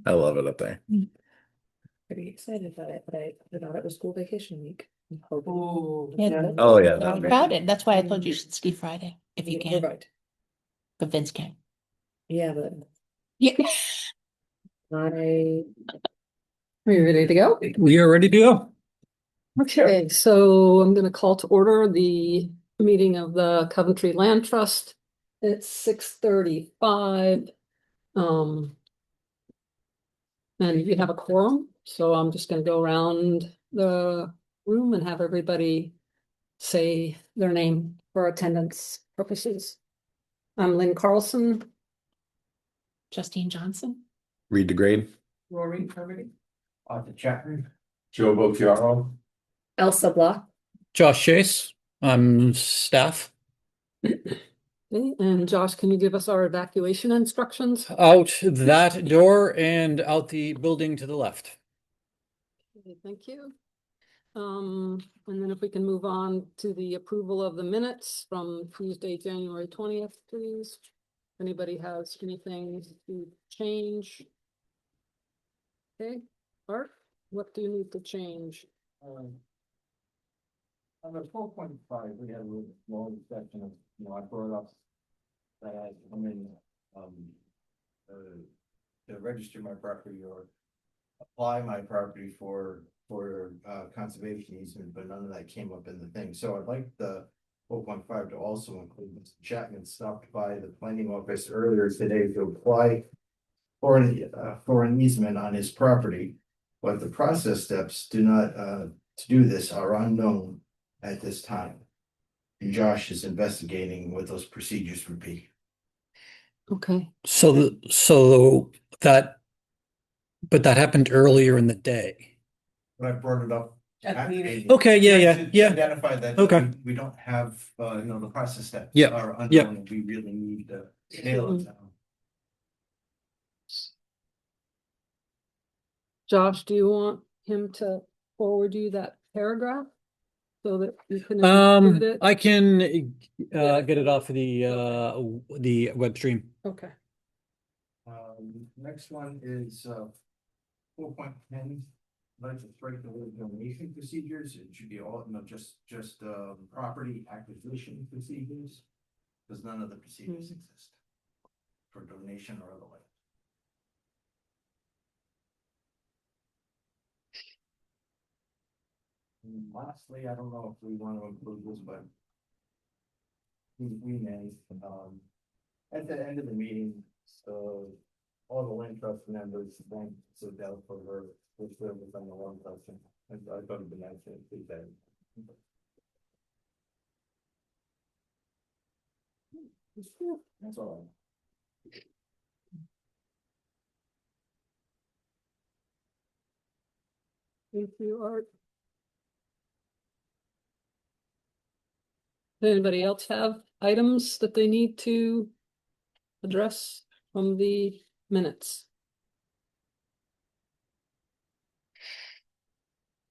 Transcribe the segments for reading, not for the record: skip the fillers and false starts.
I love it up there. Pretty excited about it, but I thought it was school vacation week. Oh, Yeah. Oh yeah, It's that'd be crowded. That's why I told you you should ski Friday if you You're can, right. but Vince can. Yeah, but Yeah. are you ready to go? we are ready to go. Okay, so I'm gonna call to order the meeting of the Coventry Land Trust. It's 6:35. And you have a quorum, so I'm just gonna go around the room and have everybody say their name for attendance purposes. I'm Lynn Carlson. Justine Johnson. read the grade. Rory Kirby. Arthur Chapman. Joe Bocchiaro. Elsa Block. Josh Chase. I'm staff. Okay, and Josh, can you give us our evacuation instructions? Out that door and out the building to the left. Okay, thank you. And then if we can move on to the approval of the minutes from Tuesday, January 20th, please. Anybody has anything to change? Okay, Art, what do you need to change? On the 12.5, we had a little small discussion of, I brought up that I come in, to register my property or apply my property for conservation easement, but none of that came up in the thing. So I'd like the 4.5 to also include Mr. Chapman stopped by the planning office earlier today to apply for an easement on his property, but the process steps do not to do this are unknown at this time. And Josh is investigating what those procedures would be. Okay, But that happened earlier in the day. But I brought it up. At the meeting. Okay, yeah. Identify that. Okay. We don't have, the process steps. Yeah, Are unknown, yeah. and we really need to nail it down. Josh, do you want him to forward you that paragraph? So that you can include it? I can get it off of the web stream. Okay, Next one is 4.10. Like to break the little donation procedures. It should be all, just property acquisition procedures, because none of the procedures exist for donation or otherwise. And lastly, I don't know if we want to include this, but we may, at the end of the meeting, so all the land trust members thank Sodell for her service on the land trust. And I thought it'd be nice to include that. That's all. thank you, Art. Does anybody else have items that they need to address from the minutes?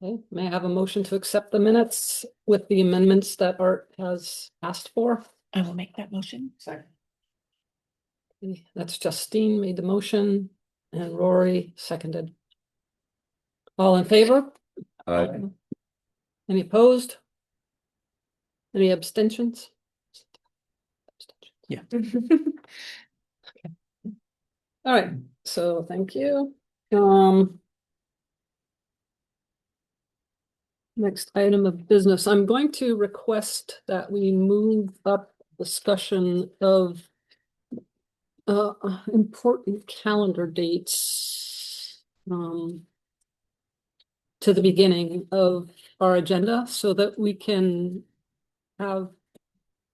Okay, may I have a motion to accept the minutes with the amendments that Art has asked for? I will make that motion. Second. Okay, that's Justine made the motion and Rory seconded. All in favor? Any opposed? Any abstentions? Yeah. Okay. All right, so thank you. Next item of business, I'm going to request that we move up discussion of important calendar dates to the beginning of our agenda so that we can have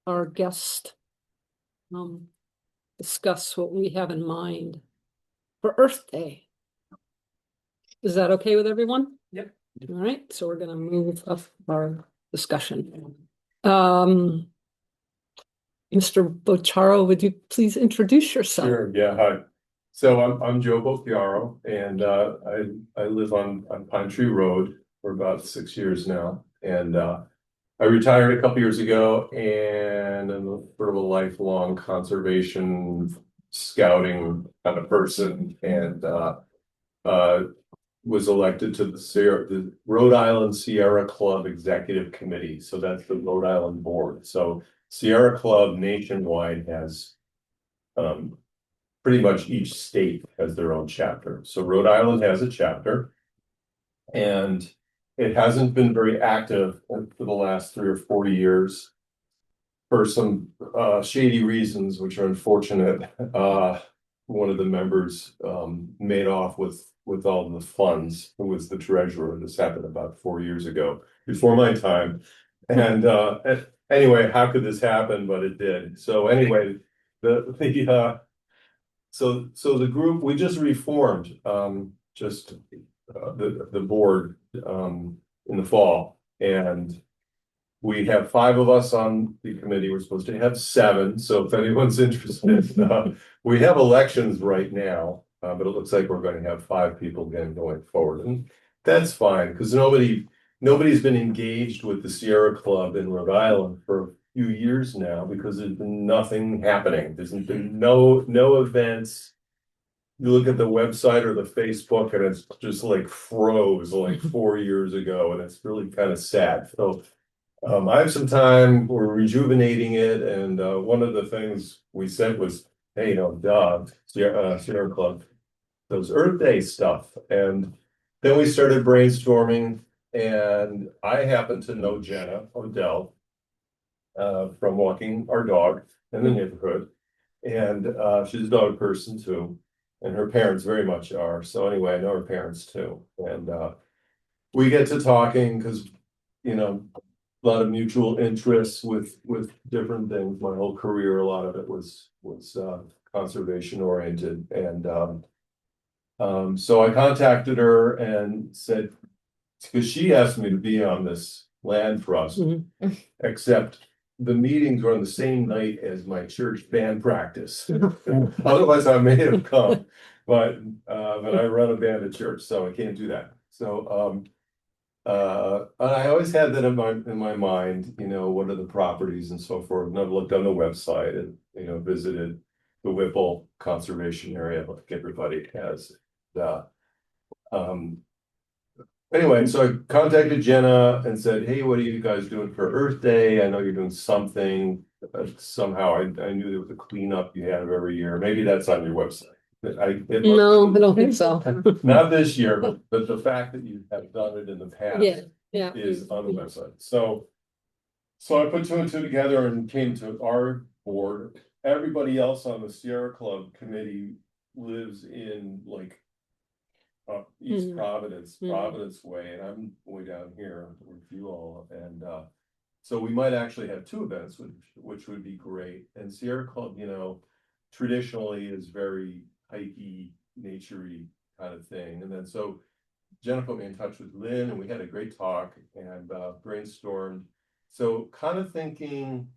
our guest discuss what we have in mind for Earth Day. Is that okay with everyone? Yep. All right, so we're gonna move up our discussion. Mr. Bocchiaro, would you please introduce yourself? Sure, yeah, hi. So I'm Joe Bocchiaro, and I live on Pine Tree Road for about 6 years now. And I retired a couple years ago, and I'm sort of a lifelong conservation scouting kind of person. And was elected to the Rhode Island Sierra Club Executive Committee. So that's the Rhode Island board. So Sierra Club nationwide has pretty much each state has their own chapter. So Rhode Island has a chapter, and it hasn't been very active for the last 3 or 4 years for some shady reasons, which are unfortunate. One of the members made off with all the funds, who was the treasurer. This happened about 4 years ago, before my time. And anyway, how could this happen? But it did. So anyway, so the group, we just reformed just the board in the fall, and we have 5 of us on the committee. We're supposed to have 7, so if anyone's interested, we have elections right now, but it looks like we're going to have 5 people again going forward, and that's fine because nobody's been engaged with the Sierra Club in Rhode Island for a few years now because there's been nothing happening. There's been no events. You look at the website or the Facebook, and it's just like froze like 4 years ago, and it's really kind of sad. So I have some time. We're rejuvenating it, and one of the things we said was, "Hey, Sierra Club, those Earth Day stuff." And then we started brainstorming, and I happen to know Jenna Odell from walking our dog in the neighborhood, and she's a dog person too, and her parents very much are. So anyway, I know her parents too, and we get to talking because a lot of mutual interests with different things. My whole career, a lot of it was conservation oriented, and so I contacted her and said, because she asked me to be on this land trust, except the meetings were on the same night as my church band practice. Otherwise, I may have come, but I run a band at church, so I can't do that. So I always had that in my mind, what are the properties and so forth. And I've looked on the website and visited the Whipple conservation area like everybody has. Anyway, so I contacted Jenna and said, "Hey, what are you guys doing for Earth Day? I know you're doing something." Somehow I knew there was a cleanup you have every year. Maybe that's on your website. No, I don't think so. Not this year, but the fact that you have done it in the past Yeah. is on the website. So I put 2 and 2 together and came to our board. Everybody else on the Sierra Club committee lives in like East Providence way, and I'm way down here with you all. And so we might actually have 2 events, which would be great. And Sierra Club, traditionally is very hikey, naturey kind of thing. And then so Jenna put me in touch with Lynn, and we had a great talk and brainstormed. So kind of thinking,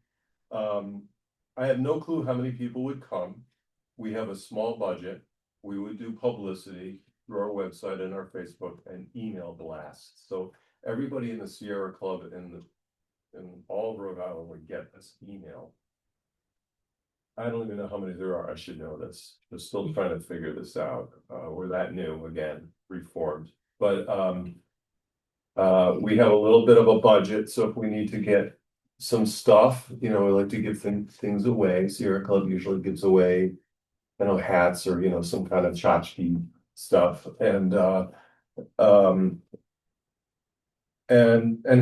I had no clue how many people would come. We have a small budget. We would do publicity through our website and our Facebook and email blasts. So everybody in the Sierra Club in all of Rhode Island would get this email. I don't even know how many there are. I should know this. We're still trying to figure this out. We're that new, again, reformed. But we have a little bit of a budget, so if we need to get some stuff, we like to give things away. Sierra Club usually gives away, hats or some kind of tchotchke stuff, and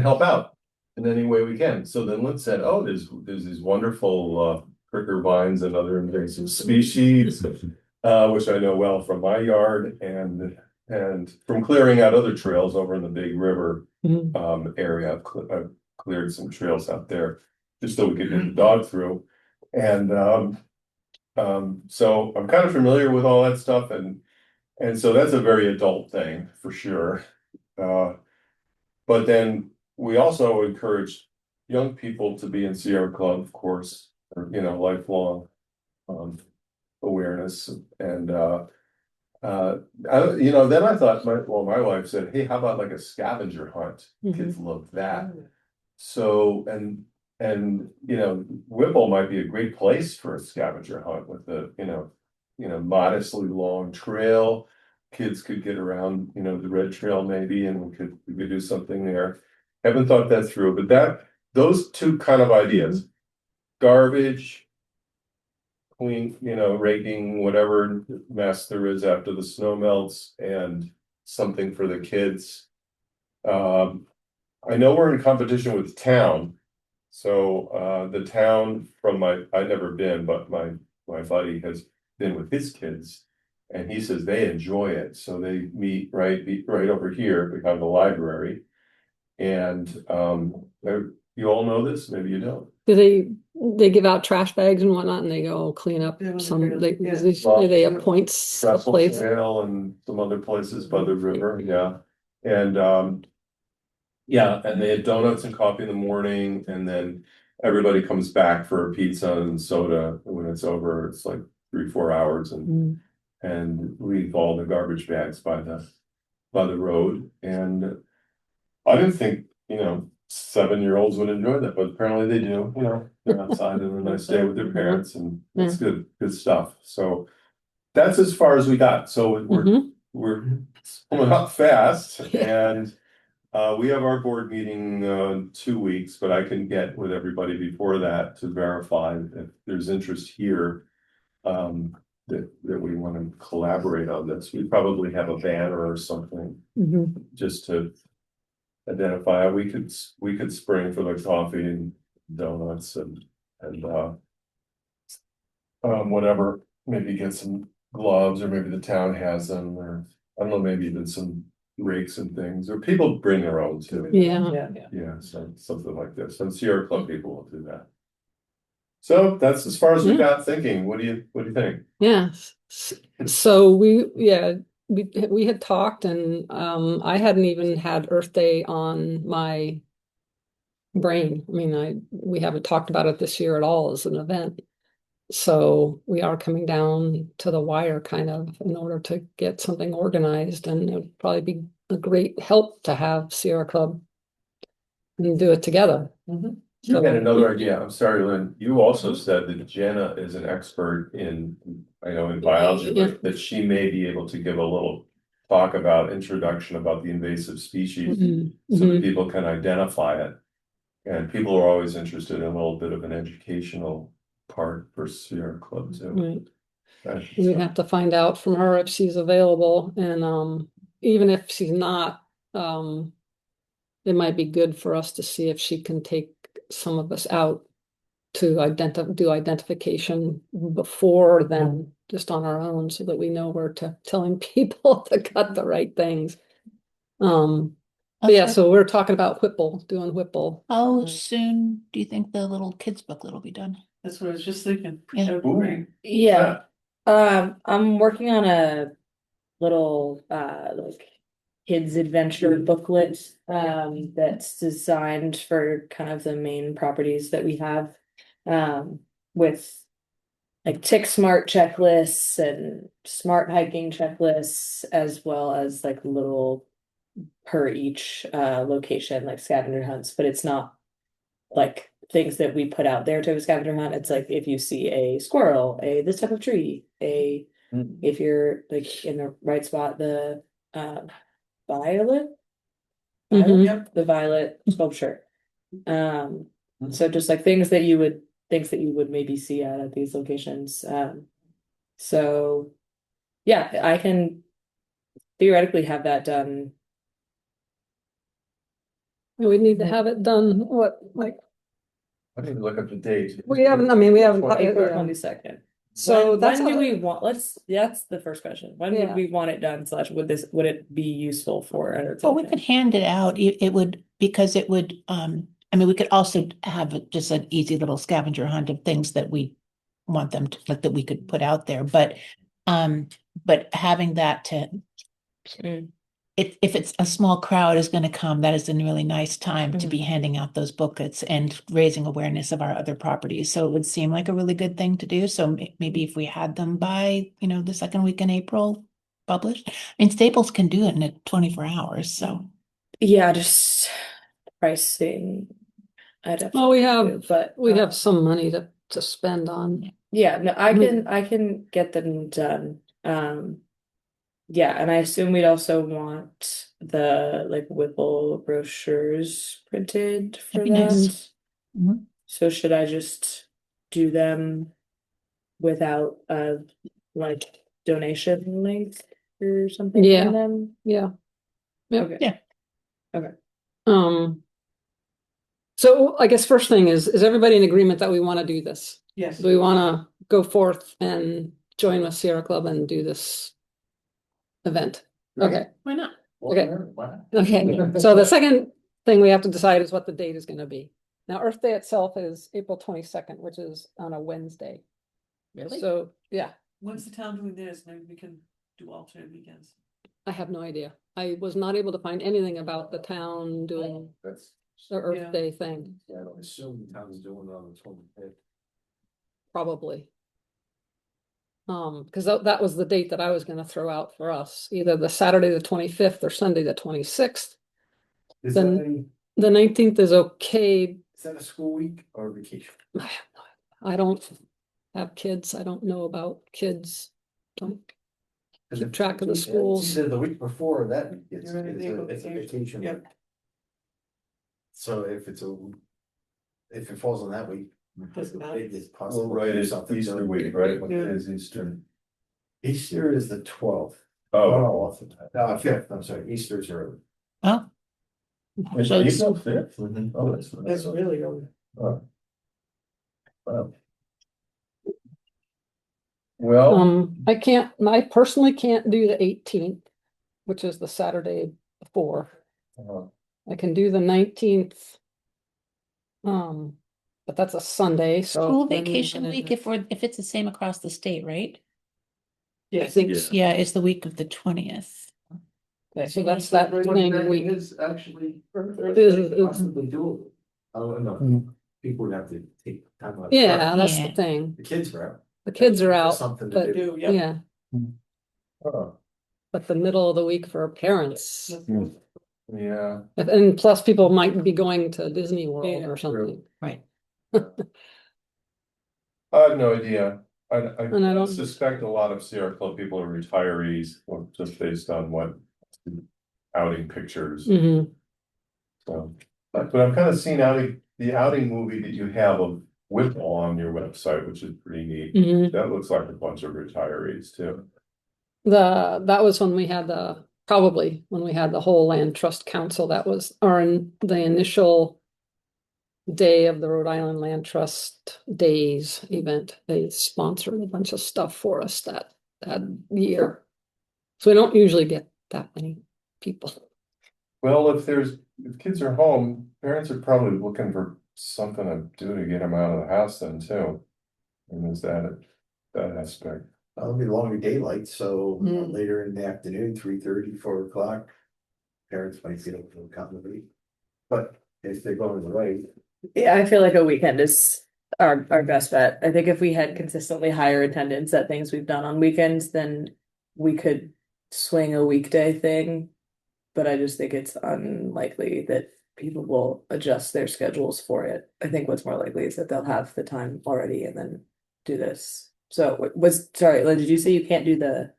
help out in any way we can. So then Lynn said, "Oh, there's these wonderful pricker vines and other invasive species," which I know well from my yard and from clearing out other trails over in the Big River area. I've cleared some trails out there just so we could get the dog through. And so I'm kind of familiar with all that stuff, and so that's a very adult thing for sure. But then we also encourage young people to be in Sierra Club, of course, or, lifelong awareness. And then I thought, my wife said, "Hey, how about like a scavenger hunt?" Kids love that. So and Whipple might be a great place for a scavenger hunt with the modestly long trail kids could get around, you know, the red trail maybe, and we could do something there. Haven't thought that through, but those two kind of ideas, garbage, clean, you know, raking whatever mess there is after the snow melts, and something for the kids. I know we're in competition with the town. So the town I've never been, but my buddy has been with his kids. And he says they enjoy it. So they meet right over here behind the library. And you all know this, maybe you don't. Do they give out trash bags and whatnot and they go clean up some, they appoint a Russell place? Trail and some other places by the river, yeah. And yeah, and they had donuts and coffee in the morning, and then everybody comes back for a pizza and soda. When it's over, it's like 3-4 hours, and leave all the garbage bags by the road. And I didn't think, you know, 7-year-olds would enjoy that, but apparently they do. You know, they're outside on a nice day with their parents, and it's good stuff. So that's as far as we got. So we're coming up fast, and we have our board meeting in 2 weeks, but I can get with everybody before that to verify if there's interest here. That we want to collaborate on this. We probably have a banner or something just to identify. We could spring for the coffee and donuts and whatever. Maybe get some gloves, or maybe the town has them, or I don't know, maybe even some rakes and things, or people bring their own too. Yeah, so something like this. And Sierra Club people will do that. So that's as far as we got thinking. What do you think? Yes. So we had talked, and I hadn't even had Earth Day on my brain. I mean, we haven't talked about it this year at all as an event. So we are coming down to the wire kind of in order to get something organized, and it would probably be a great help to have Sierra Club and do it together. You had another idea. I'm sorry, Lynn. You also said that Jenna is an expert in biology, but that she may be able to give a little talk about introduction about the invasive species, so that people can identify it. And people are always interested in a little bit of an educational part for Sierra Club too. Right. We have to find out from her if she's available, and even if she's not, it might be good for us to see if she can take some of us out to do identification before then, just on our own, so that we know we're telling people to cut the right things. But yeah, so we're talking about doing Whipple. How soon do you think the little kids booklet will be done? That's what I was just thinking. Yeah. That would be great. Yeah. I'm working on a little like kids adventure booklet that's designed for kind of the main properties that we have, with like tick smart checklists and smart hiking checklists, as well as like little per each location, like scavenger hunts. But it's not like things that we put out there to a scavenger hunt. It's like if you see a squirrel, this type of tree, if you're like in the right spot, the violet, the violet sculpture. So just like things that you would maybe see at these locations. So yeah, I can theoretically have that done. We need to have it done, I didn't look up the date. we haven't. April 22nd. So when do we want? That's the first question. When would we want it done? / would it be useful for? Well, we could hand it out. It would, because it would, we could also have just an easy little scavenger hunt of things that we want them to, like, that we could put out there, but having that to, if it's a small crowd is going to come, that is a really nice time to be handing out those booklets and raising awareness of our other properties. So it would seem like a really good thing to do. So maybe if we had them by, the second week in April published. Staples can do it in 24 hours. So yeah, just pricing. Well, we have some money to spend on. Yeah, no, I can get them done. Yeah, and I assume we'd also want the like Whipple brochures printed for That'd be nice. that. Mhm. So should I just do them without a like donation link or something Yeah. in them? Yeah. Yep. Okay. Yeah. So I guess first thing is everybody in agreement that we want to do this? Yes. Do we want to go forth and join with Sierra Club and do this event? Okay, Why not? okay. Okay, so the second thing we have to decide is what the date is gonna be. Now, Earth Day itself is April 22nd, which is on a Wednesday. Really? So, yeah, Once the town doing theirs, maybe we can do alternate weekends. I have no idea. I was not able to find anything about the town doing That's, the Earth Yeah. Day thing, yeah, I assume the town's doing it on the 25th. probably. Because that was the date that I was gonna throw out for us, either the Saturday, the 25th or Sunday, the 26th. Is Then- that any, The 19th is okay. is that a school week or vacation? I don't have kids. I don't know about kids. Don't keep track of the schools. It's either the week before or that week, it's You're right, it's a April vacation Yep. week. So if if it falls on that week. Doesn't matter. It's Well, possible. right, to do it's something Easter during week, the right? What Yeah. is Easter? Easter is the 12th. Oh. No, 5th, I'm sorry, Easter's early. Oh, Is So it it's- Easter 5th? Oh, that's. That's really early. Oh. Wow. Well, I personally can't do the 18th, which is the Saturday before. uh, I can do the 19th. But that's a Sunday, so. school then- vacation week, if it's the same across the state, right? I think, so. Yeah, it's the week of the 20th. Okay, so that's that thing we. Is actually Is- possibly doable. Oh, no, Mm. people would have to take time out. Yeah, that's the Yeah. thing. The kids are out. The kids are There's out, Something but- to do. Do, yep. yeah, oh, but the middle of the week for parents. yeah, And plus people might be going to Disney World Yeah, or something. Right. I have no idea. And I I don't- suspect a lot of Sierra Club people are retirees, well, just based on what outing pictures. Mhm. So, but I've kind of seen the outing movie that you have of Whipple on your website, which is pretty neat. Mhm. That looks like a bunch of retirees too. That was when we had probably when we had the whole land trust council, that was the initial day of the Rhode Island Land Trust Days event. They sponsored a bunch of stuff for us that year. So we don't usually get that many people. Well, if kids are home, parents are probably looking for something to do to get them out of the house then too. And there's that aspect. It'll be longer daylight, so Mm. later in the afternoon, 3:30, 4 o'clock. Parents might be able to accommodate. But if they're going away, Yeah, I feel like a weekend is our best bet. I think if we had consistently higher attendance at things we've done on weekends, then we could swing a weekday thing. But I just think it's unlikely that people will adjust their schedules for it. I think what's more likely is that they'll have the time already and then do this. So sorry, Lynn, did you say you can't do the?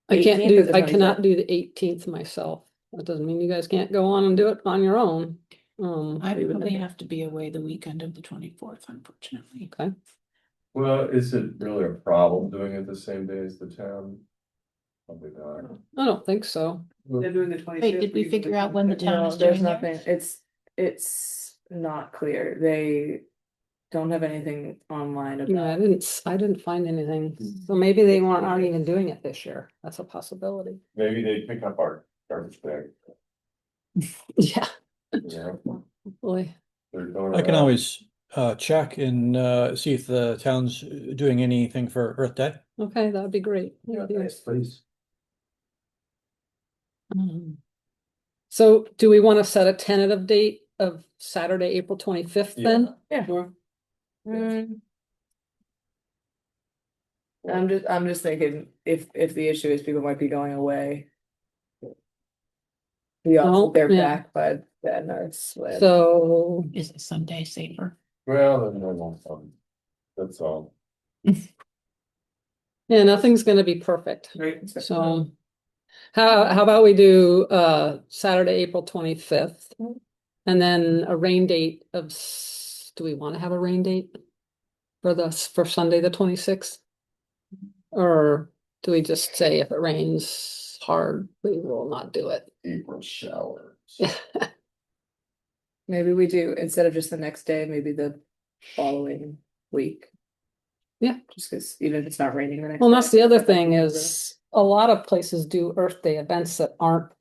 I 18th or the I cannot 25th? do the 18th myself. That doesn't mean you guys can't go on and do it on your own. I probably have to be away the weekend of the 24th, unfortunately. Okay. Well, is it really a problem doing it the same day as the town? Probably not. I don't think so. They're doing the 25th. Wait, did we figure out when the town No, is there's doing nothing. theirs? It's not clear. They don't have anything online No, about. I didn't find anything. So maybe they aren't even doing it this year. That's a possibility. Maybe they pick up our garbage bag, Yeah, you know? boy. They're going I can around. always check and see if the town's doing anything for Earth Day. Okay, that'd be great. Yeah, yes, please. So do we want to set a tentative date of Saturday, April 25th then? Yeah. Sure. I'm just thinking if the issue is people might be going away. We Oh, also they're yeah. back by then or So, Is it Sunday safer? Well, then they won't come. That's all. yeah, nothing's gonna be perfect. Right. So, How about we do Saturday, April 25th? And then a rain date of, do we want to have a rain date? For Sunday, the 26th? Or do we just say if it rains hard, we will not do it? April showers. Maybe we do, instead of just the next day, maybe the following week. Yeah. Just because even if it's not raining the next. Well, day, that's the other it's not thing gonna be is a lot of places do Earth Day events that aren't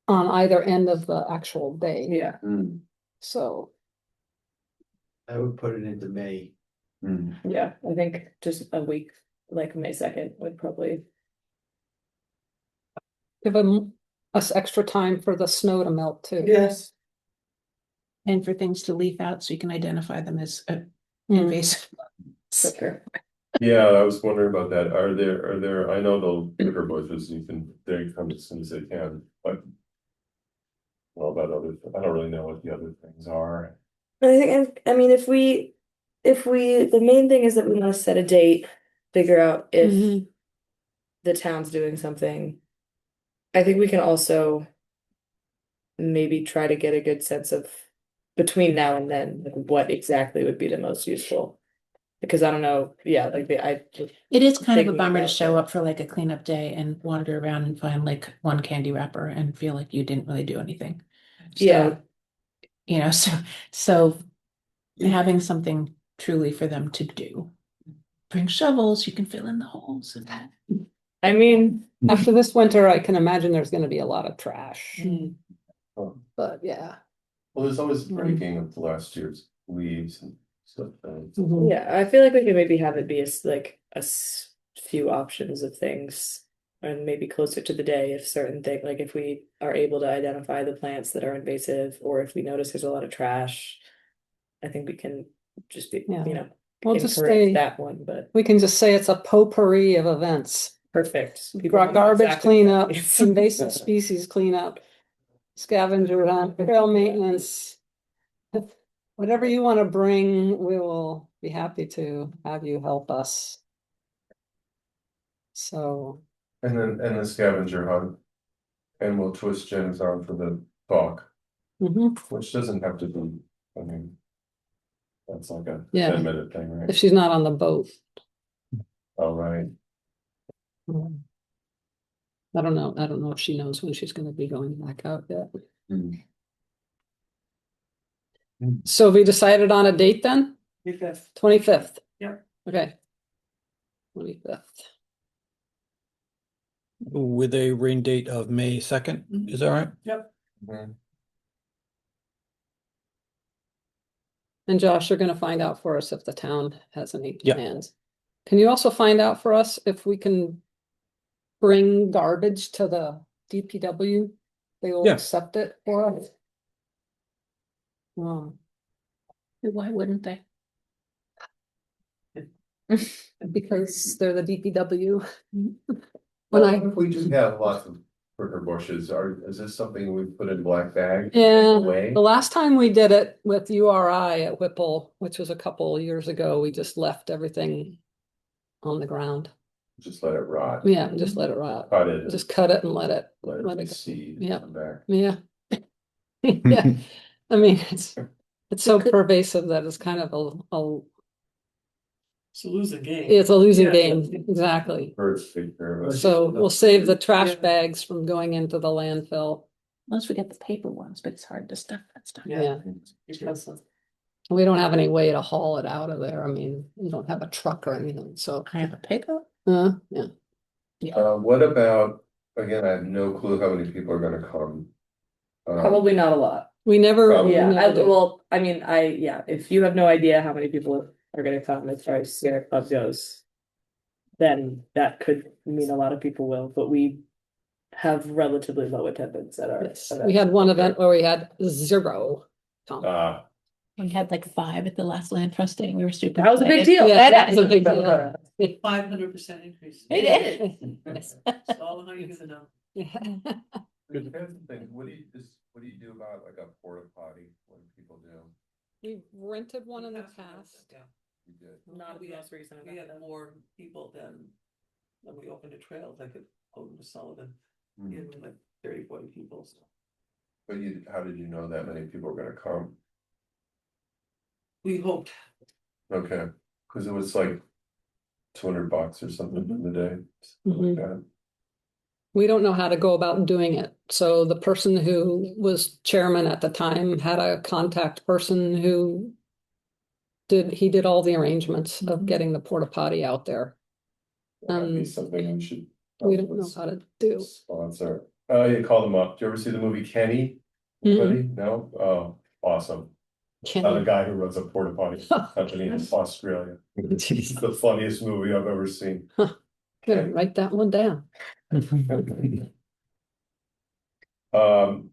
on either end of the actual day. really- Yeah, So, I would put it into May. yeah, I think just a week, like May 2nd would probably. give us extra time for the snow to melt too. Yes. And for things to leaf out so you can identify them as Mm. invasive. Quicker. Yeah, I was wondering about that. Are there, I know the bigger bushes, they come as soon as they can, but. Well, about I don't really know what the other things are. I think, I mean, if we, the main thing is that we want to set a date, figure out if Mhm. the town's doing something. I think we can also maybe try to get a good sense of between now and then, like what exactly would be the most useful. Because I don't know, yeah, like It is kind of a Thinking bummer to about show that. up for like a cleanup day and wander around and find like one candy wrapper and feel like you didn't really do anything. So, Yeah. you know, so having something truly for them to do. Bring shovels, you can fill in the holes and that. I mean, After this winter, I can imagine there's gonna be a lot of trash, Oh, but yeah. well, there's always breaking of the last year's leaves and stuff. Mhm. yeah, I feel like we could maybe have it be few options of things. And maybe closer to the day if certain thing, like if we are able to identify the plants that are invasive, or if we notice there's a lot of trash. I think we can just be, Yeah. you know, We'll just encourage say, that one, but we can just say it's a potpourri of events. perfect. People know Garbage exactly cleanup, what it is. invasive species cleanup, scavenger hunt, trail maintenance. Whatever you want to bring, we will be happy to have you help us. So, And the scavenger hunt. And we'll twist Jen's arm for the talk, mhm. which doesn't have to be, I mean. That's like a Yeah. 10-minute thing, If right? she's not on the boat. All right. I don't know if she knows when she's gonna be going back out yet. So we decided on a date then? 25th. Yep. Okay. 25th. With a rain date of May 2nd, is that right? Yep. And Josh, you're gonna find out for us if the town has any Yeah. plans. Can you also find out for us if we can bring garbage to the DPW? They will Yeah. accept it for us? Why wouldn't they? Because they're the DPW. Well, When I, if we just have lots of pricker bushes, is this something we put in black bag? yeah, Away? the last time we did it with URI at Whipple, which was a couple of years ago, we just left everything on the ground. Just let it rot. Yeah, just let it rot. Cut it. Just cut it and let it Let it go. seed. Yeah. Come back. Yeah. Yeah, I mean, it's so pervasive that it's kind of It's a losing game. it's a losing Yeah. game, exactly. Birds take care of it. So we'll save the trash Yeah. bags from going into the landfill. Unless we get the paper ones, but it's hard to stuff that stuff. Yeah, Because we don't have any way to haul it out of there. I mean, we don't have a truck or anything, so. I have a paper. Yeah, What about, again, I have no clue how many people are gonna come. Probably not a lot. we never. Probably. we Yeah, never do. well, I mean, if you have no idea how many people are gonna come as far as Sierra Club goes. Then that could mean a lot of people will, but we have relatively low attendance at our. Yes, event. we had one event where we had 0. come. We had like 5 at the last land trust day. We were super. That was a big excited. deal. Yeah, that was a big deal. 500% increase. It is. It's all how you gonna know. Here's the thing, what do you do about like a porta potty, what do people do? We've rented one in the past. Yeah. You did. Not We the had- most recent We event, had though. more people than when we opened a trail, like over to Sullivan, Hmm. in with like 30, 40 people, so. But how did you know that many people were gonna come? We hoped, Okay, cause it was like $200 or something in the day. something like that. We don't know how to go about doing it. So the person who was chairman at the time had a contact person who he did all the arrangements of Mhm. getting the porta potty out there. That'd be something we should. We don't know how to do. Sponsor. Oh, you call them up. Do you ever see the movie Kenny? Anybody? No? Oh, awesome. The guy who runs a porta potty company in Australia. It's the funniest movie I've ever seen. Gonna write that one down.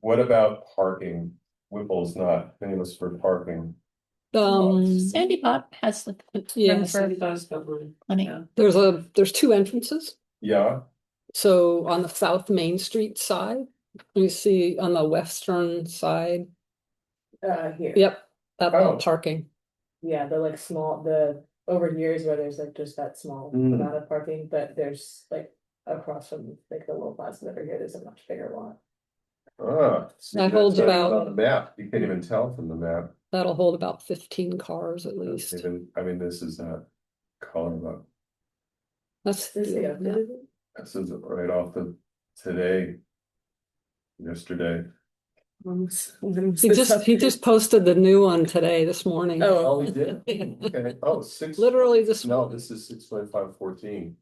What about parking? Whipple's not famous for parking. Sandy Pot has the Yeah, room for Sandy does cover it, plenty. yeah. there's two entrances. Yeah, So on the South Main Street side, you see on the western side, Here. yep, that's all Oh. parking. Yeah, the like small, the over here is where there's like just that small Mm. amount of parking, but there's like across from like the little plaza over here, there's a much bigger lot. see, That holds that's not even about- on the map. You can't even tell from the map. That'll hold about 15 cars at least. Even, I mean, this is not calling about, That's Is the yeah. updated? this is right off the today. Yesterday. He just posted the new one today, this morning. Oh, he did? Okay, oh, six. Literally this No, morning. this is 6/5/14.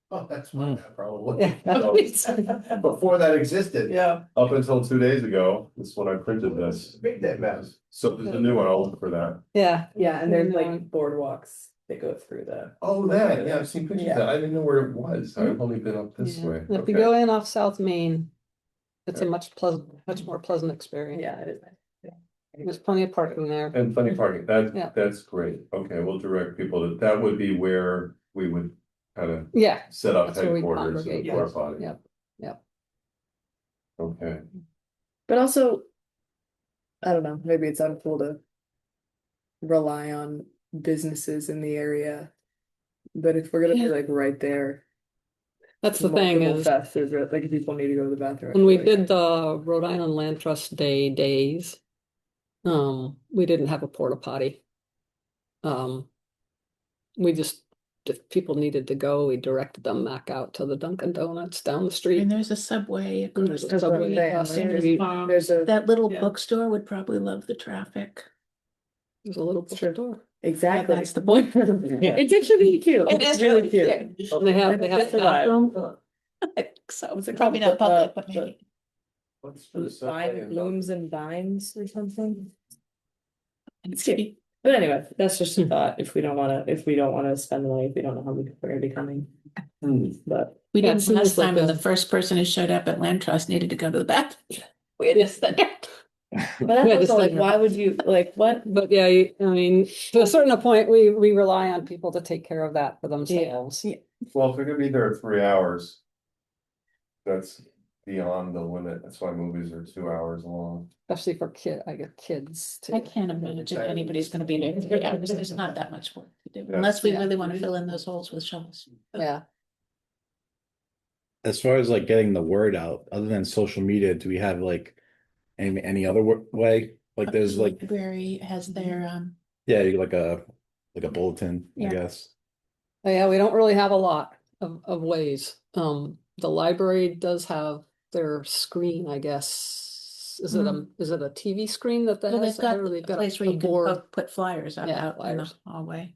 Oh, that's why that probably. Yeah. Before that existed. Yeah, Up until 2 days ago, this is when I printed this. Big that mess. So there's a new one, I'll look for that. Yeah, yeah, and there's No. like boardwalks that go through the. Oh, that, yeah, I've seen pictures of Yeah. that. I didn't know where it was. I've only been up this yeah. way. If you Okay. go in off South Main, it's a Okay. much more pleasant experience. Yeah, it is. There's plenty of parking there. And plenty of parking, Yeah. that's great. Okay, we'll direct people that would be where we would kind of Yeah, set up That's where we headquarters of congregate, the yes. porta potty. Yep, yep. Okay, But also, I don't know, maybe it's uncool to rely on businesses in the area. But if we're gonna be like right there. That's the thing multiple is, facets, right? Like if people need to go to the bathroom. when we like- did the Rhode Island Land Trust Day days, we didn't have a porta potty. We just, if people needed to go, we directed them back out to the Dunkin' Donuts down the And street. there's a Subway across the There's a Subway street. across the There's, street. There's a, that little Yeah. bookstore would probably love the traffic. There's a little Sure. bookstore. exactly. That's the point. It's actually cute. It is It's really really cute. cute. They have a It's alive. bathroom. I think so. What's it Probably called? not public, but maybe. What's for the Subway Vine, and blooms and vines or something. It's cute. But anyway, that's just a thought, if we don't wanna spend the money, if we don't know how we're gonna be coming, Hmm. but. We Yeah, it didn't seems last like time, and a- the first person who showed up at Land Trust needed to go to the bathroom. We had to send her. But that's Yeah, also just like, like- why would you, like, what? But yeah, I mean, to a certain point, we rely on people to take care of that for themselves. Yeah. Well, if we're gonna be there 3 hours. That's beyond the limit. That's why movies are 2 hours long. Especially for kids I too. can't imagine anybody's gonna be there for 3 hours. There's not that much work to do, Yeah. unless we Yeah. really want to fill in those holes with shovels. Yeah, As far as like getting the word out, other than social media, do we have like any other way? Like there's The like, library has their, yeah, you like a bulletin, I Yeah. guess. Oh, yeah, we don't really have a lot of ways. The library does have their screen, I guess. Is it a TV screen that well, has? they've got Or a place where you can board? put flyers out Yeah, in the flyers. hallway.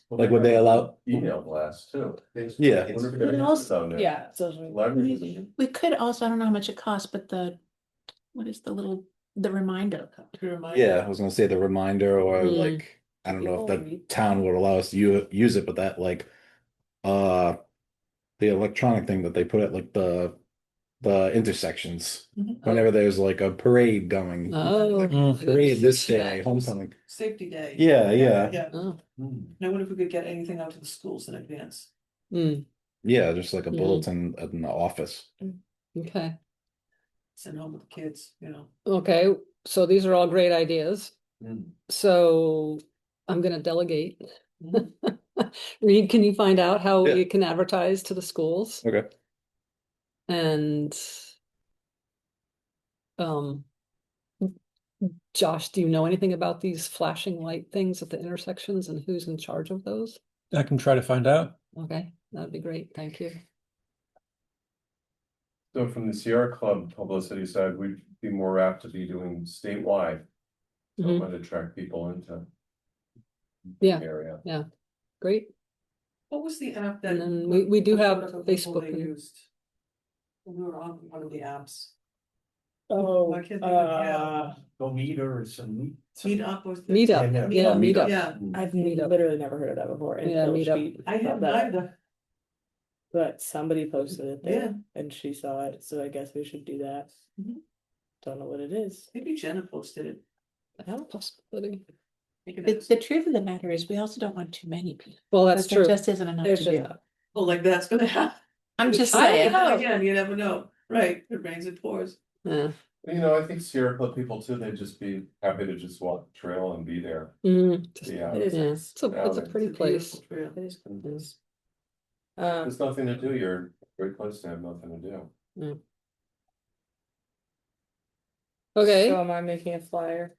Like would they allow? Email blast too? Yeah. Wonder if But they're also- down there. Yeah, social. Library. We could also, I don't know how much it costs, but what is the reminder? Yeah, I was gonna say the reminder or Mm. like, I don't know if People the read- town would allow us to use it, but that like, the electronic thing that they put at like the intersections, Mhm. whenever there's like a parade going. Oh. Parade this day, homecoming. safety day. Yeah, yeah. Yeah, Oh, I wonder if we could get anything out to the schools in advance. Yeah, just like a Mhm. bulletin in the office. okay, Send home with the kids, you know. okay, so these are all great ideas. Hmm. So I'm gonna delegate. Reed, can you find out how Yeah. we can advertise to the schools? Okay. And Josh, do you know anything about these flashing light things at the intersections and who's in charge of those? I can try to find out. Okay, that'd be great. Thank you. So from the Sierra Club publicity side, we'd be more apt to be doing statewide. So Mhm. I'm going to attract people into. Yeah. the area. Great. What was the app that? And then we do have what people Facebook they and- used? When we were on one of the apps. Oh, I can't think of- Go meet or some. Meet up was. Meetup, yeah, meetup. Yeah, I've Meetup. literally never heard of that before. Yeah, until meetup. she I have brought that up. neither. But somebody posted it Yeah. there and she saw it, so I guess we should do that. Mhm. Don't know what it is. Maybe Jenna posted it. That's a possibility. Make an The, ask. the truth of the matter is, we also don't want too many people. Well, that's There true. just isn't enough There's to do. just- Oh, like that's gonna happen. I'm just I saying. know. Again, you never know. Right, it rains, it pours. Yeah. You know, I think Sierra Club people too, they'd just be happy to just walk the trail and be there. Yeah, It is Yeah, nice. it's a pretty It's a place. beautiful trail. It is Mhm. nice. there's nothing to do, you're a great place to have nothing to do. Okay, So am I making a flyer?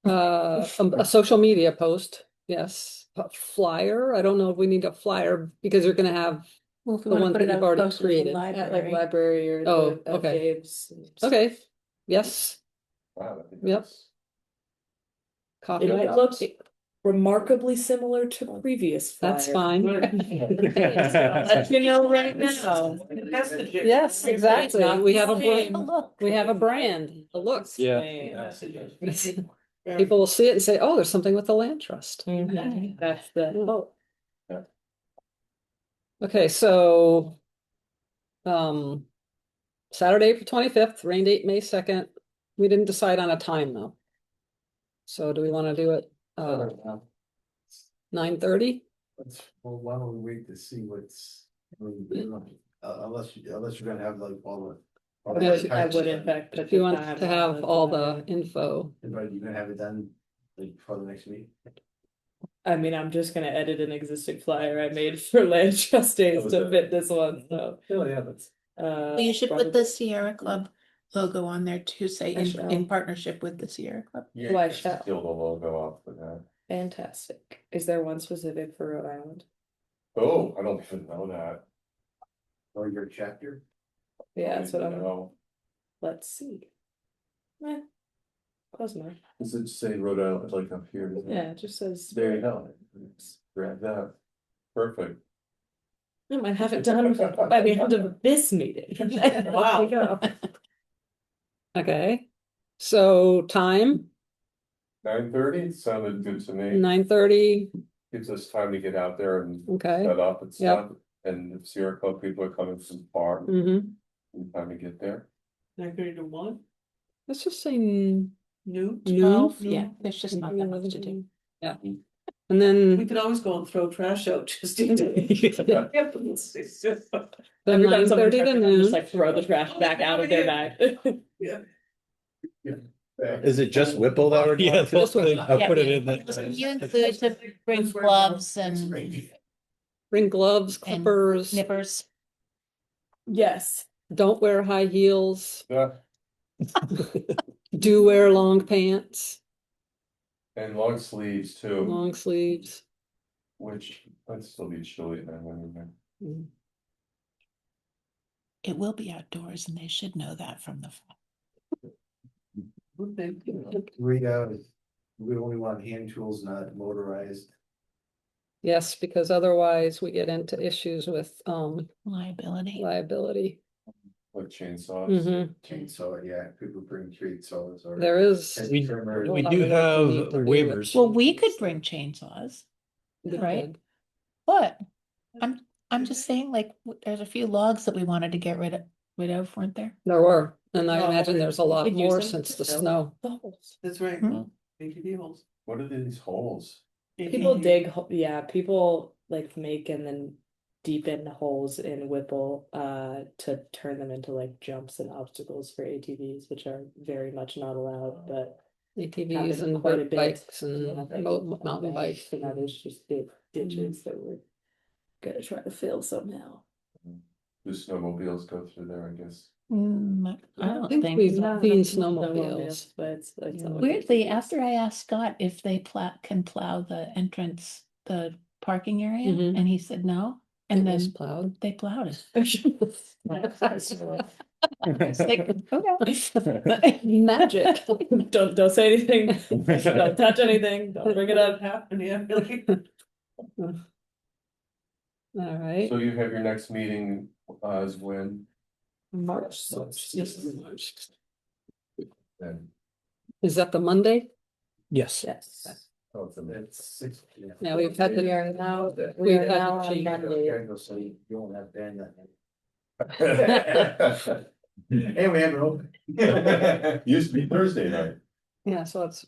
a social media post, yes. A flyer, I don't know if we need a flyer because you're gonna have, Well, if we The want ones to put that it you've out already close to the created. At like library. library or Oh, the okay. Dave's. okay, yes, Wow, I think Yep. that's- copy. It might look remarkably similar to previous flyer. That's fine. Let you know right now. Messages. Yes, exactly. Not We the have a same. brand, we have a brand, a look. Messages. People will see it and say, oh, there's something with the land trust. Mhm. That's the, oh, Okay, so. Saturday, April 25th, rain date, May 2nd. We didn't decide on a time though. So do we want to do it, 9:30? Well, why don't we wait to see what's. Unless you're gonna have like all the. all the I types would of- in fact. put If you the want time to on have all flyer. the info. But you're gonna have it done like for the next week. I mean, I'm just gonna edit an existing flyer I made for land trust days to fit this one, so. Oh, yeah, that's. Well, you should put the Sierra Club logo on there too, say I in shall. partnership with the Sierra Club. Yeah, Why just shall- steal the logo off of that. Fantastic. Is there one specific for Rhode Island? Oh, I don't even know that. Or your chapter. Yeah, that's what I I'm, know. let's see. Close enough. Does it say Rhode Island like up here? doesn't it? Yeah, it just says. There you go. Grab that. Perfect. I might have it done by the end of this meeting. Wow. Okay, so time, 9:30 sounded good to me. 9:30, Gives us time to get out there and okay. set up and Yep. stuff. And if Sierra Club people are coming from far, Mm-hmm. time to get there. 9:30 to 1, Let's just say noon. noon. Yeah, there's just not that much to do. Yeah, and We then could always go and throw trash out just in case. the Every time someone 9:30 to checks in, I'm noon. just like throw the trash back out of their bag. Is it just Whipple that we're doing? Yeah, the whole Just what- thing. I'll put it in You include to bring gloves and Bring gloves, And clippers, nippers. Yes. don't wear high heels, Yeah, do wear long pants, and long sleeves too, long sleeves. which might still be chilly then. Mm. It will be outdoors and they should know that from the front. We only want hand tools, not motorized. Yes, because otherwise we get into issues with Liability. liability. Like chainsaws. Mhm. Chainsaw, yeah, people bring chainsaws or. There is, We- trimmer. We Well, do I mean, that's have the need to do it. waivers. Well, we could bring chainsaws. we Right. could. What? I'm just saying, like, there's a few logs that we wanted to get rid of, weren't there? There were, and I Oh, imagine there's a lot could use more them since the to fill snow. the holes. That's right. Hmm. ATV holes. What are these holes? People dig, yeah, people like make and then deepen holes in Whipple to turn them into like jumps and obstacles for ATVs, which are very much not allowed, but ATVs happen and quite a dirt bit. bikes Yeah, and like mountain bikes. And that is just big ditches that we're gonna try to fill somehow. Do snowmobiles go through there, I guess? I don't think think. we've so. seen snowmobiles. But it's Yeah. all Weirdly, after I asked Scott if they can plow the entrance, the parking area, Mhm. and he said no, It and was then plowed. they plowed it. It's like, okay. Magic. don't say anything. Don't touch anything. Don't bring it up. Happened, yeah, really. All right. So you have your next meeting, is when? March. Yes. Then? Is that the Monday? Yes. Yes. Oh, it's 6. Yeah, we've had We to, are now, we we are had now to on change. Monday. So you won't have Dan that night. And we have an open. Used to be Thursday night. Yeah, so it's,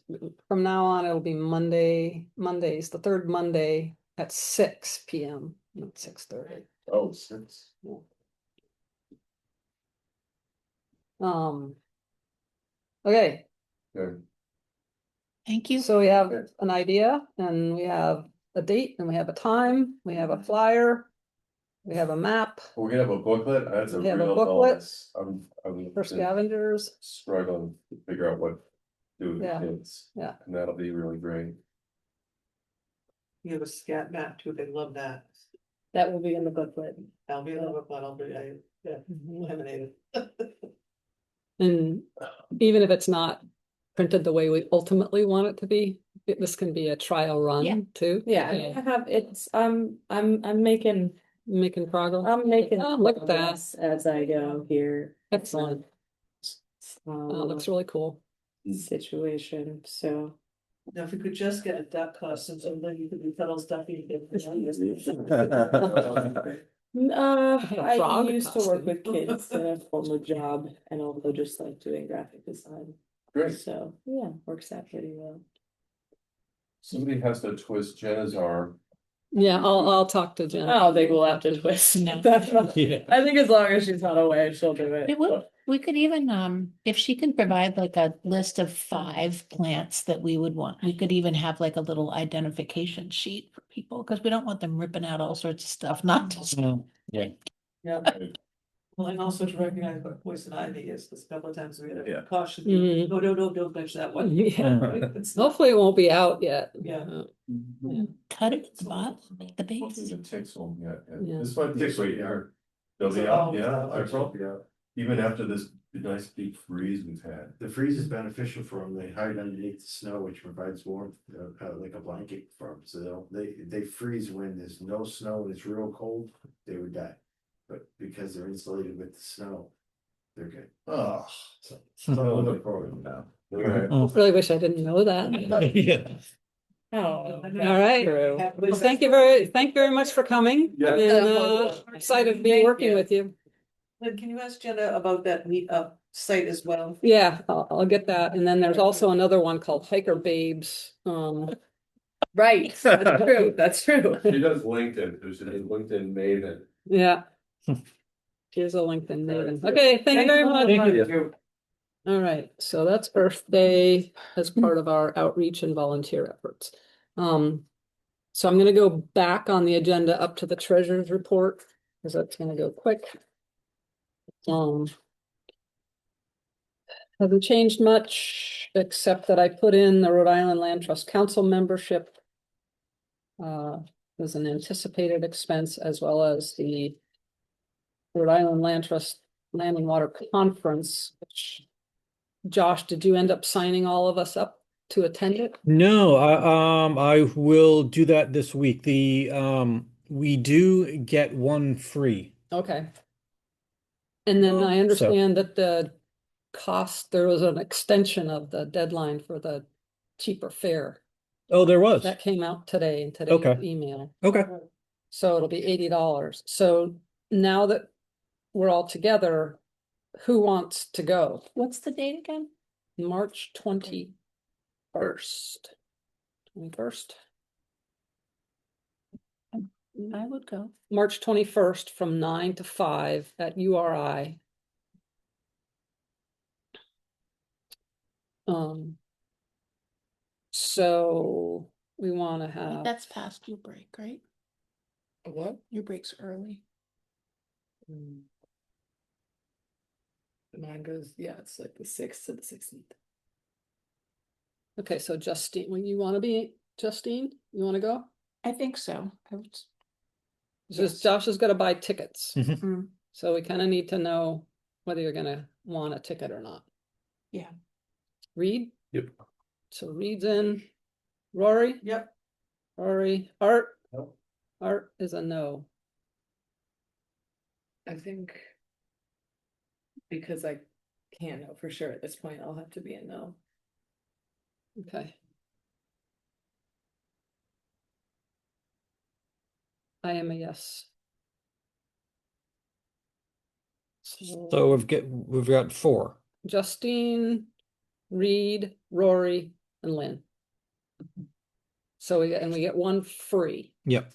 from now on, it'll be Mondays, the third Monday at 6 PM, not 6:30. Oh, 6. Okay, Good. Thank you. so we have an idea and we have a date and we have a time, we have a flyer. We have a map We're gonna have a booklet, that's a We have a real booklet. bonus. I'm for scavengers. struggling to figure out what to do with the Yeah. kids. Yeah. And that'll be really great. You have a scat map too, they love that. That will be in the booklet. I'll be a little bit, I'll be, yeah, laminated. And even if it's not printed the way we ultimately want it to be, this can be a trial Yeah. run too. Yeah, I have, it's, I'm making, Making progress. I'm making. Oh, look at that. progress as I go here. Excellent. Oh, looks really cool. Situation, so. Now, if we could just get a duck costume, so then you could be fellow stuffy. I Frog used to work costume. with kids in a former job and also just like doing graphic design. Great. So, yeah, works out pretty well. Somebody has to twist Jenna's arm. Yeah, I'll talk to Jen. I don't think we'll have to twist. No. Yeah. I think as long as she's not away, she'll do it. It would, we could even, if she can provide like a list of 5 plants that we would want, we could even have like a little identification sheet for people, because we don't want them ripping out all sorts of stuff, not just. Yeah. Yeah. Well, and also to recognize what poison ivy is, because a couple of times we had Yeah. a caution, Mhm. no, don't touch that one. Yeah. It's not- Hopefully it won't be out yet. Yeah. Cut it at the bottom, make the Hopefully base. the ticks won't get, Yeah. this one ticks right here. They'll be So, out, oh, yeah, I it's probably, yeah. Even after this nice deep freeze we've had. The freeze is beneficial for them. They hide underneath the snow, which provides warmth, like a blanket for them. So they freeze when there's no snow and it's real cold, they would die. But because they're insulated with the snow, they're good. Oh. So another program now. Okay. Really wish I didn't know that. Yeah. Oh. All right. Well, thank you very much for coming. Yeah. And excited to be working with you. Then can you ask Jenna about that meet up site as well? Yeah, I'll get that. And then there's also another one called Hiker Babes. Right, that's true, that's true. She does LinkedIn, there's a LinkedIn maven. Yeah. Here's a LinkedIn maven. Okay, thank you very much. Thank you. All right, so that's Earth Day as part of our outreach and volunteer efforts. So I'm gonna go back on the agenda up to the treasurer's report, because that's gonna go quick. Hasn't changed much, except that I put in the Rhode Island Land Trust Council membership. Was an anticipated expense, as well as the Rhode Island Land Trust Land and Water Conference, which, Josh, did you end up signing all of us up to attend it? No, I will do that this week. We do get one free. Okay. And then I understand that the cost, there was an extension of the deadline for the cheaper fare. Oh, there was. That came out today in today's Okay. email. Okay. So it'll be $80. So now that we're all together, who wants to go? What's the date again? March 21st. 21st? I would go. March 21st from 9 to 5 at URI. So we want to have, That's past your break, right? what? Your break's early. Mine goes, yeah, it's like the 6th to the 16th. Okay, so Justine, when you wanna be, Justine, you wanna go? I think so. I would- It's just Yes. Josh has gotta buy tickets, Mm, so we kinda need to know whether you're gonna want a ticket or not. Yeah. Reed? Yep. So Reed's in. Rory? Yep. Rory, Art? Nope. Art is a no. I think. Because I can't know for sure at this point, I'll have to be a no. Okay. I am a yes. So we've got 4. Justine, Reed, Rory, and Lynn. So we get one free. Yep.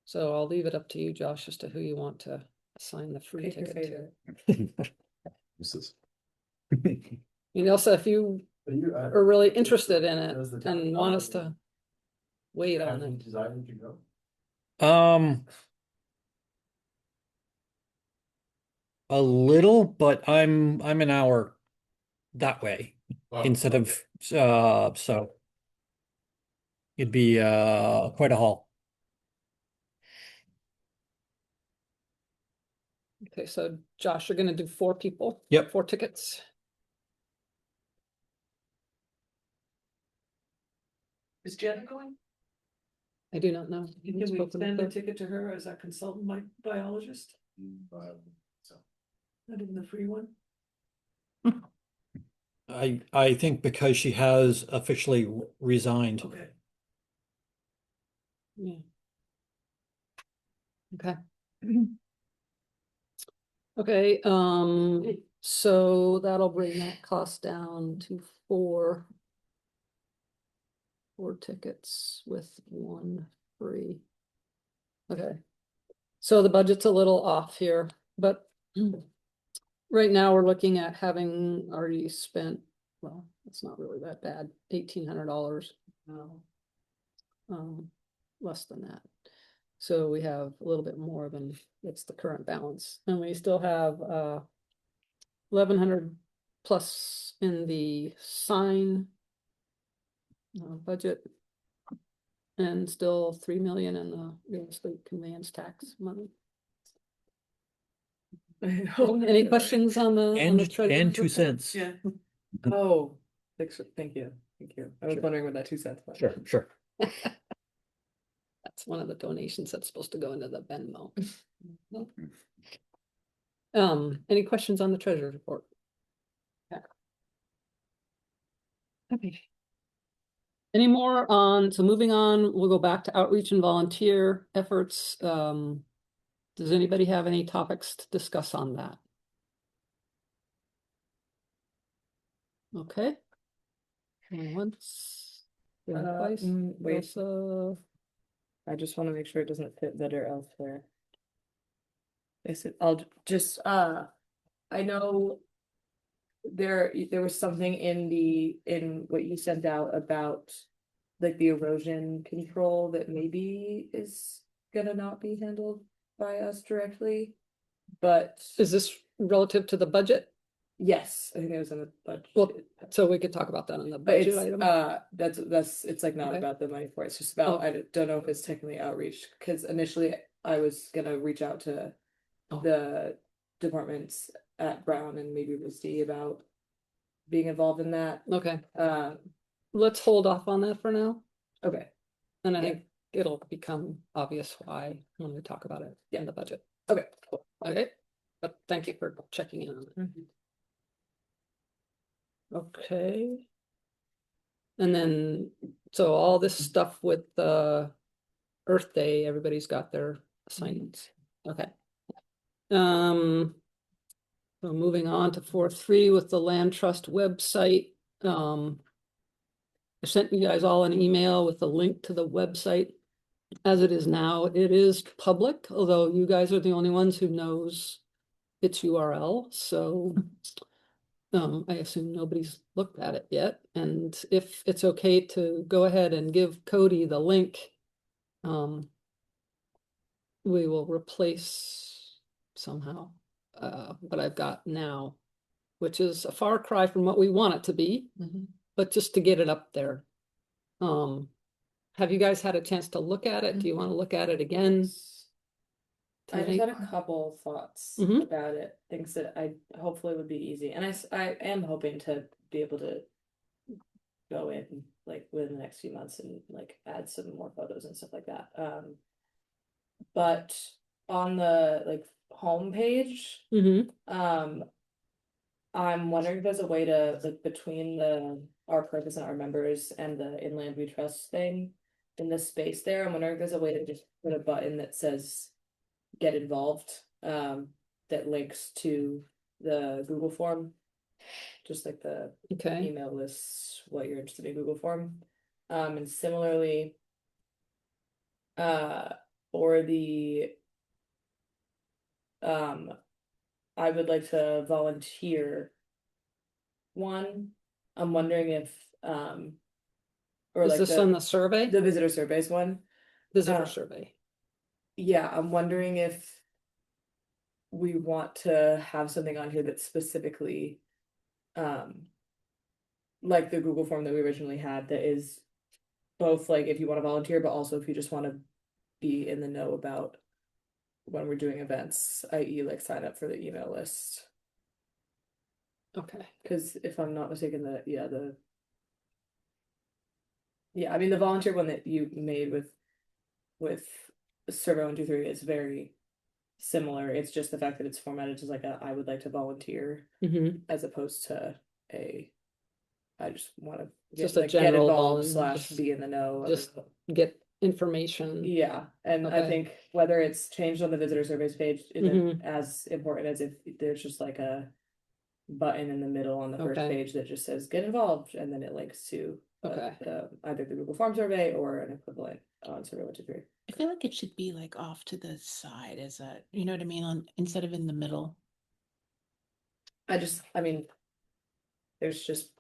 So I'll leave it up to you, Josh, as to who you want to assign the free Pick your ticket to. favorite. This is. You know, so if you are really interested in it and want us to wait on it. Decided to go. A little, but I'm an hour that way instead of so it'd be quite a haul. Okay, so Josh, you're gonna do 4 people? Yep. 4 tickets. Is Jen going? I do not know. Can we extend the ticket to her as our consultant biologist? So. Not even the free one? I think because she has officially resigned. Okay. Yeah. Okay. Okay, so that'll bring that cost down to 4 tickets with 1 free. Okay. So the budget's a little off here, but right now we're looking at having already spent, well, it's not really that bad, $1,800. No. Less than that. So we have a little bit more than it's the current balance, and we still have 1,100 plus in the sign budget, and still 3 million in the real estate conveyance tax money. Any questions on the treasurer And 2 report? cents. Yeah. Oh, thank you. Thank you. I was Sure. wondering where that 2 cents was. Sure. That's one of the donations that's supposed to go into the Venmo. Any questions on the treasurer's report? Okay. Any more on, so moving on, we'll go back to outreach and volunteer efforts. Does anybody have any topics to discuss on that? Okay. Going once. Going twice. Wait, Also, I just want to make sure it doesn't fit better elsewhere. I'll just, I know there was something in what you sent out about like the erosion control that maybe is gonna not be handled by us directly, but is this relative to the budget? yes, I think it was in the budget. Well, so we could talk about that on the But budget it's item. that's it's like not Okay. about the money for it. It's just about, Oh. I don't know if it's technically outreach, because initially I was gonna reach out to Oh. the departments at Brown and maybe Rusty about being involved in that. Okay, let's hold off on that for now, Okay, and I Yeah. think it'll become obvious why when we talk about it in the budget. okay, cool. Okay, but thank you for checking in on it. Mhm. Okay. And then, so all this stuff with the Earth Day, everybody's got their assignments. Okay. So moving on to 4.3 with the land trust website. I sent you guys all an email with the link to the website. As it is now, it is public, although you guys are the only ones who knows its URL, so I assume nobody's looked at it yet, and if it's okay to go ahead and give Cody the link, we will replace somehow, what I've got now, which is a far cry from what we want it to be, but just to get it up there. Have you guys had a chance to look at it? Do you want to look at it again? I just tonight? had a couple thoughts Mhm. about it, things that I hopefully would be easy, and I am hoping to be able to go in like within the next few months and like add some more photos and stuff like that. But on the like homepage, Mhm. I'm wondering if there's a way to like between our purpose and our members and the inland we trust thing in the space there. I'm wondering if there's a way to just put a button that says get involved, that links to the Google form, just like the Okay, email lists what you're interested in Google form. And similarly, for the I would like to volunteer one. I'm wondering if or is like this on the survey? the visitor surveys one. Visitor uh, survey. Yeah, I'm wondering if we want to have something on here that's specifically like the Google form that we originally had, that is both like if you want to volunteer, but also if you just want to be in the know about when we're doing events, i.e. like sign up for the email list. Okay, Because if I'm not mistaken, I mean the volunteer one that you made with Survey 123 is very similar. It's just the fact that it's formatted as like a I would like to volunteer, as opposed to a I just want to Just a get general involved volun- / be in the know. just get information. Yeah, and I Okay. think whether it's changed on the visitor surveys page isn't Mhm. as important as if there's just like a button in the middle on the first Okay. page that just says get involved, and then it links to Okay. either the Google Form survey or an equivalent on Survey 123. I feel like it should be like off to the side as a, you know what I mean, on instead of in the middle. I mean, there's just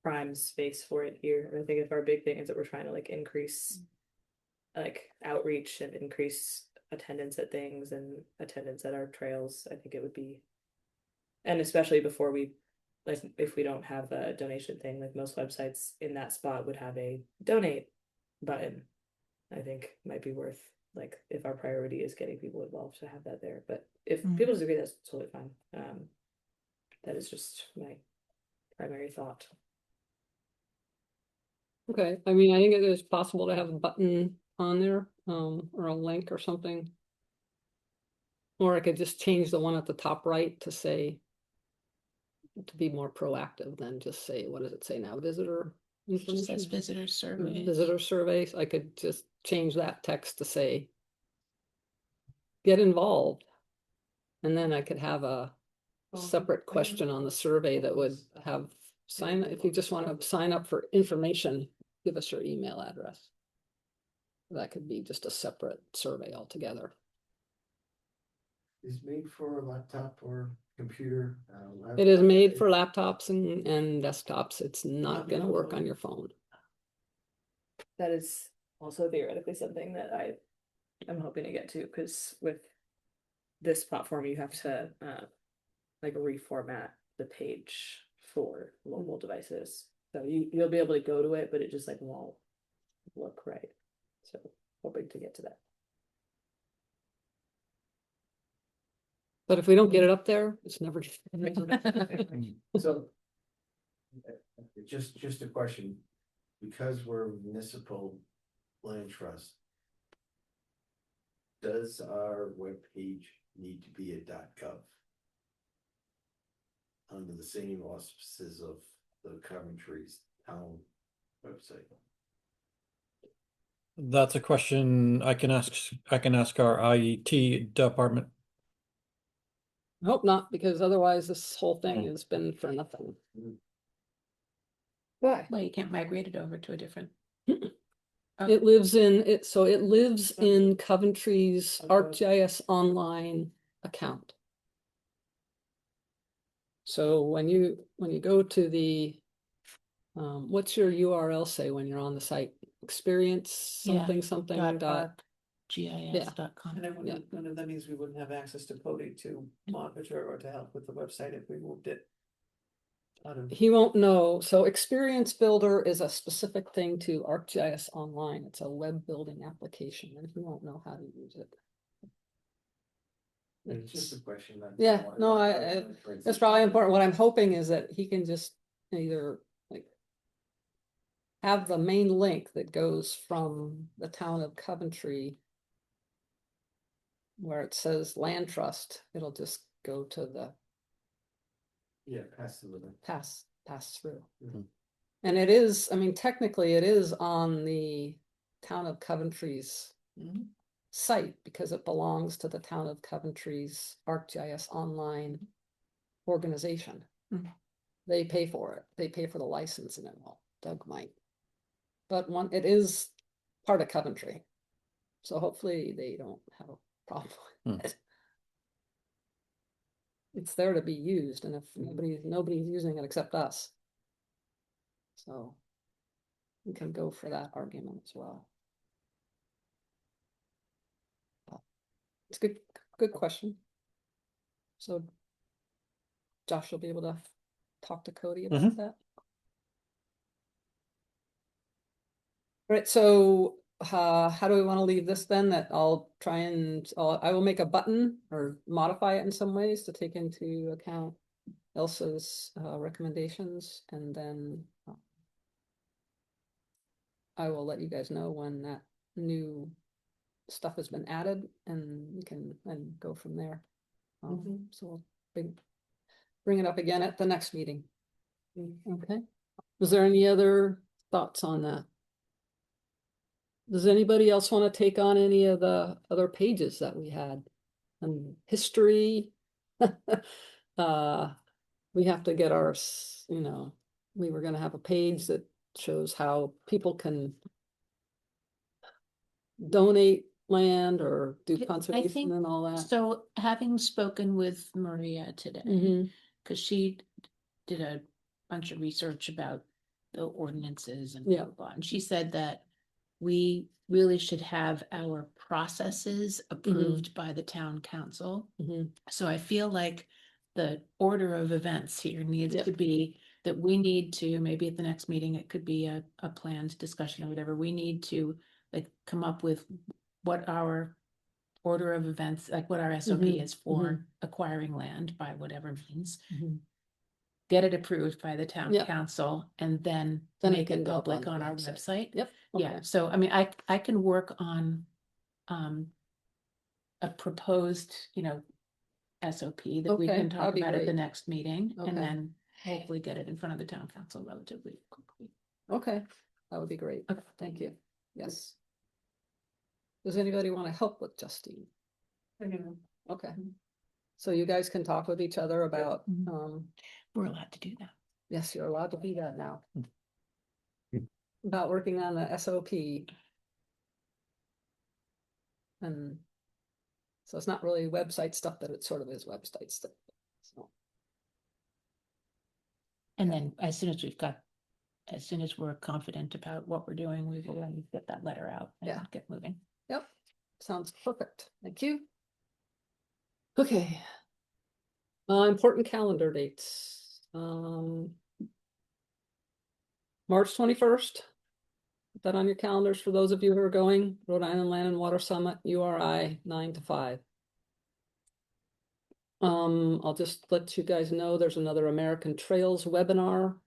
prime space for it here. And I think if our big thing is that we're trying to like increase like outreach and increase attendance at things and attendance at our trails, I think it would be, and especially before we like if we don't have a donation thing, like most websites in that spot would have a donate button. I think might be worth, like, if our priority is getting people involved, to have that there. But if people disagree, that's totally fine. That is just my primary thought. Okay, I mean, I think it is possible to have a button on there, or a link or something. Or I could just change the one at the top right to say, to be more proactive than just say, what does it say now? Visitor It just says information? visitor surveys. Visitor surveys. I could just change that text to say, get involved. And then I could have a separate question on the survey that would have sign, if you just want to sign up for information, give us your email address. That could be just a separate survey altogether. Is made for a laptop or computer. It is made for laptops and desktops. It's not gonna work on your phone. That is also theoretically something that I'm hoping to get to, because with this platform you have to like reformat the page for mobile devices. So you'll be able to go to it, but it just like won't look right. So hoping to get to that. But if we don't get it up there, it's never. So. Just a question, because we're municipal land trust. Does our webpage need to be a .gov? Under the same auspices of the Coventry's town website? That's a question I can ask our IT department. I hope not, because otherwise this whole thing has been for nothing. Why? Well, you can't migrate it over to a different. It lives in it, so it lives in Coventry's ArcGIS online account. So when you go to the, what's your URL say when you're on the site? Experience Yeah, something something dot dot org. GIS.com. And I Yeah. wouldn't, none of that means we wouldn't have access to Cody to monitor or to help with the website if we moved it. Out of, He won't know. So Experience Builder is a specific thing to ArcGIS Online. It's a web building application and he won't know how to use it. It's just a question. Yeah, no, that's probably important. What I'm hoping is that he can just either like have the main link that goes from the town of Coventry where it says land trust, it'll just go to the Yeah, pass the limit. pass through. Mhm. And it is, I mean, technically it is on the town of Coventry's site because it belongs to the town of Coventry's ArcGIS Online organization. Mhm. They pay for it. They pay for the license and it will. Doug might. But it is part of Coventry. So hopefully they don't have a problem with it. It's there to be used, and if nobody's using it except us. So we can go for that argument as well. It's a good question. So Josh will be able to talk to Cody about that. All right, so how do we want to leave this then? That I'll try and I will make a button or modify it in some ways to take into account Elsa's recommendations, and then I will let you guys know when that new stuff has been added, and we can then go from there. So we'll bring it up again at the next meeting. Okay. Was there any other thoughts on that? Does anybody else want to take on any of the other pages that we had? And history. We have to get our, we were going to have a page that shows how people can donate land or do conservation think and all that. So having spoken with Maria today, Mhm. because she did a bunch of research about the ordinances and Yeah. blah, blah, and she said that we really should have our processes approved by the town council. Mhm. So I feel like the order of events here needs Yeah. to be that we need to, maybe at the next meeting, it could be a planned discussion or whatever, we need to like come up with what our order of events, like what our SOP is for acquiring land by whatever means. Get it approved by the town Yeah. council, and then Then it make can it go up public on on the our website. website. Yep. Yeah, Okay. so I mean, I can work on a proposed, SOP that we Okay, can that'd talk be about at the great. next meeting, Okay. and then hopefully get it in front of the town council relatively quickly. Okay, that would be great. Okay. Thank you. Yes. Does anybody want to help with Justine? Okay. So you guys can talk with each other about, We're allowed to do that. yes, you're allowed to do that now. About working on the SOP. And so it's not really website stuff, but it sort of is website stuff. So, And then as soon as we're confident about what we're doing, we will then get that letter out and Yeah. get moving. yep, sounds perfect. Thank you. Okay. Important calendar dates. March 21st. Put that on your calendars for those of you who are going. Rhode Island Land and Water Summit, URI, 9 to 5. I'll just let you guys know there's another American Trails webinar.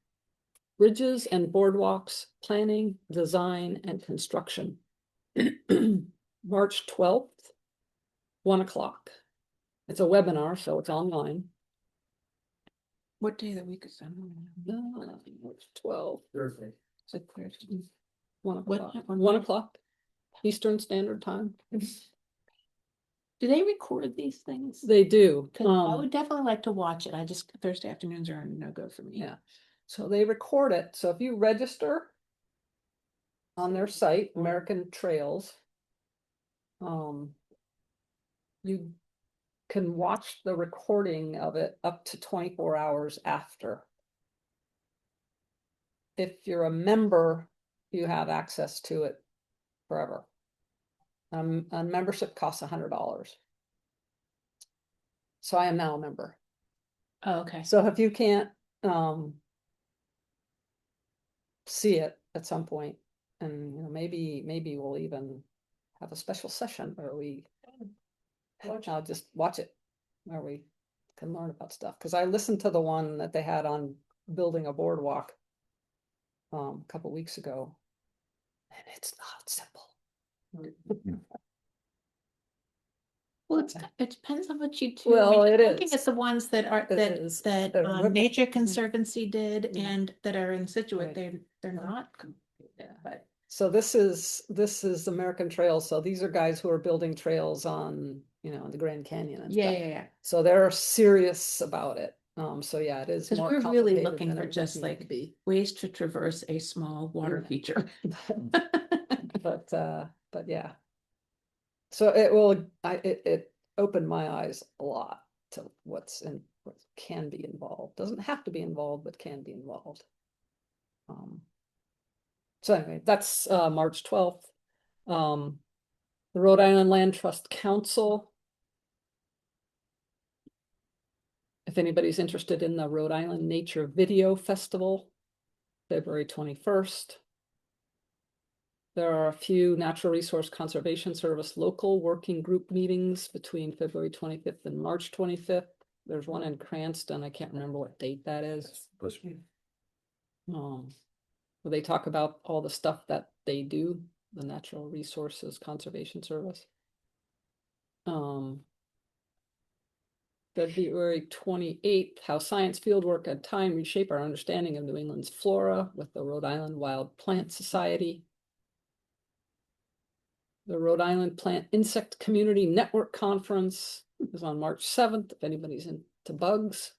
Bridges and boardwalks, planning, design, and construction. March 12th, 1 o'clock. It's a webinar, so it's online. What day of the week is that? March 12th. Thursday. Is it Thursday? 1 What- o'clock. what 1 time? o'clock. Eastern Standard Time. Do they record these things? They do. 'Cause I would definitely like to watch it. Thursday afternoons are a no-go for me. Yeah. So they record it. So if you register on their site, American Trails, you can watch the recording of it up to 24 hours after. If you're a member, you have access to it forever. A membership costs $100. So I am now a member. Oh, okay. So if you can't, see it at some point, and, you know, maybe we'll even have a special session where we, I'll just watch it, where we can learn about stuff, because I listened to the one that they had on building a boardwalk a couple weeks ago, and it's not simple. Well, it depends on what you do. Well, it Looking is. at the ones that are, It that, is. that They're good. Nature Conservancy did Yeah. and that are in Situate, Right. they're not. Yeah. But So this is American Trails. So these are guys who are building trails on, you know, the Grand Canyon and stuff. yeah. So they're serious about it. So yeah, it is Because more we're really complicated looking than for it just would need to like be. ways to traverse a small water Yeah. feature. But yeah. So it opened my eyes a lot to what can be involved. Doesn't have to be involved, but can be involved. So anyway, that's March 12th. The Rhode Island Land Trust Council. If anybody's interested in the Rhode Island Nature Video Festival, February 21st. There are a few Natural Resource Conservation Service local working group meetings between February 25th and March 25th. There's one in Cranston. I can't remember what date that is. Where they talk about all the stuff that they do, the Natural Resources Conservation Service. February 28th, how science fieldwork and time reshape our understanding of New England's flora with the Rhode Island Wild Plant Society. The Rhode Island Plant Insect Community Network Conference is on March 7th, if anybody's into bugs.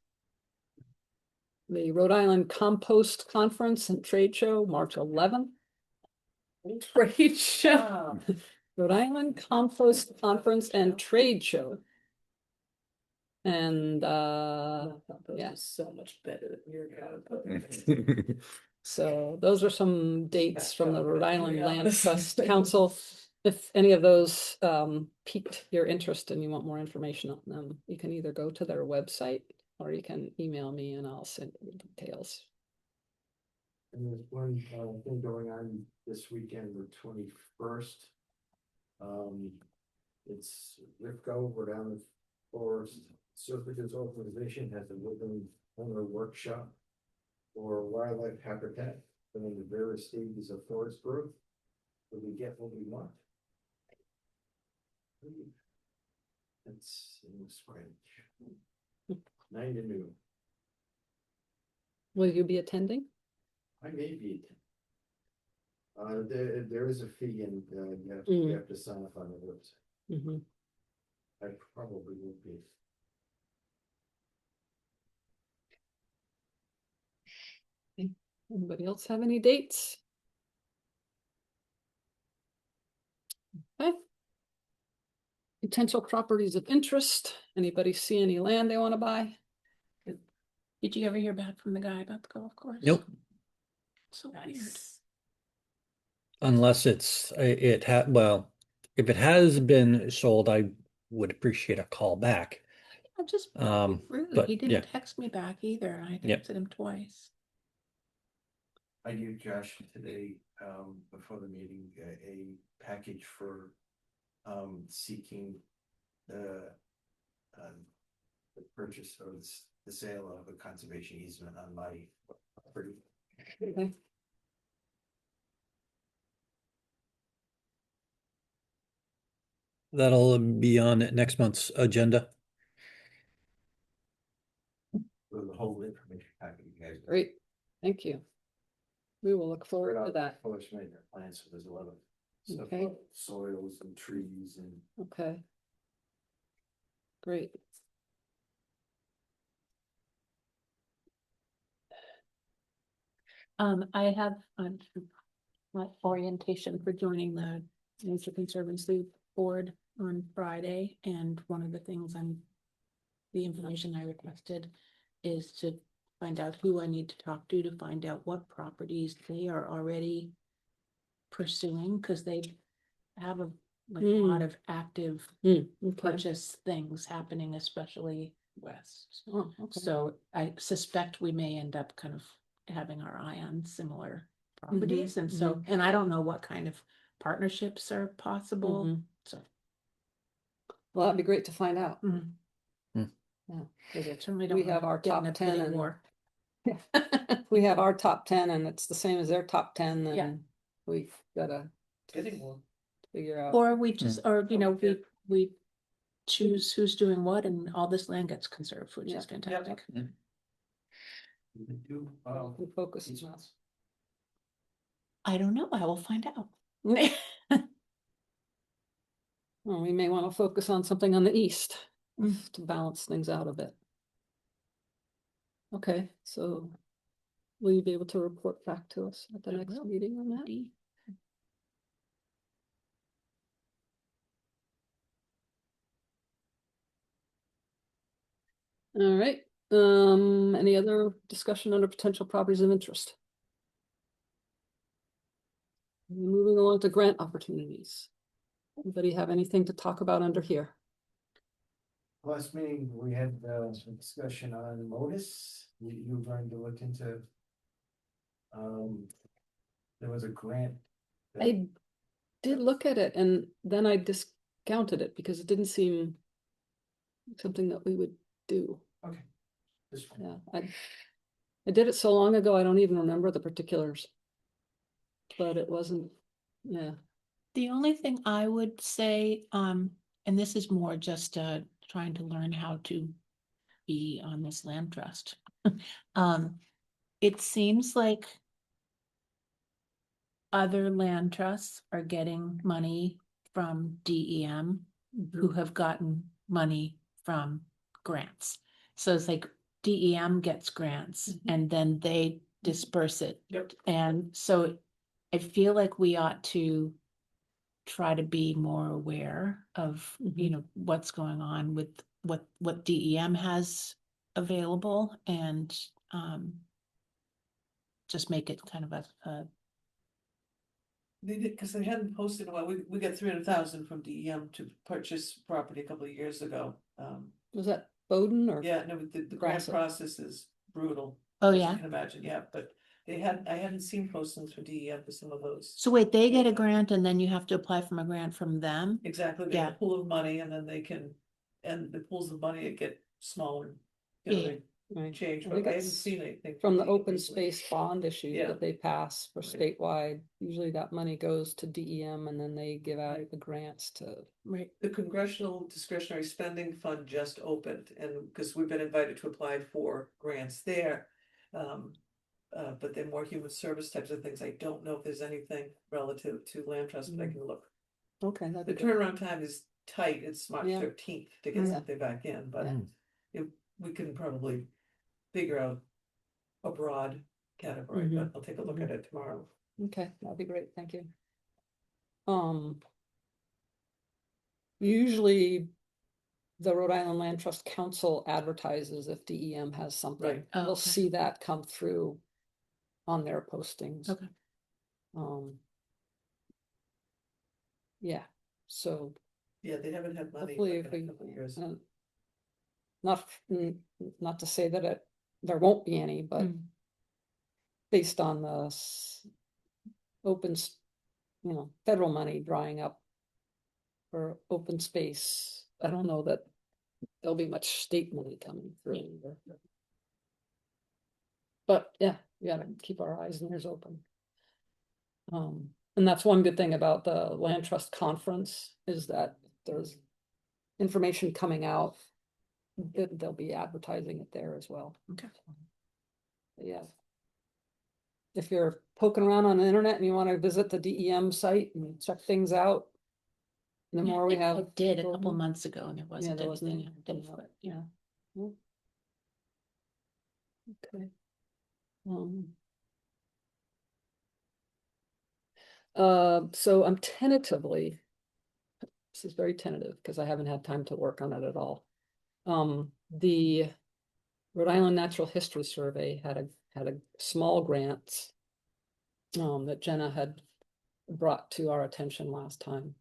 The Rhode Island Compost Conference and Trade Show, March 11th. Trade Show. Rhode Island Compost Conference and Trade Show. And yeah, So much better than your guy. so those are some dates from the Rhode Island Land Trust Council. If any of those piqued your interest and you want more information on them, you can either go to their website or you can email me and I'll send you the details. And there's one thing going on this weekend, the 21st. It's Rifco, we're down the Forest Services Organization has a woodland owner workshop for wildlife habitat and in the various stages of forest growth. Will we get what we want? It's in the spring. 9 to noon. Will you be attending? I may be. There is a fee and you have to sign up on the website. Mm-hmm. I probably will be. Anybody else have any dates? Okay. Potential properties of interest. Anybody see any land they want to buy? Did you ever hear back from the guy about the golf course? Nope. So weird. Unless well, if it has been sold, I would appreciate a call back. I'm just rude. but, He didn't yeah. text me back either. I Yep. texted him twice. I gave Josh today, before the meeting, a package for seeking the purchase or the sale of a conservation easement on my property. Okay. That'll be on next month's agenda. With the whole information package, you guys. Great, thank you. We will look forward to that. Forest maintenance plan, so there's a lot of stuff, Okay. about soils and trees and. Okay. Great. I have my orientation for joining the Nature Conservancy Board on Friday, and one of the things the information I requested is to find out who I need to talk to find out what properties they are already pursuing, because they have a like a lot Mm. of active Okay. purchase things happening, especially west. Oh, okay. So I suspect we may end up kind of having our eye on similar properties. And so, and I don't know what kind of partnerships are possible. Mhm. So Well, that'd be great to find out. mm, Yeah, 'cause if certainly we don't have wanna our get in top a 10 bidding and war. we have our top 10 and it's the same as their top 10, Yeah. then we've gotta Getting one. figure out. Or we just, or, you know, Yeah. we choose who's doing what and all this land gets conserved, which Yeah. is fantastic. We could do, We focus. easements. I don't know. I will find out. Well, we may want to focus on something on the east Mm. to balance things out a bit. Okay, so will you be able to report back to us at the I next will. meeting on that? Indeed. All right, any other discussion under potential properties of interest? Moving along to grant opportunities. Anybody have anything to talk about under here? Last meeting, we had some discussion on Modus. You were going to look into. There was a grant. that- I did look at it and then I discounted it because it didn't seem something that we would do. Okay. This one. Yeah, I did it so long ago, I don't even remember the particulars. But it wasn't, yeah. The only thing I would say, and this is more just trying to learn how to be on this land trust. It seems like other land trusts are getting money from DEM who have gotten money from grants. So it's like DEM gets grants and then they disperse it. Yep. And so I feel like we ought to try to be more aware of, you know, what's going on with what DEM has available and just make it kind of a They did, because they hadn't posted, well, we got 300,000 from DEM to purchase property a couple of years ago. Was that Bowden or? Yeah, no, the grant Grassy. process is brutal. Oh, as you yeah? can imagine, yeah, but I hadn't seen postings for DEM for some of those. So wait, they get a grant and then you have to apply for a grant from them? Exactly, they Yeah. have a pool of money and then they can, and the pools of money get smaller. You know, Yeah. they Right. change, I but think I haven't it's seen anything. From the DEM open recently. space bond issue Yeah. that they pass for Right. statewide, usually that money goes to DEM and then they give out Right. the grants to. Right. The Congressional Discretionary Spending Fund just opened, and because we've been invited to apply for grants there. But they're more human service types of things. I don't know if there's anything relative to land trust, but I can look. Okay, that'd The be good. turnaround time is tight. It's March Yeah. 13th to get Yeah. something back in, but Yeah. we can probably figure out a broad category, Mhm. but I'll take a look at it tomorrow. Okay, that'd be great, thank you. Usually. The Rhode Island Land Trust Council advertises if DEM has something. Right. Oh, We'll okay. see that come through on their postings. Okay. Yeah, so Yeah, they haven't had money hopefully in if a we, couple of years. not to say that there won't be any, but Mm. based on the federal money drying up for open space, I don't know that there'll be much state money coming through either. But yeah, we gotta keep our eyes and ears open. And that's one good thing about the Land Trust Conference is that there's information coming out. They'll be advertising it there as well. Okay. Yeah. If you're poking around on the internet and you want to visit the DEM site and check things out. The more we have. I did a go couple ahead. months ago and there wasn't there wasn't anything. anything active, out, but yeah. Okay. So I'm tentatively. This is very tentative because I haven't had time to work on it at all. The Rhode Island Natural History Survey had a small grant. That Jenna had brought to our attention last time.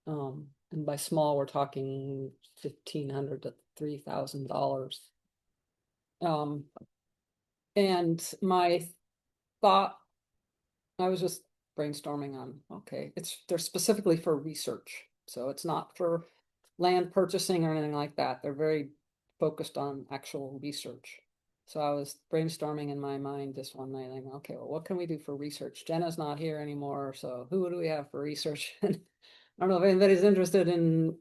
And by small, we're talking $1,500 to $3,000. And my thought, I was just brainstorming on, okay, they're specifically for research. So it's not for land purchasing or anything like that. They're very focused on actual research. So I was brainstorming in my mind this one night, like, okay, well, what can we do for research? Jenna's not here anymore, so who do we have for research? I don't know if anybody's interested in,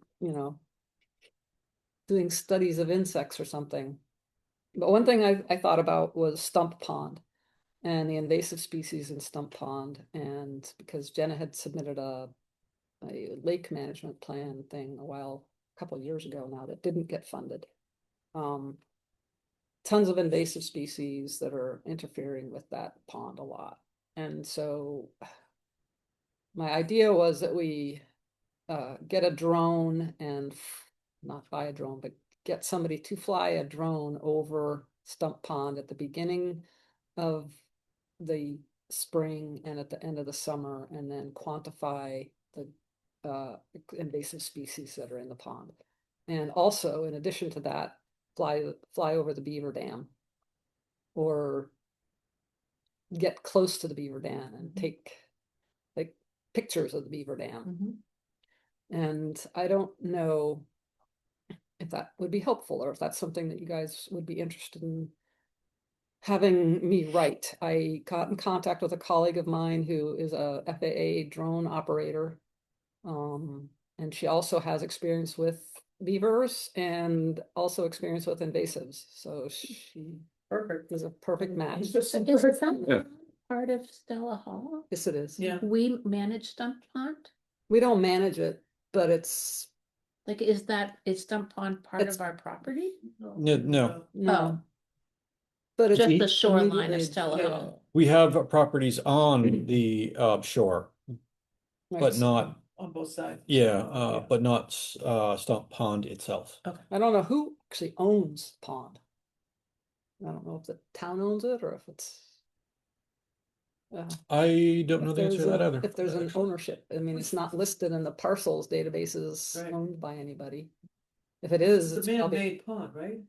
doing studies of insects or something. But one thing I thought about was Stump Pond and the invasive species in Stump Pond. And because Jenna had submitted a lake management plan thing a couple of years ago now that didn't get funded. Tons of invasive species that are interfering with that pond a lot. And so my idea was that we get a drone and not buy a drone, but get somebody to fly a drone over Stump Pond at the beginning of the spring and at the end of the summer, and then quantify the invasive species that are in the pond. And also, in addition to that, fly over the beaver dam or get close to the beaver dam and take like pictures of the beaver dam. And I don't know if that would be helpful or if that's something that you guys would be interested in having me write. I got in contact with a colleague of mine who is a FAA drone operator. And she also has experience with beavers and also experience with invasives. So she is a perfect match. Is that part of Stella Hall? Yes, it is. Yeah. We manage Stump Pond? We don't manage it, but it's Like, is Stump Pond part It's- of our property? No, no. no. But it's Just the shoreline immediately- of Stella yeah. Hall. We have properties on the shore, Right. but not, On both sides. but not Stump Pond itself. I don't know who actually owns the pond. I don't know if the town owns it or if it's. I don't know If the answer to that either. If there's an ownership, I mean, it's not listed in the parcels databases Right. owned by anybody. If it is, It's it's a probably, man-made pond, right?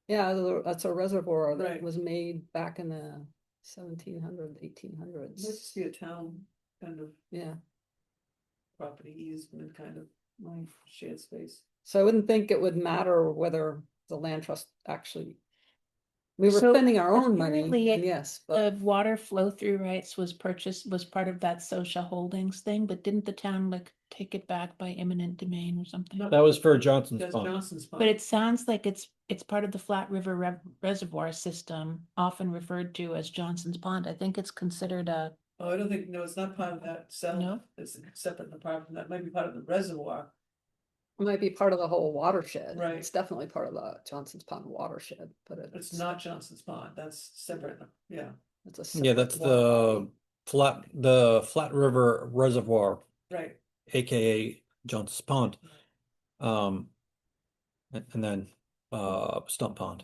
yeah, that's a reservoir that Right. was made back in the 1700s, 1800s. Might just be a town kind of Yeah, property easement kind of right. shared space. So I wouldn't think it would matter whether the land trust actually. We were So spending our own money, apparently it- yes, but The water flow through rights was part of that social holdings thing, but didn't the town like take it back by eminent domain or something? No. That was for Johnson's That's Pond. Johnson's Pond. But it sounds like it's part of the Flat River Reservoir system, often referred to as Johnson's Pond. I think it's considered a, Oh, I don't think, no, it's not part of that cell. No? It's separate and apart from that, might be part of the reservoir. it might be part of the whole watershed. Right. It's definitely part of the Johnson's Pond watershed, but It's not Johnson's Pond, that's separate, yeah, It's a Yeah, separate that's water body. the Flat River Reservoir, right. aka Johnson's Pond. And then Stump Pond.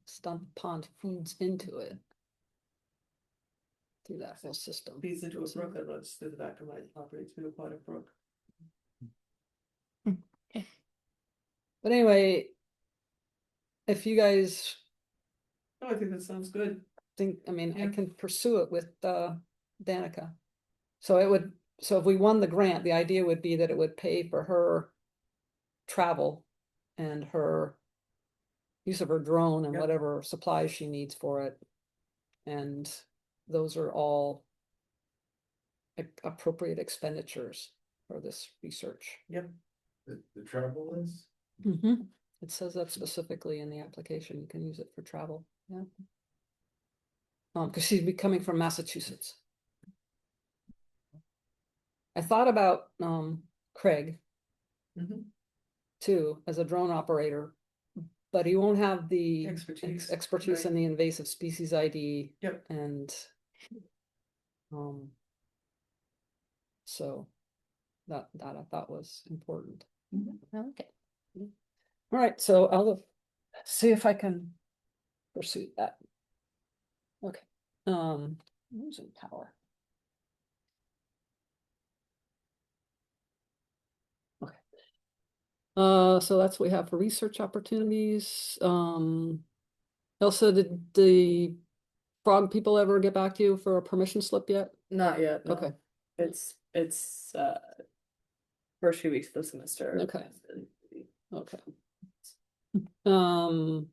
Stump Pond feeds into it. Through that whole system. Feeds into a brook that runs through the back of my property, through a part of brook. But anyway, if you guys Oh, I think that sounds good. think, I mean, I Yeah. can pursue it with Danica. So if we won the grant, the idea would be that it would pay for her travel and her use of her drone and Yep. whatever supplies she needs for it. And those are all appropriate expenditures for this research. Yep. The travel is? It says that specifically in the application, you can use it for travel, yeah. Because she'd be coming from Massachusetts. I thought about Craig Mhm. too, as a drone operator, but he won't have the Expertise, expertise in right. the invasive species ID. Yep. And so that I thought was important. I like it. All right, so I'll see if I can pursue that. Okay, losing power. So that's what we have for research opportunities. Elsa, did the frog people ever get back to you for a permission slip yet? Not yet, no. Okay, It's first few weeks of the semester. Okay. okay. Um,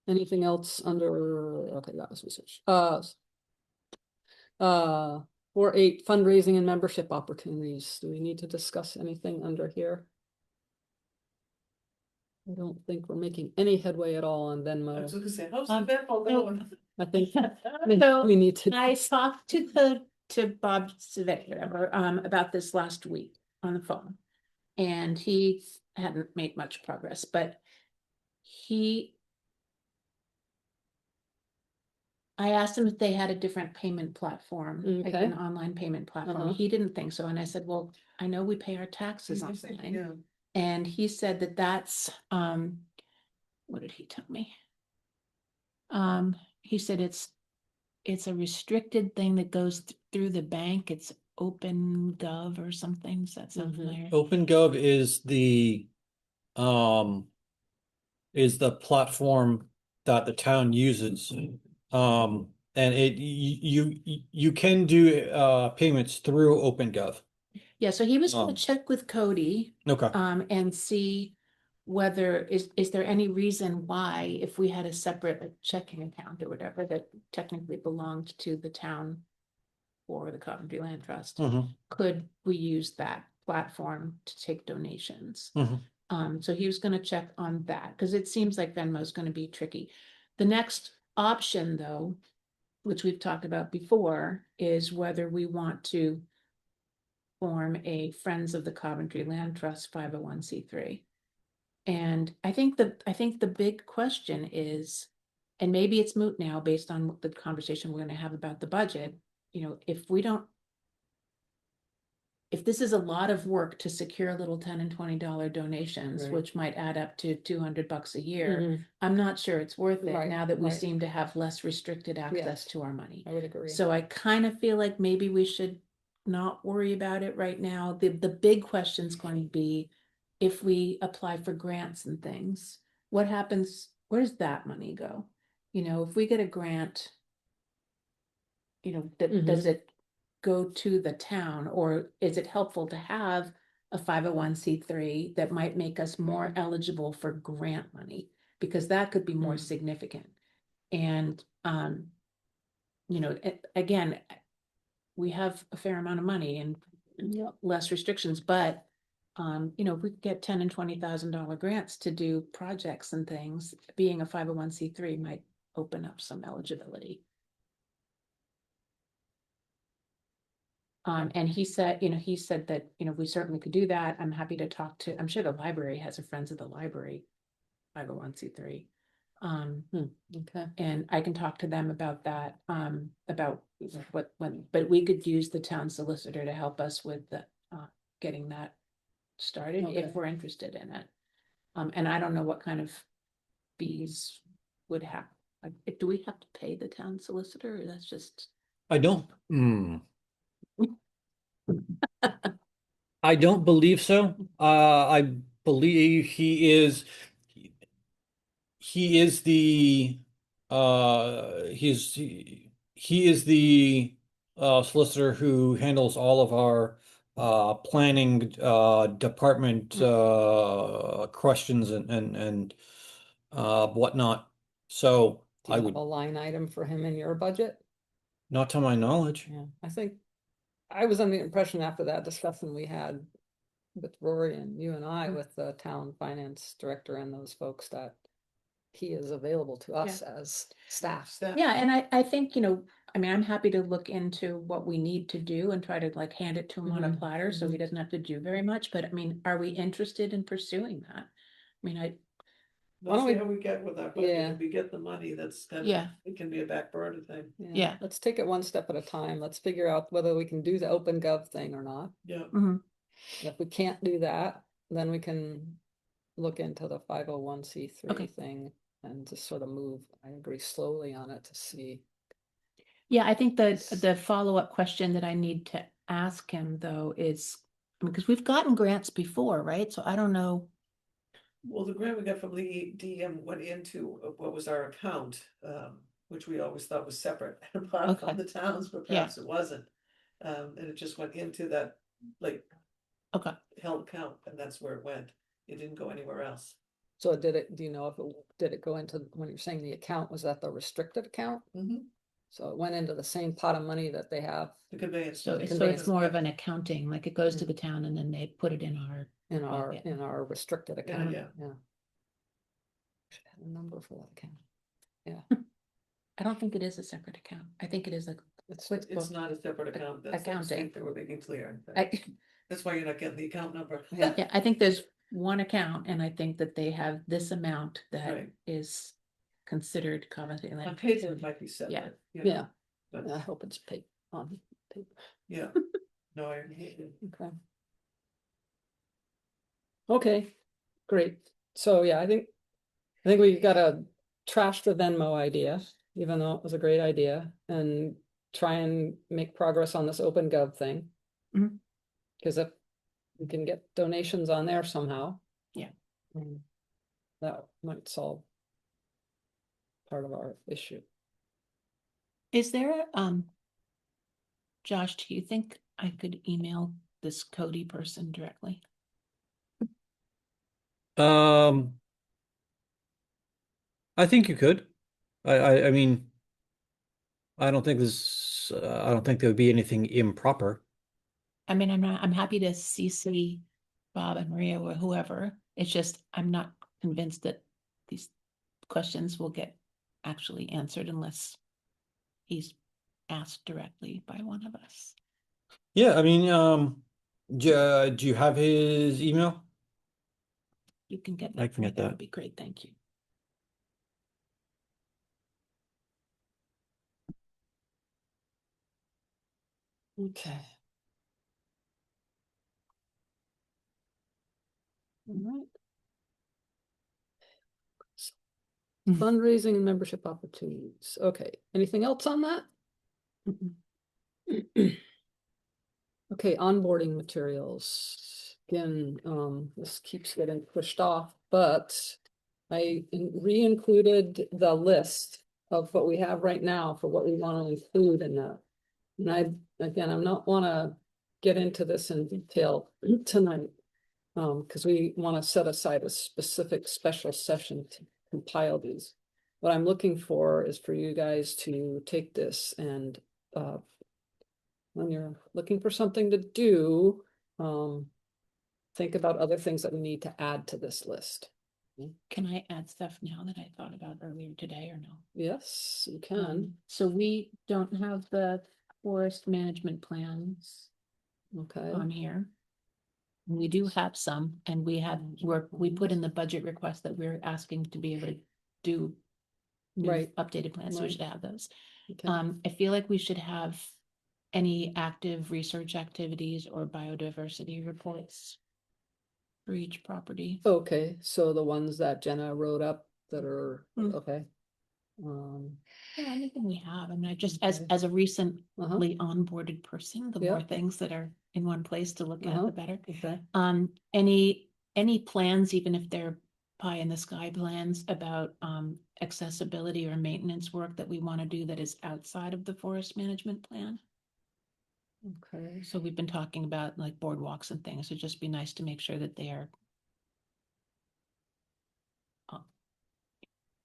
anything else under, okay, that was research. 4.8 fundraising and membership opportunities. Do we need to discuss anything under here? I don't think we're making any headway at all on I was Venmo. gonna say, how's the Um, Venmo no. going? I think So we need to. I talked to Bob Civet, whatever, about this last week on the phone. And he hadn't made much progress, but I asked him if they had a different payment platform, like Okay. an online payment platform. Uh-huh. He didn't think so. And I said, well, I know we pay our taxes online. Yeah. And he said that that's, what did he tell me? He said it's a restricted thing that goes through the bank. It's OpenGov or something. Does that sound Mhm. familiar? OpenGov is the platform that the town uses. And you can do payments through OpenGov. Yeah, so he was gonna Oh. check with Cody, Okay. and see whether, is there any reason why, if we had a separate like, checking account or whatever that technically belonged to the town or the Coventry Land Trust, Mhm. could we use that platform to take donations? Mhm. So he was gonna check on that, because it seems like Venmo's gonna be tricky. The next option, though, which we've talked about before, is whether we want to form a Friends of the Coventry Land Trust 501c3. And I think the big question is, and maybe it's moot now based on the conversation we're going to have about the budget, if this is a lot of work to secure little $10 and $20 donations, Right. which might add up to $200 a year, Mhm. I'm not sure it's worth it Right, now that we right. seem to have less restricted access Yes. to our money. I would agree. So I kind of feel like maybe we should not worry about it right now. The big question is going to be, if we apply for grants and things, what happens? Where does that money go? If we get a grant, does it go to the town, or is it helpful to have a 501c3 that might make us more eligible for grant money? Because that could be more significant. And, again, we have a fair amount of money and less restrictions, but if we get $10,000 and $20,000 grants to do projects and things, being a 501c3 might open up some eligibility. And he said that, we certainly could do that. I'm happy to talk to, I'm sure the library has a Friends of the Library 501c3. Okay. And I can talk to them about that, about but we could use the town solicitor to help us with the, getting that started Okay. if we're interested in it. And I don't know what kind of fees would have, do we have to pay the town solicitor, or that's just? I don't. I don't believe so. I believe he is the he is the solicitor who handles all of our planning department questions and whatnot. So Do I you would, have a line item for him in your budget? not to my knowledge. Yeah, I think I was under the impression after that discussion we had with Rory and you and I with the town finance director and those folks, that he is available to us as staff. Yeah, and I think, I'm happy to look into what we need to do and try to like hand it to him on a platter, so he doesn't have to do very much, but are we interested in pursuing that? Why don't Let's see we- how we get with that budget. Yeah. If we get the money, that's kind of, Yeah. it can be a back burner thing. Yeah. Let's take it one step at a time. Let's figure out whether we can do the OpenGov thing or not. Yeah. And if we can't do that, then we can look into the 501c3 Okay. thing and just sort of move, I agree, slowly on it to see. Yeah, I think the follow-up question that I need to ask him, though, is Because we've gotten grants before, right? So I don't know. Well, the grant we got from the DM went into what was our account, which we always thought was separate and apart Okay. from the towns, but Yeah. perhaps it wasn't. And it just went into that, like, Okay. held account, and that's where it went. It didn't go anywhere else. So did it, do you know if it, did it go into, when you're saying the account, was that the restricted account? So it went into the same pot of money that they have The conveyance. So, money. so it's more of an accounting, like it goes to the town and then they put it in our. in our, Yeah. in our restricted account, yeah. yeah. Should have a number for that account. I don't think it is a separate account. I think it is a. It's not a separate account. That's the Accounting. mistake they were making clear. I, That's why you're not getting the account number. Yeah. yeah, I think there's one account and I think that they have this amount that Right. is considered Coventry On land. paper, it might be separate. you know, Yeah, but- I hope it's paid on paper. Yeah. No, Okay. Okay, great. So yeah, I think we gotta trash the Venmo idea, even though it was a great idea, and try and make progress on this OpenGov thing. Mhm. Cause if we can get donations on there somehow. Yeah. That might solve part of our issue. Is there, Josh, do you think I could email this Cody person directly? I think you could. I mean, I don't think there would be anything improper. I mean, I'm happy to CC Bob and Maria or whoever. It's just, I'm not convinced that these questions will get actually answered unless he's asked directly by one of us. Yeah, I mean, do you have his email? You can get I that. can for me, get that that. would be great. Thank you. Okay. All right. Mhm. Fundraising and membership opportunities. Okay, anything else on that? Okay, onboarding materials. Again, this keeps getting pushed off, but I re-included the list of what we have right now for what we want to include in that. And I'm not wanna get into this in detail tonight. Because we want to set aside a specific special session to compile these. What I'm looking for is for you guys to take this and when you're looking for something to do, think about other things that we need to add to this list. Can I add stuff now that I thought about earlier today or no? Yes, you can. So we don't have the forest management plans Okay, on here. We do have some, and we put in the budget request that we're asking to be able to do new Right. updated plans, so we Right. should have those. okay. I feel like we should have any active research activities or biodiversity reports for each property. Okay, so the ones that Jenna wrote up that are, Mm. okay. Yeah, anything we have, I mean, I just, Okay. as a recently Uh-huh, onboarded person, the Yeah. more things that are in one place to look at, Uh-huh. the better. okay. Any plans, even if they're pie in the sky plans about accessibility or maintenance work that we want to do that is outside of the forest management plan? Okay. So we've been talking about like boardwalks and things. It'd just be nice to make sure that they are.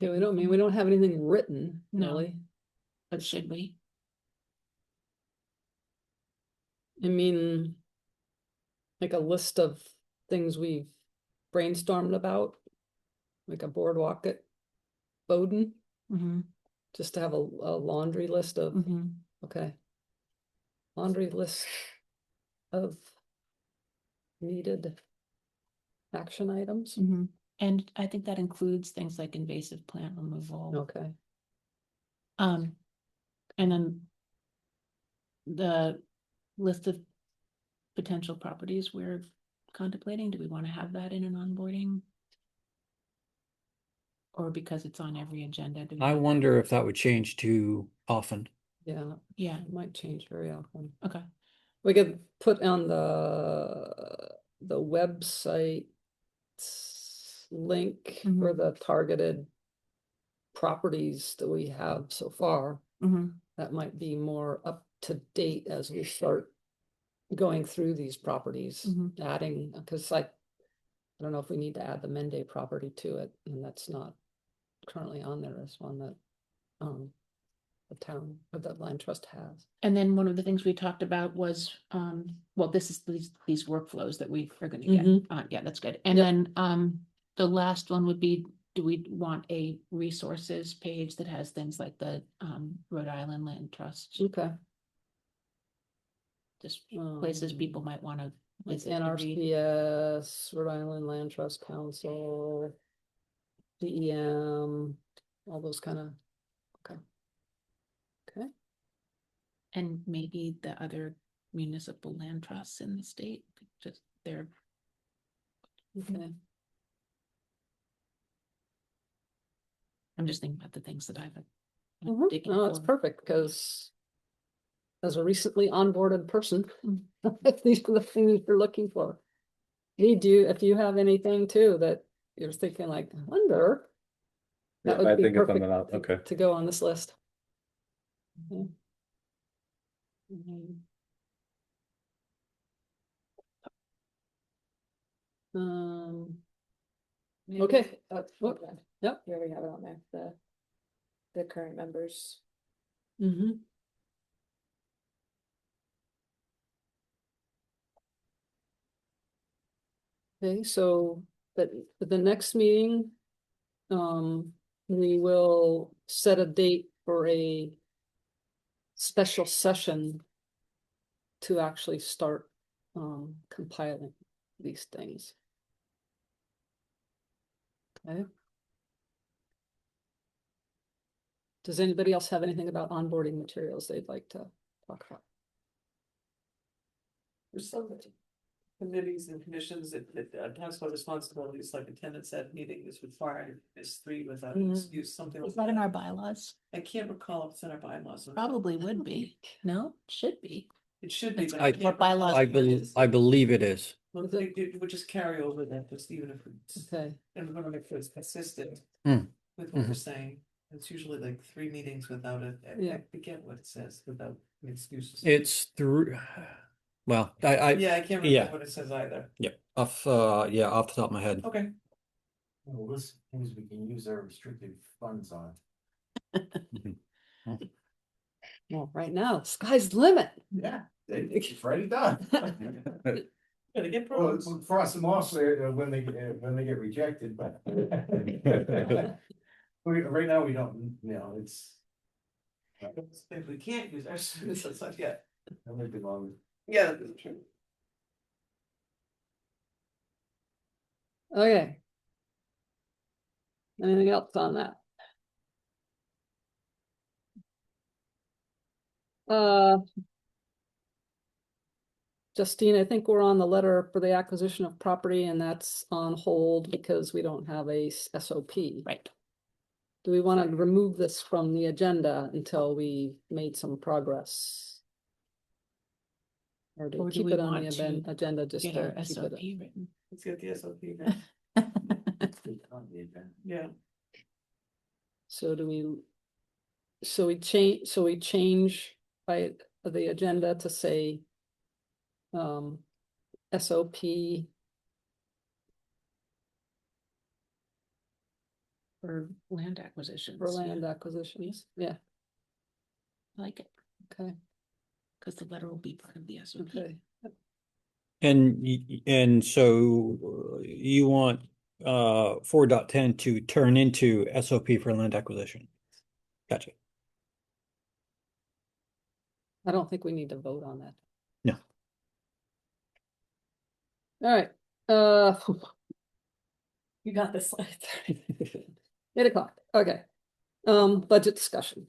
Yeah, we don't have anything written, No. really. But should we? I mean, like a list of things we've brainstormed about, like a boardwalk at Bowden, Mm-hmm. just to have a laundry list of, Mm-hmm. okay. Laundry list of needed action items, Mm-hmm. And I think that includes things like invasive plant removal. okay. And then the list of potential properties we're contemplating, do we want to have that in an onboarding? Or because it's on every agenda? I wonder if that would change too often. Yeah, Yeah, it might change very often. okay. We could put on the website link for the targeted properties that we have so far. That might be more up to date as we start going through these properties, adding, because I don't know if we need to add the Mende property to it, and that's not currently on there as one that the town of that land trust has. And then one of the things we talked about was, well, this is these workflows that we are gonna get. Yeah, that's good. And Yep. then, the last one would be, do we want a resources page that has things like the, Rhode Island Land Trust? Okay. Just places people might wanna Like visit to read. NRCS, Rhode Island Land Trust Council, DEM, all those kind of, okay. Okay, And maybe the other municipal land trusts in the state, just their. okay. I'm just thinking about the things that I've been Mhm. digging No, it's for. perfect, because as a recently onboarded person, these are the things you're looking for. If you have anything too that you're thinking like, I wonder, Yeah, that would I be think of perfect something else. to- Okay. to go on this list. Okay. Mhm. Maybe Okay. that's What? okay. Yep. Here we have it on there, the current members. Mm-hmm. Okay, so the next meeting, we will set a date for a special session to actually start compiling these things. Okay. Does anybody else have anything about onboarding materials they'd like to talk about? There's some committees and commissions that talks about responsibilities, like attendance at meeting is required, is 3 without an excuse, something like Is that in our bylaws? I can't recall if it's in our bylaws. or not. Probably would be. No, should be. It should be, but I- I can't. What bylaws? recall I if it is. believe it is. Well, it would just carry over that, just even if it's, Okay, and we're gonna make sure it's consistent Mm. with what we're saying. It's usually like 3 meetings without it, Yeah. I forget what it says, without an excuse. It's through, well, Yeah, I can't yeah. remember what it says either. off the top of my head. Okay. Well, this things we can use our restricted funds on. well, right now, sky's the limit. Yeah, it's already done. Gotta get Well, pros. we'll cross them off when they get rejected, but. Right now, we don't, it's. If we can't use our services, like, yeah, That might be long. yeah, that's true. Okay. Anything else on that? Justine, I think we're on the letter for the acquisition of property, and that's on hold because we don't have a SOP. Right. Do we want to remove this from the agenda until we made some progress? Or do Or we do keep we it on want the to agenda just Get to our keep SOP it? written. Let's get the SOP now. Yeah. So do we? So we change by the agenda to say SOP For land acquisitions. for land acquisitions. Yeah, I like it, okay, because the letter will be part of the SOP. okay. And so you want 4.10 to turn into SOP for land acquisition. Gotcha. I don't think we need to vote on that. No. All right, You got this. 8 o'clock, okay. Budget discussion.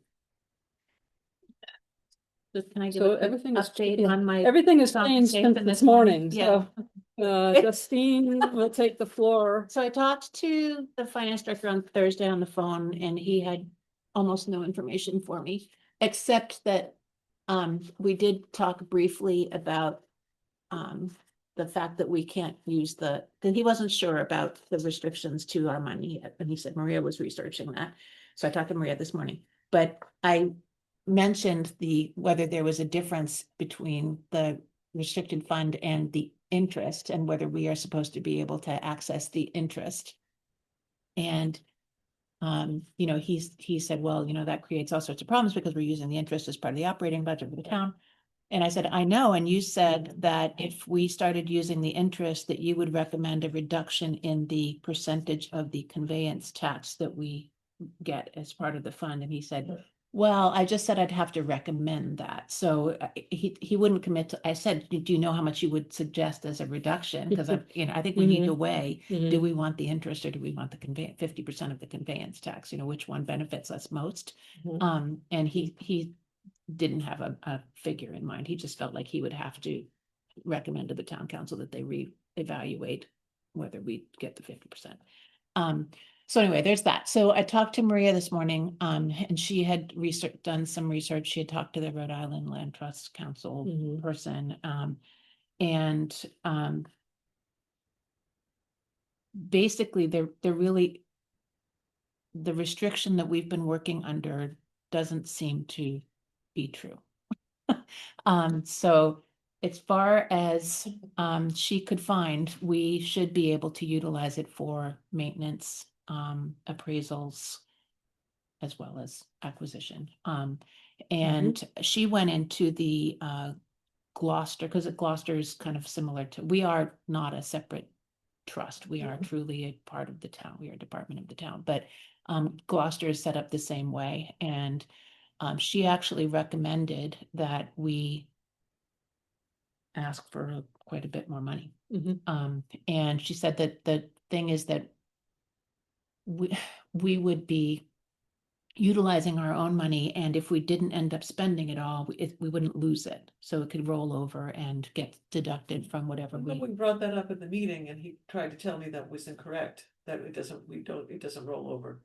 So can I give So a quick everything is, update yeah, on my? everything has changed conversation since this this morning, Yeah. so Justine will take the floor. So I talked to the finance director on Thursday on the phone, and he had almost no information for me, except that We did talk briefly about the fact that we can't use that he wasn't sure about the restrictions to our money yet, and he said Maria was researching that. So I talked to Maria this morning, but I mentioned whether there was a difference between the restricted fund and the interest, and whether we are supposed to be able to access the interest. And he said, well, that creates all sorts of problems because we're using the interest as part of the operating budget for the town. And I said, I know. And you said that if we started using the interest, that you would recommend a reduction in the percentage of the conveyance tax that we get as part of the fund. And he said, well, I just said I'd have to recommend that. So he wouldn't commit to, I said, do you know how much you would suggest as a reduction? Because I think we need to weigh, do we want the interest or do we want the 50% of the conveyance tax? Which one benefits us most? And he didn't have a figure in mind. He just felt like he would have to recommend to the town council that they reevaluate whether we get the 50%. So anyway, there's that. So I talked to Maria this morning, and she had done some research. She had talked to the Rhode Island Land Trust Council person, and basically they're really, the restriction that we've been working under doesn't seem to be true. So as far as she could find, we should be able to utilize it for maintenance, appraisals, as well as acquisition. And she went into the Gloucester, because Gloucester is kind of similar to, we are not a separate trust. We are truly a part of the town. We are a department of the town, but Gloucester is set up the same way. And she actually recommended that we ask for quite a bit more money. And she said that the thing is that we would be utilizing our own money, and if we didn't end up spending it all, we wouldn't lose it. So it could roll over and get deducted from whatever We brought that up at the meeting and he tried to tell me that was incorrect, that it doesn't roll over.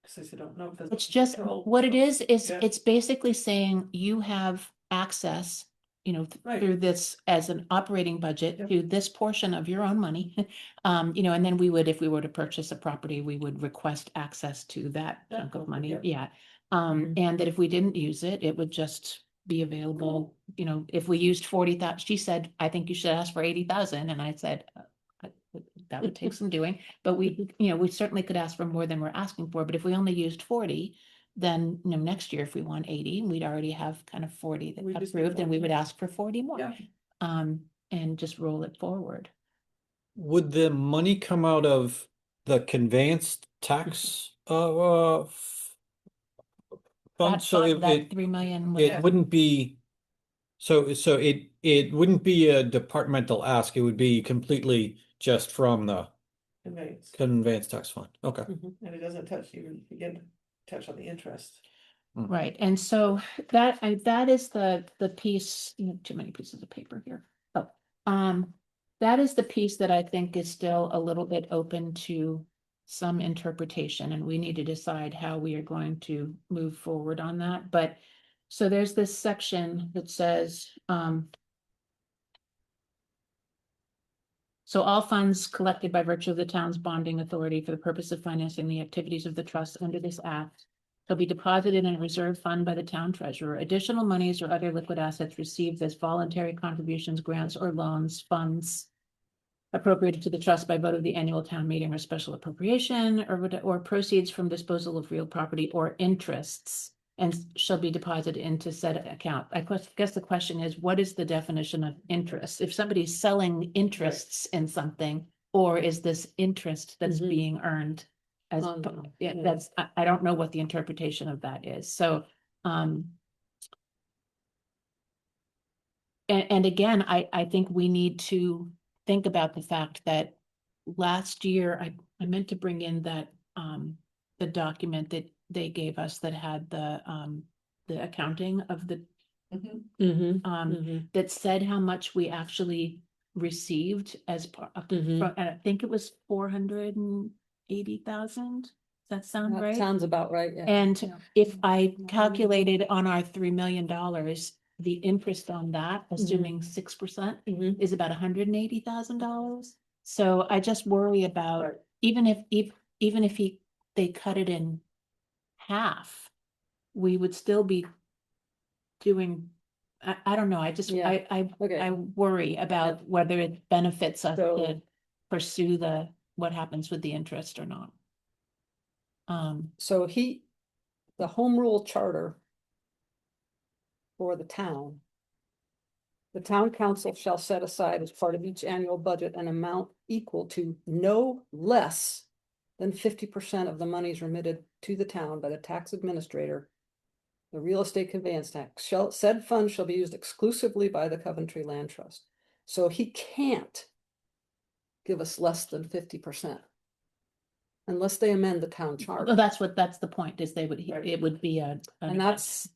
Because I said, I don't know if it's just what it is Yeah. it's basically saying you have access, through this as an operating budget to this portion of your own money. And then we would, if we were to purchase a property, we would request access to that chunk of money. And that if we didn't use it, it would just be available. If we used 40,000, she said, I think you should ask for 80,000. And I said, that would take some doing, but we certainly could ask for more than we're asking for. But if we only used 40, then next year, if we want 80, we'd already have kind of 40 that approved, and we would ask for 40 more. And just roll it forward. Would the money come out of the conveyance tax fund? So that 3 million. it wouldn't be, so it wouldn't be a departmental ask. It would be completely just from the conveyance tax fund. Okay. And it doesn't even begin to touch on the interest. Right. And so that is the piece, too many pieces of paper here. That is the piece that I think is still a little bit open to some interpretation, and we need to decide how we are going to move forward on that. But so there's this section that says, so all funds collected by virtue of the town's bonding authority for the purpose of financing the activities of the trust under this act shall be deposited in a reserve fund by the town treasurer. Additional monies or other liquid assets received as voluntary contributions, grants, or loans, funds appropriated to the trust by vote of the annual town meeting or special appropriation, or proceeds from disposal of real property or interests, and shall be deposited into said account. I guess the question is, what is the definition of interest? If somebody's selling interests in something, or is this interest that's being earned as, that's, I don't know what the interpretation of that is. So, and again, I think we need to think about the fact that last year, I meant to bring in that, the document that they gave us that had the accounting of the that said how much we actually received as part of and I think it was 480,000. Does that sound right? Sounds about right. And if I calculated on our $3 million, the interest on that, assuming 6%, Mhm. is about $180,000. So I just worry about, Right. even if they cut it in half, we would still be doing, I don't know, I just, Yeah. I Okay. worry about whether it benefits us So- to pursue what happens with the interest or not. So the home rule charter for the town. The town council shall set aside as part of each annual budget an amount equal to no less than 50% of the monies remitted to the town by the tax administrator. The real estate conveyance tax said fund shall be used exclusively by the Coventry Land Trust. So he can't give us less than 50%. Unless they amend the town charter. Well, that's the point, is it would be And that's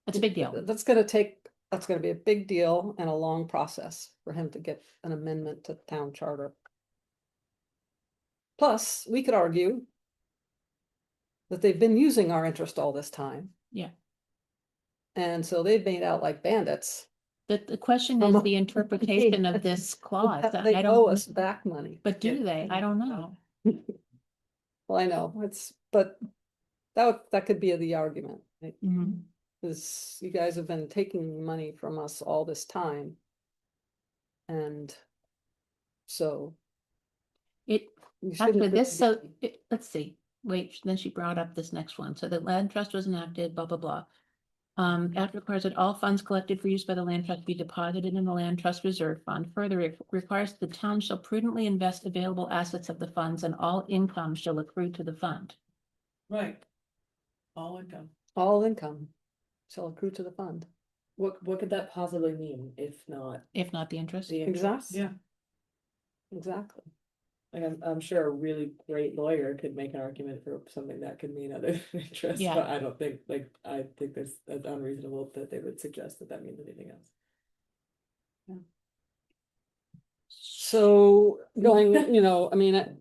a big deal. That's gonna be a big deal and a long process for him to get an amendment to town charter. Plus, we could argue that they've been using our interest all this time. Yeah. And so they've made out like bandits. The question From is a- the interpretation of this clause. They I owe don't, us back money. but do they? I don't know. Well, I know, but that could be the argument. Mhm. Is you guys have been taking money from us all this time. And so. It, you actually, shouldn't this, really so, let's see, wait, then she brought up this next one. So the land trust was enacted, blah, blah, blah. Act requires that all funds collected for use by the land trust be deposited in the land trust reserve fund. Further, it requires the town shall prudently invest available assets of the funds, and all income shall accrue to the fund. Right. All income. all income shall accrue to the fund. What could that possibly mean if not If not the interest. the interest? Exactly. Yeah. Exactly. Like I'm sure a really great lawyer could make an argument for something that could mean other than interest, Yeah. but I don't think, I think that's unreasonable that they would suggest that means anything else. So going, I mean,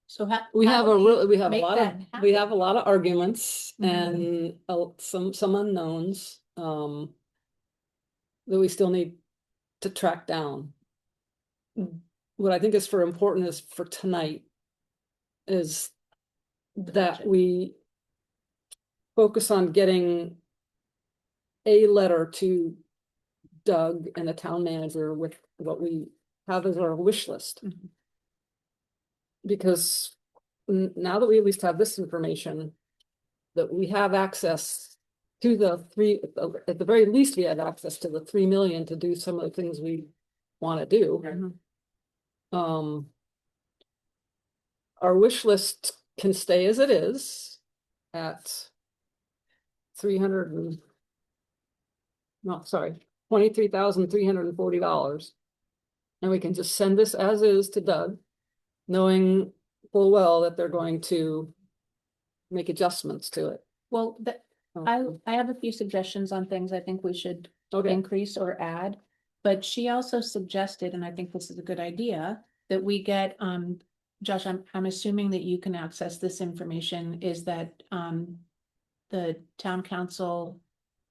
So we how have do a real, we have a make lot of, that we happen? have a lot of arguments Mhm. and some unknowns, that we still need to track down. What I think is important is for tonight is that budget. we focus on getting a letter to Doug and the town manager with what we have as our wish list. Mhm. Because now that we at least have this information, that we have access to at the very least, we have access to the 3 million to do some of the things we want to do. Mhm. Our wish list can stay as it is at 23,340. And we can just send this as is to Doug, knowing full well that they're going to make adjustments to it. Well, Oh, I have a few suggestions on things I think we should Okay, increase or add. But she also suggested, and I think this is a good idea, that we get, Josh, I'm assuming that you can access this information, is that, the town council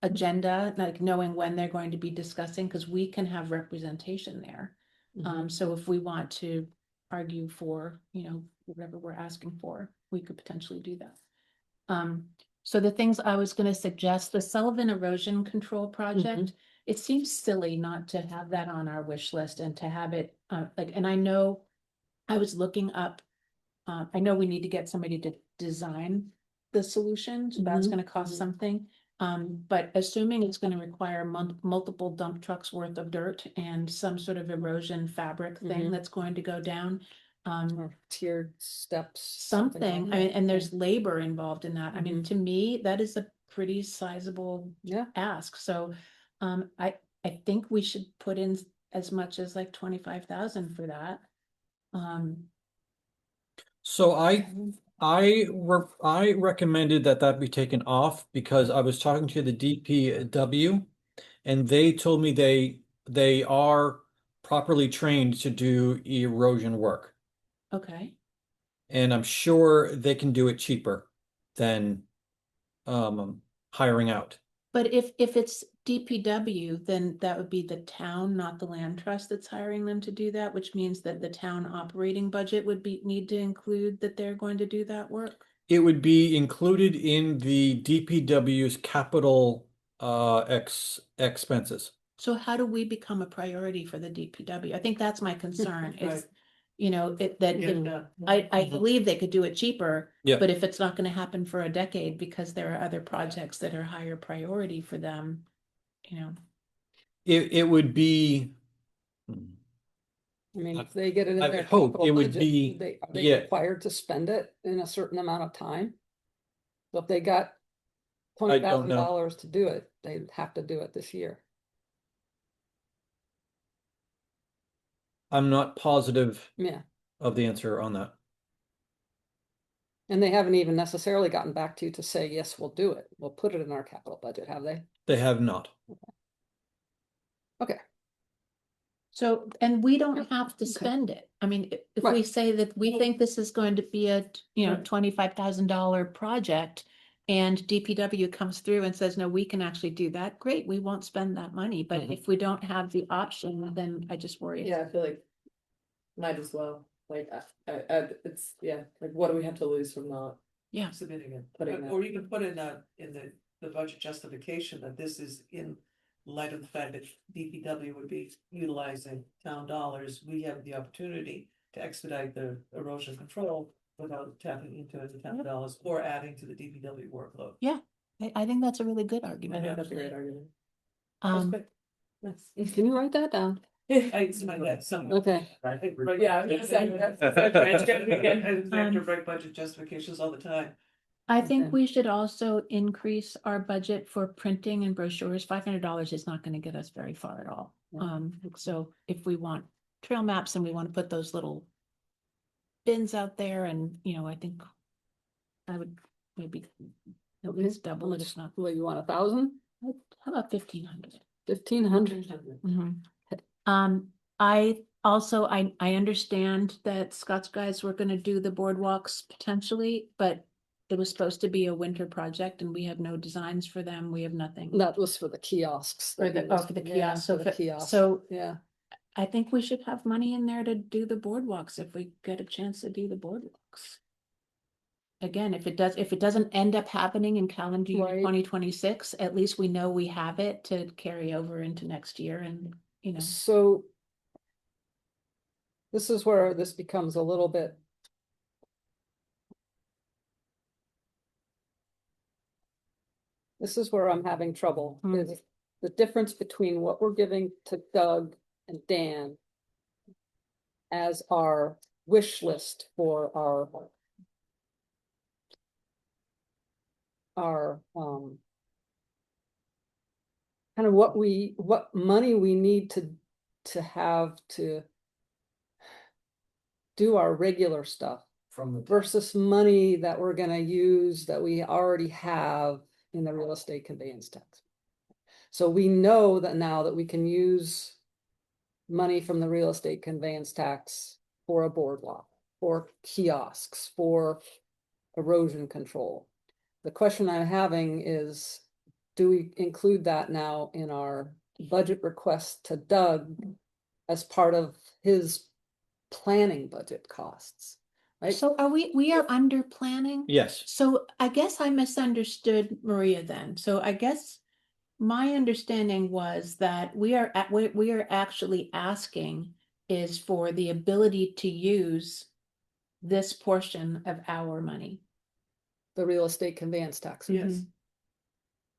agenda, like knowing when they're going to be discussing, because we can have representation there. So if we want to argue for, whatever we're asking for, we could potentially do that. So the things I was gonna suggest, the Sullivan Erosion Control Project, it seems silly not to have that on our wish list and to have it, and I know I was looking up, I know we need to get somebody to design the solution, so that's Mhm, gonna cost mhm. something. But assuming it's gonna require multiple dump trucks worth of dirt and some sort of erosion fabric thing Mhm. that's going to go down. Or tiered steps. Something, like I mean, that. and there's labor involved in that. I mean, Mhm. to me, that is a pretty sizable Yeah, ask, so, I think we should put in as much as like 25,000 for that. So I recommended that be taken off because I was talking to the DPW and they told me they are properly trained to do erosion work. Okay, And I'm sure they can do it cheaper than hiring out. But if it's DPW, then that would be the town, not the land trust that's hiring them to do that, which means that the town operating budget would need to include that they're going to do that work. It would be included in the DPW's capital expenses. So how do we become a priority for the DPW? I think that's my concern is, Right. you know, I believe they could do it cheaper. Yeah. But if it's not gonna happen for a decade because there are other projects that are higher priority for them, you know. It would be, I mean, if they get it in I their would hope capital it would budget, be- are they yeah. required to spend it in a certain amount of time? So if they got I don't know. $20,000 to do it, they'd have to do it this year. I'm not positive Yeah, of the answer on that. and they haven't even necessarily gotten back to you to say, yes, we'll do it. We'll put it in our capital budget, have they? They have not. Okay, So, and we don't have to Okay. spend it. I mean, if Right. we say that we think this is going to be a, you know, Right. $25,000 project. And DPW comes through and says, no, we can actually do that. Great, we won't spend that money. But Mhm. if we don't have the option, then I just worry. Yeah, I feel like might as well, like, it's, yeah, like, what do we have to lose from not? Yeah. Submitting it, Putting that. or you can put in the budget justification that this is in light of the fact that DPW would be utilizing town dollars, we have the opportunity to expedite the erosion control without tapping into the town Yep. dollars or adding to the DPW workload. I think that's a really good I argument. think that's a actually. great argument. Um, can you write that down? I see my dad, some. Okay, But Yeah, I was gonna say, I have to write budget justifications all the time. I think Okay. we should also increase our budget for printing and brochures. $500 is not going to get us very far at all. Yeah. So if we want trail maps and we want to put those little bins out there and, you know, I think I would maybe at least double it, if not. what, you want 1,000? How about 1,500? 1,500? I also, I understand that Scott's guys were gonna do the boardwalks potentially, but it was supposed to be a winter project and we have no designs for them. We have nothing. That was for the kiosks. For that the, he oh, was- for the yeah, kiosk. for So, the kiosk. so Yeah, I think we should have money in there to do the boardwalks if we get a chance to do the boardwalks. Again, if it doesn't end up happening in calendar year Right. 2026, at least we know we have it to carry over into next year and, you know. so this is where this becomes a little bit. This is where I'm having trouble, is the difference between what we're giving to Doug and Dan as our wish list for our kind of what money we need to have to do our regular stuff From the versus money that we're gonna use that we already have in the real estate conveyance tax. So we know that now that we can use money from the real estate conveyance tax for a boardwalk, for kiosks, for erosion control. The question I'm having is, do we include that now in our budget request to Doug as part of his planning budget costs? Right? So we are under planning? Yes. So I guess I misunderstood Maria then. So I guess my understanding was that what we are actually asking is for the ability to use this portion of our money. The real estate conveyance tax. Yes.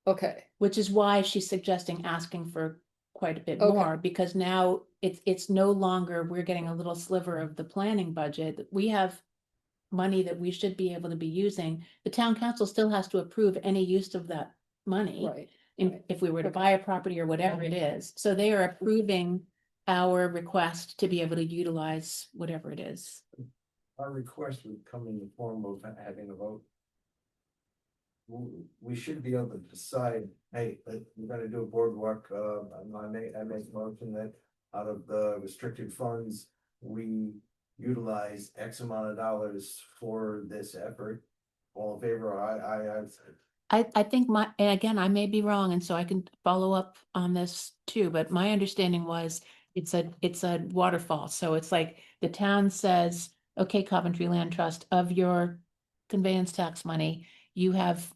Okay, Which is why she's suggesting asking for quite a bit Okay. more, because now it's no longer, we're getting a little sliver of the planning budget. We have money that we should be able to be using. The town council still has to approve any use of that money. right. If we were to Okay. buy a property or whatever it is. So they are approving our request to be able to utilize whatever it is. Our request would come in the form of having a vote. We should be able to decide, hey, we're gonna do a boardwalk, I make a motion that out of the restricted funds, we utilize X amount of dollars for this effort. All in favor, I think and again, I may be wrong, and so I can follow up on this too, but my understanding was it's a waterfall. So it's like the town says, okay, Coventry Land Trust, of your conveyance tax money, you have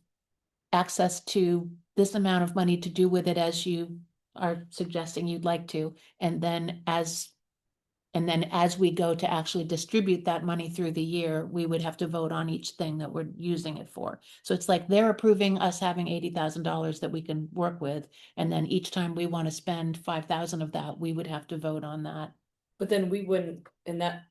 access to this amount of money to do with it as you are suggesting you'd like to. And then as we go to actually distribute that money through the year, we would have to vote on each thing that we're using it for. So it's like they're approving us having $80,000 that we can work with. And then each time we want to spend 5,000 of that, we would have to vote on that. But then we wouldn't, in that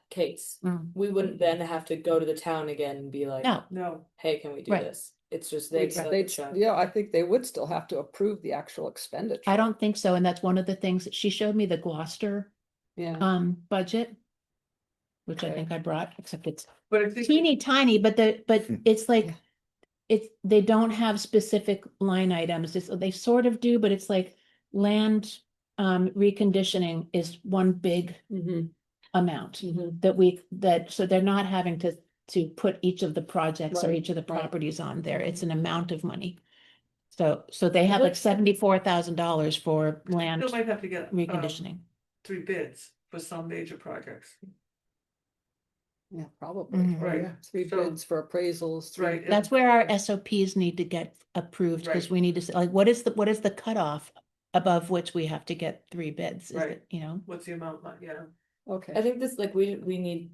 case, Mm. we wouldn't then have to go to the town again and be like, No, No, hey, can we do Right. this? It's just they'd set the check. Yeah, I think they would still have to approve the actual expenditure. I don't think so. And that's one of the things that she showed me, the Gloucester Yeah, budget, which I Okay. think I brought, except it's but I think. teeny tiny, but it's like, they don't have specific line items. They sort of do, but it's like land reconditioning is one big mhm, amount mhm. so they're not having to put each of the projects or Right, each of the right. properties on there. It's an amount of money. So they have like $74,000 for land Still might have to get. reconditioning. 3 bids for some major projects. Yeah, probably. Mhm. Right. Yeah, 3 So- bids for appraisals. 3 Right. That's where our SOPs need to get approved, because Right. we need to say, like, what is the cutoff above which we have to get 3 bids? Is Right. it, you know? What's the amount, yeah, Okay. I think this, like, we need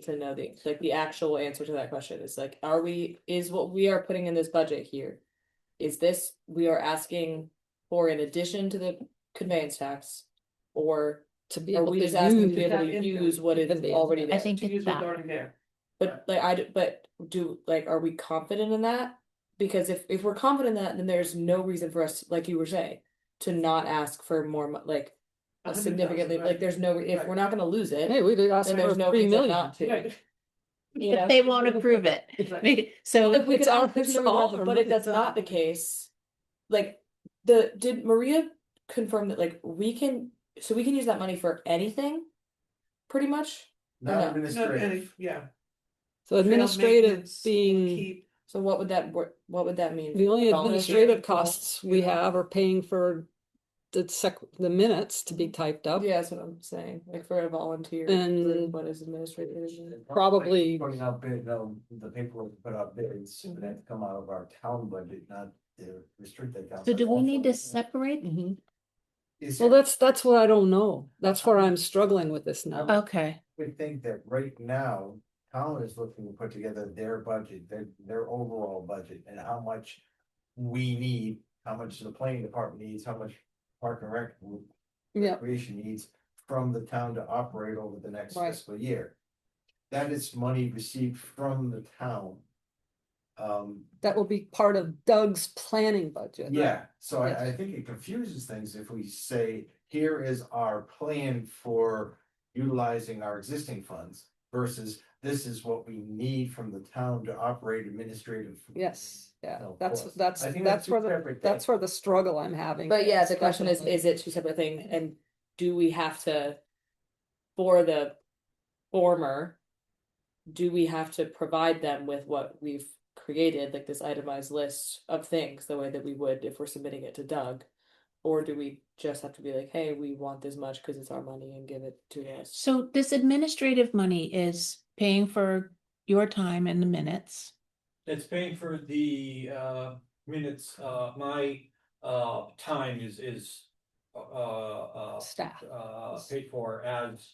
to know the actual answer to that question is like, is what we are putting in this budget here, is this, we are asking for in addition to the conveyance tax, or To be are able we to just asking to be use. able to Tap into use what is conveyance already tax. there? I think to it's use what's that. already there. But are we confident in that? Because if we're confident in that, then there's no reason for us, like you were saying, to not ask for more, like a 100,000, significantly, right. like there's no, if Right. we're not gonna lose it, Hey, we did ask then for there's no 3 reason million. not to. Right. You But know? they won't approve it. Right. So If we It's could all- ask, there's it's no reason all not to, or but if nothing. that's not the case, like did Maria confirm that like we can use that money for anything, pretty much? Or Not no? Not any, administrative. yeah. So Trail administrative maintenance, being, keep, So what would that mean? the only Dollars? administrative Yeah. costs we have are paying for the minutes to be typed up. Yeah, that's what I'm saying, like for a volunteer, And- what is administrative? Probably- Putting out the paperwork to put out bids, but that come out of our town budget, not the restricted account. So do we need to separate? Mhm. Is Well, it- that's what I don't know. That's where I'm struggling with this now. Okay, We think that right now, town is looking to put together their budget, their overall budget, and how much we need, how much the planning department needs, how much Park and Rec Yeah, recreation needs from the town to operate over the next Right. fiscal year. That is money received from the town. that will be part of Doug's planning budget. Yeah, so Yes. I think it confuses things if we say, here is our plan for utilizing our existing funds. Versus this is what we need from the town to operate administrative. Yes, yeah, No, of that's, course. that's, I think that's two where separate that's things. where the struggle I'm having. But yeah, the question Definitely. is it two separate things, and do we have to, for the former, do we have to provide them with what we've created, like this itemized list of things, the way that we would if we're submitting it to Doug? Or do we just have to be like, hey, we want this much because it's our money and give it to us? so this administrative money is paying for your time and the minutes. It's paying for the minutes, my time is Staff. paid for as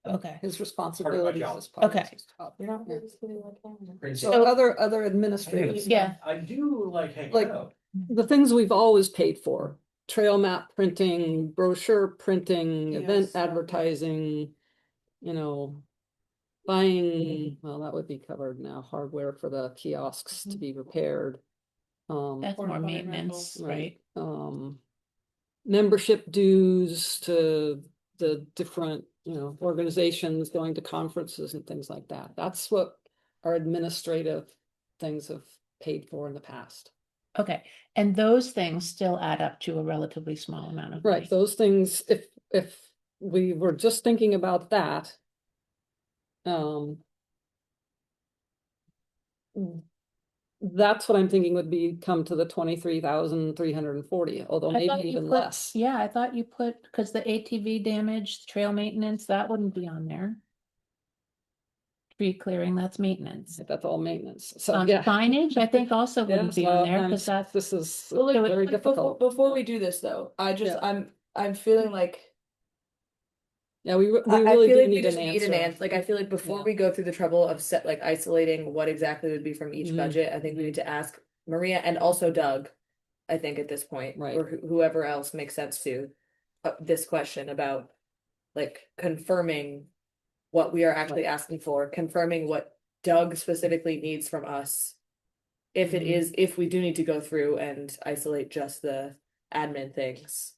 Okay, His responsibilities job. as part of Okay. his job. You're not Yeah. really sitting like that. So other administrative stuff. yeah, I do like hanging Like- out. The things we've always paid for, trail map printing, brochure printing, event Yes. advertising, you know. Buying, well, that would be covered now, hardware for the kiosks to be repaired. that's Porta more potty maintenance, Right, right? membership dues to the different, organizations, going to conferences and things like that. That's what our administrative things have paid for in the past. Okay, and those things still add up to a relatively small amount of money. Right, those things, if we were just thinking about that. that's what I'm thinking would be come to the 23,340, although I thought maybe you even put- less. Yeah, I thought you put, because the ATV damage, trail maintenance, that wouldn't be on there. Tree clearing, that's maintenance. That's all maintenance. So, yeah. Signage, I think also Yeah, wouldn't be so on there, I'm- because that's, this is Well, like, very like, difficult. Before we do this though, Yeah. I'm feeling like. Yeah, we I really feel do like we need just an need an answer. answer. Like, I feel like before Yeah. we go through the trouble of isolating what exactly would be from each Mhm. budget, I think we need to ask Maria and also Doug. I think at this point, Right. or whoever else makes sense to, this question about like confirming what we are actually asking for, confirming what Doug specifically needs from us. If it Mhm. is, if we do need to go through and isolate just the admin things,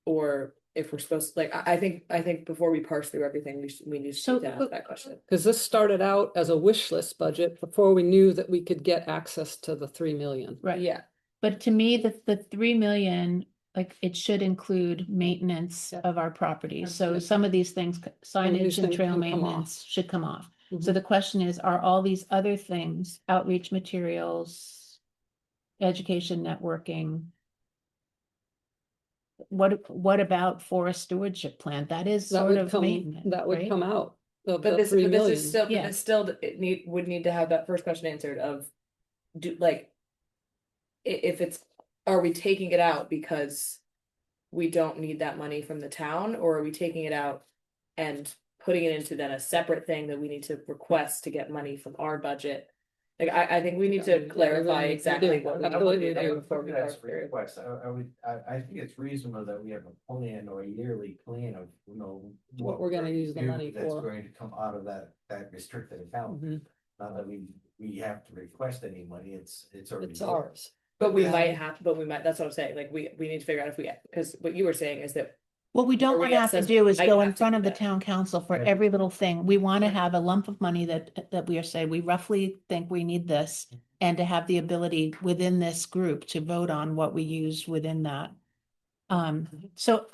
or if we're supposed to, like, I think before we parse through everything, we need So- to ask that question. Because this started out as a wish list budget before we knew that we could get access to the 3 million. right. Yeah, But to me, the 3 million, like, it should include maintenance Yeah. of our properties. So Absolutely. some of these things, signage and things trail can come maintenance should come off. So Mhm. the question is, are all these other things, outreach materials, education networking? What about forest stewardship plan? That is That sort would of come, maintenance, that would right? come out of but the this 3 is million. still, but Yeah. this still would need to have that first question answered of, do like, if it's, are we taking it out because we don't need that money from the town, or are we taking it out and putting it into then a separate thing that we need to request to get money from our budget? Like, I think we need Yeah, to we clarify do. exactly what we I need really to do do. before we That's go a through. request. I think it's reasonable that we have a plan or a yearly plan of, you know. What we're gonna use the do money That's for. going to come out of that restricted account. Mhm. Not that we have to request any money, it's already. It's there. ours. But we Yeah. might have, but we might, that's what I'm saying, like, we need to figure out if we, because what you were saying is that. What we don't Or we want to have to assess- do is might go have in to front do of the that. town council for Yeah. every little thing. We want to have a lump of money that we are saying, we roughly think we need this. And to have the ability within this group to vote on what we use within that. So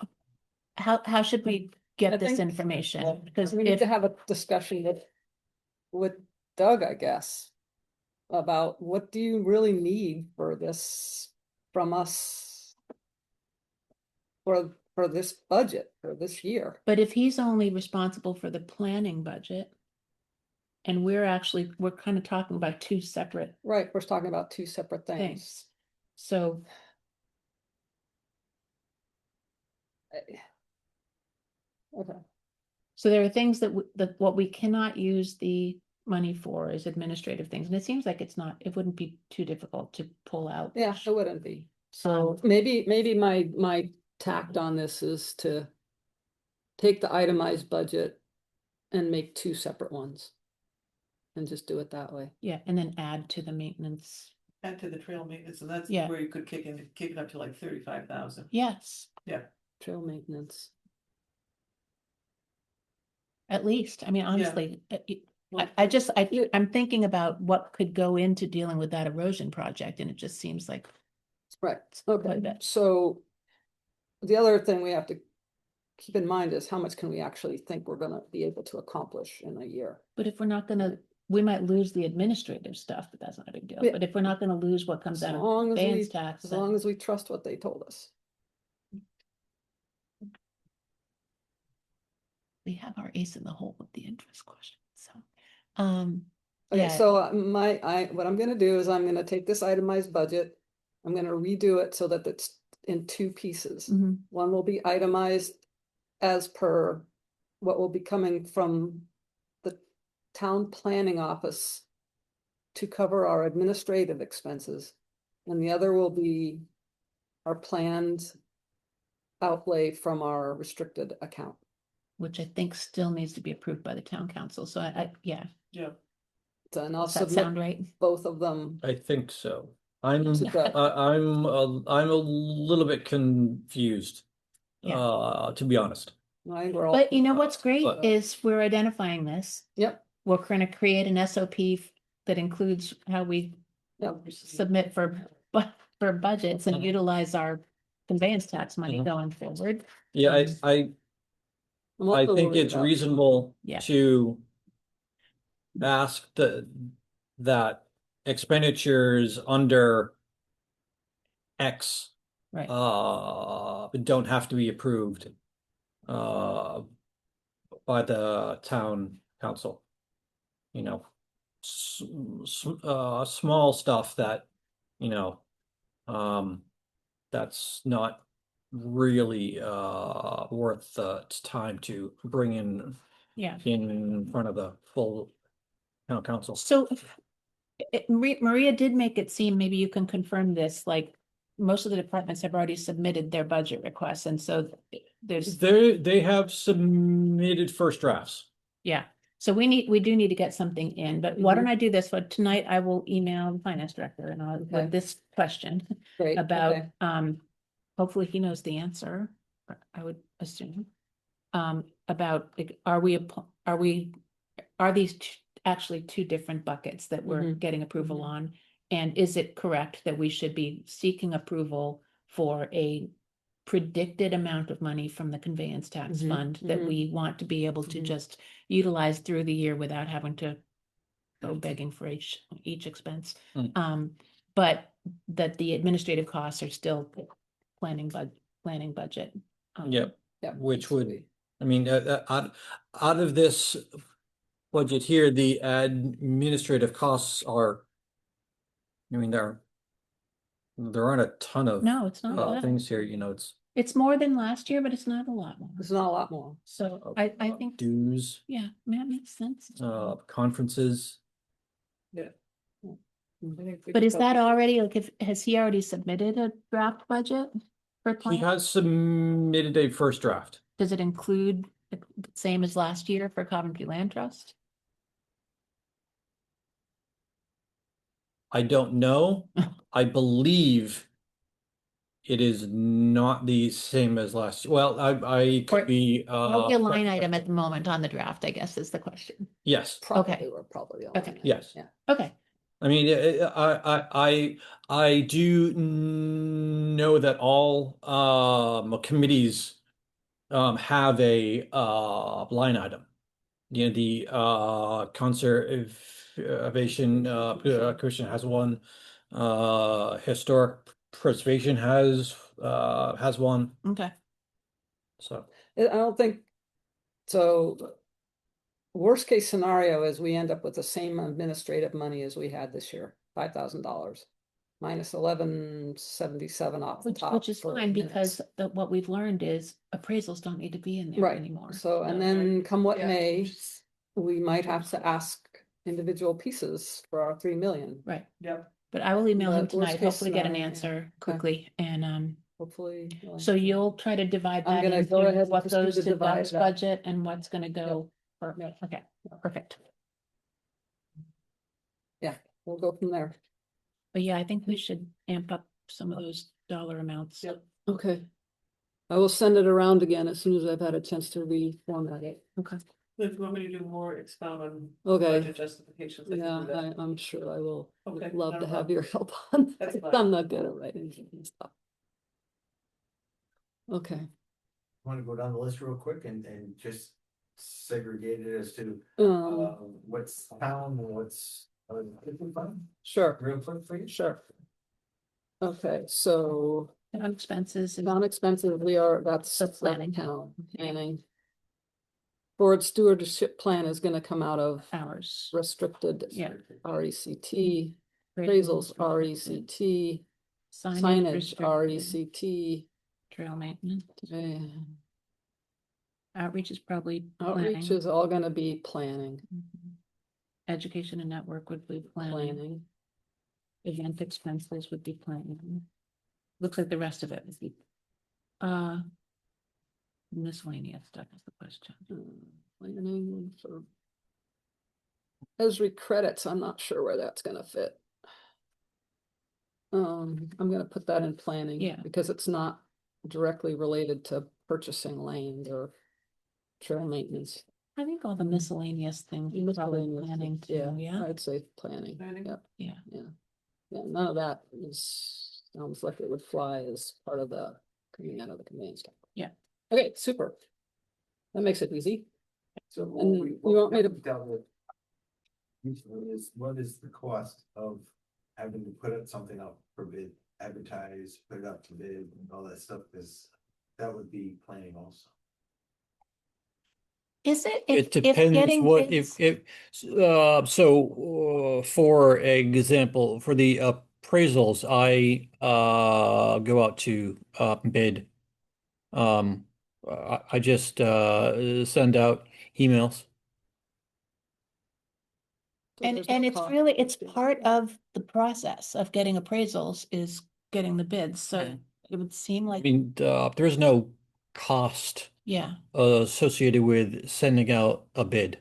how should we I get this think- information? Because We need if, to have a discussion with Doug, I guess, about what do you really need for this from us for this budget for this year? but if he's only responsible for the planning budget. And we're kind of talking about two separate Right, we're talking about two separate things. things. So Okay, So there are things that what we cannot use the money for is administrative things, and it seems like it wouldn't be too difficult to pull out. yeah, it wouldn't be. So Maybe my tact on this is to take the itemized budget and make two separate ones. And just do it that way. yeah, and then add to the maintenance. Add to the trail maintenance, and that's Yeah. where you could kick it up to like 35,000. Yes, Trail maintenance. at least. I mean, honestly, Well, I'm thinking about what could go into dealing with that erosion project, and it just seems like, Right, Quite a okay, bit. so. The other thing we have to keep in mind is how much can we actually think we're gonna be able to accomplish in a year? but if we're not gonna, we might lose the administrative stuff, but that's not a big deal. Yeah. But if we're not gonna lose what comes As out of long as we, advance tax, as long as we trust what they told us. we have our ace in the hole with the interest question, so. Okay, Yeah. so what I'm gonna do is I'm gonna take this itemized budget. I'm gonna redo it so that it's in two pieces. Mhm. One will be itemized as per what will be coming from the town planning office to cover our administrative expenses. And the other will be our planned outlay from our restricted account. Which I think still needs to be approved by the town council, so yeah, Yeah, And I'll does that sound submit right? both of them I think so. I'm to Doug. I'm a little bit confused. Yeah. To be honest. I think we're all. But you know what's great But- is we're identifying this. Yep, We're gonna create an SOP that includes how we yep. submit for budgets and utilize our conveyance tax money Mhm. going forward. Yeah, I'm I also think worried it's about- reasonable Yeah. to ask that expenditures under X Right. don't have to be approved by the town council. You know, small stuff that, you know, that's not really worth its time to bring in Yeah. in front of the full town council. So Maria did make it seem, maybe you can confirm this, like most of the departments have already submitted their budget requests, and so there's, They have submitted first drafts. yeah. So we do need to get something in, but why don't I do this? For tonight, I will email the finance director and I'll Okay. with this question Great. about, okay. hopefully he knows the answer, I would assume. About, like, are these actually two different buckets that we're Mhm. getting approval Mhm. on? And is it correct that we should be seeking approval for a predicted amount of money from the conveyance tax Mhm, fund that mhm. we want to be able to Mhm. just utilize through the year without having to go begging for each expense? Mm. But that the administrative costs are still planning budget. Yep. Yeah. Which would, I mean, out of this budget here, the administrative costs are, I mean, there aren't a ton of No, it's not a lot. things here, you know, It's more than last year, but it's not a lot more. There's not a lot more. So I think, dues, yeah, that makes sense. conferences. Yeah. I think we But is just that already, like, has he already submitted a draft budget for He client? has submitted a first draft. Does it include the same as last year for Coventry Land Trust? I don't know. I believe it is not the same as last. Well, I could be What's your line item at the moment on the draft, I guess is the question. yes. Probably, we're probably. on Okay. that. Yes. Yeah. Okay, I mean, I do know that all committees have a line item. You know, the conservation commission has one. Historic preservation has one. okay. So I don't think, so. Worst case scenario is we end up with the same administrative money as we had this year, $5,000. Minus 1177 off the top. Which is for fine, because minutes. what we've learned is appraisals don't need to be in there Right, anymore. so, and then come what Yeah. may, we might have to ask individual pieces for our 3 million. Right, Yep. but I will email him But worst tonight, case hopefully get an scenario, yeah. answer Okay. quickly, and Hopefully. so you'll try to divide I'm that gonna go ahead into and what proceed goes to to divide Doug's it up. budget and what's gonna go. for- Yep. Okay, perfect. We'll go from there. But yeah, I think we should amp up some of those dollar amounts. Yep. Okay. I will send it around again as soon as I've had a chance to reformat it. Okay. If you want me to do more expound on Okay. budget justifications. I can Yeah, do that. I'm sure I will. Okay, Love not to a have problem. your help on That's that. fine. I'm not good at writing and stuff. Okay. Want to go down the list real quick and just segregate it as to what's town and what's fund? Sure, Real quick for you? sure. Okay, so On expenses and non-expensive, that's So planning. town planning. Board stewardship plan is gonna come out of hours. restricted. Yeah. RECT, appraisals, RECT, signage, RECT. Trail maintenance. eh, Outreach is probably Outreach planning. is all gonna be planning, Mhm. Education and network would be planning. planning. Event expenses would be planning. Looks like the rest of it would be. Miscellaneous stuff is the question. Planning for. Esri credits, I'm not sure where that's gonna fit. I'm gonna put that in planning. Yeah. Because it's not directly related to purchasing land or trail maintenance. I think all the miscellaneous things, are probably Miscellaneous, planning too, yeah, I'd say planning, Planning. yep, yeah. yeah. Yeah, none of that sounds like it would fly as part of the, coming out of the conveyance. Cap. Yeah. Okay, super. That makes it easy. So And you want me to- What is the cost of having to put up something up for bid, advertise, put it up to bid, and all that stuff, because that would be planning also. Is it? It depends what, if, so, for example, for the appraisals, I, go out to, bid. I just, send out emails. So And there's no it's cost. really, it's part of the process of getting appraisals is getting the bids, so Yeah. it would seem I like, mean, there is no cost yeah. associated with sending out a bid.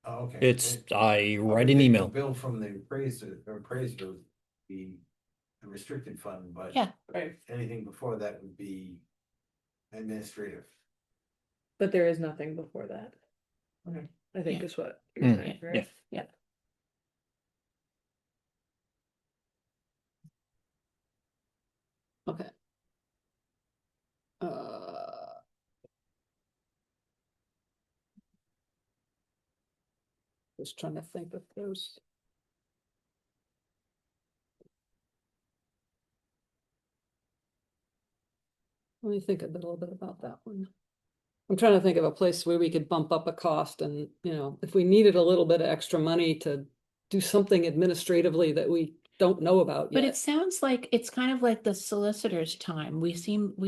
Oh, okay. It's, I I write would an think the email. Bill from the appraiser would be a restricted fund, but. Yeah. Right. Anything before that would be administrative. But there is nothing before that. Okay. I think Yeah. is what you're Mm, saying, yeah. right? Yeah. Okay. Uh. Just trying to think if there's. Let me think a little bit about that one. I'm trying to think of a place where we could bump up a cost and, you know, if we needed a little bit of extra money to do something administratively that we don't know about But yet. it sounds like it's kind of like the solicitor's time. We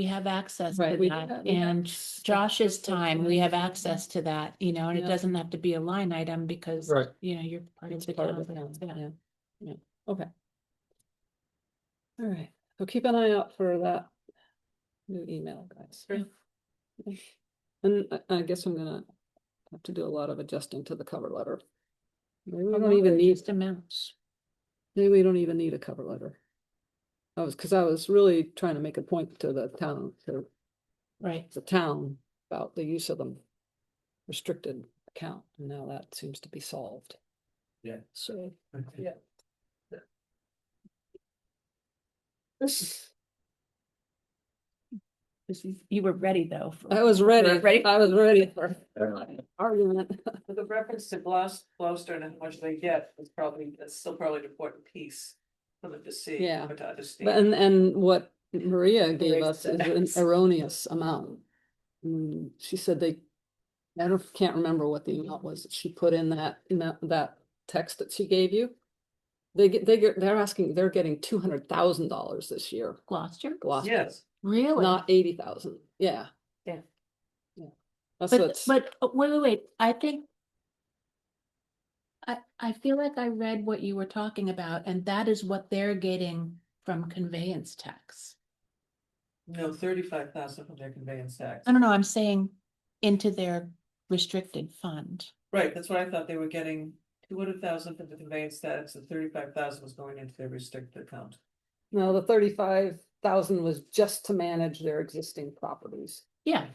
have access to Right, we- that. we have And access Josh's to time, we have that. access to that, you know, and it Yeah. doesn't have to be a line item because, Right. you know, you're part of It's the part of town. the town, Yeah. yeah, okay. All right, so keep an eye out for that new email, guys. Sure. Yeah. And I guess I'm gonna have to do a lot of adjusting to the cover letter. Maybe we don't even need, Just amounts. maybe we don't even need a cover letter. Cause I was really trying to make a point to the town, to Right. the town about the use of the restricted account, and now that seems to be solved. Yeah. So, Yeah. You were ready though. I was ready, Ready? I was ready for argument. With the reference to Gloucester and how much they get, that's still probably an important piece for them to see. Yeah. Or to But understand. and what Maria gave Raised us the is an tax. erroneous amount. She said can't remember what the amount was that she put in that text that she gave you. They're getting $200,000 this year. Gloucester? Gloucester, Yes, Really? not 80,000, yeah. Yeah. Yeah. That's But, what's, wait, I think. I feel like I read what you were talking about, and that is what they're getting from conveyance tax. no, 35,000 from their conveyance tax. I don't know, I'm saying into their restricted fund. Right, that's what I thought, they were getting 200,000 from the conveyance tax and 35,000 was going into their restricted account. no, the 35,000 was just to manage their existing properties. Yeah,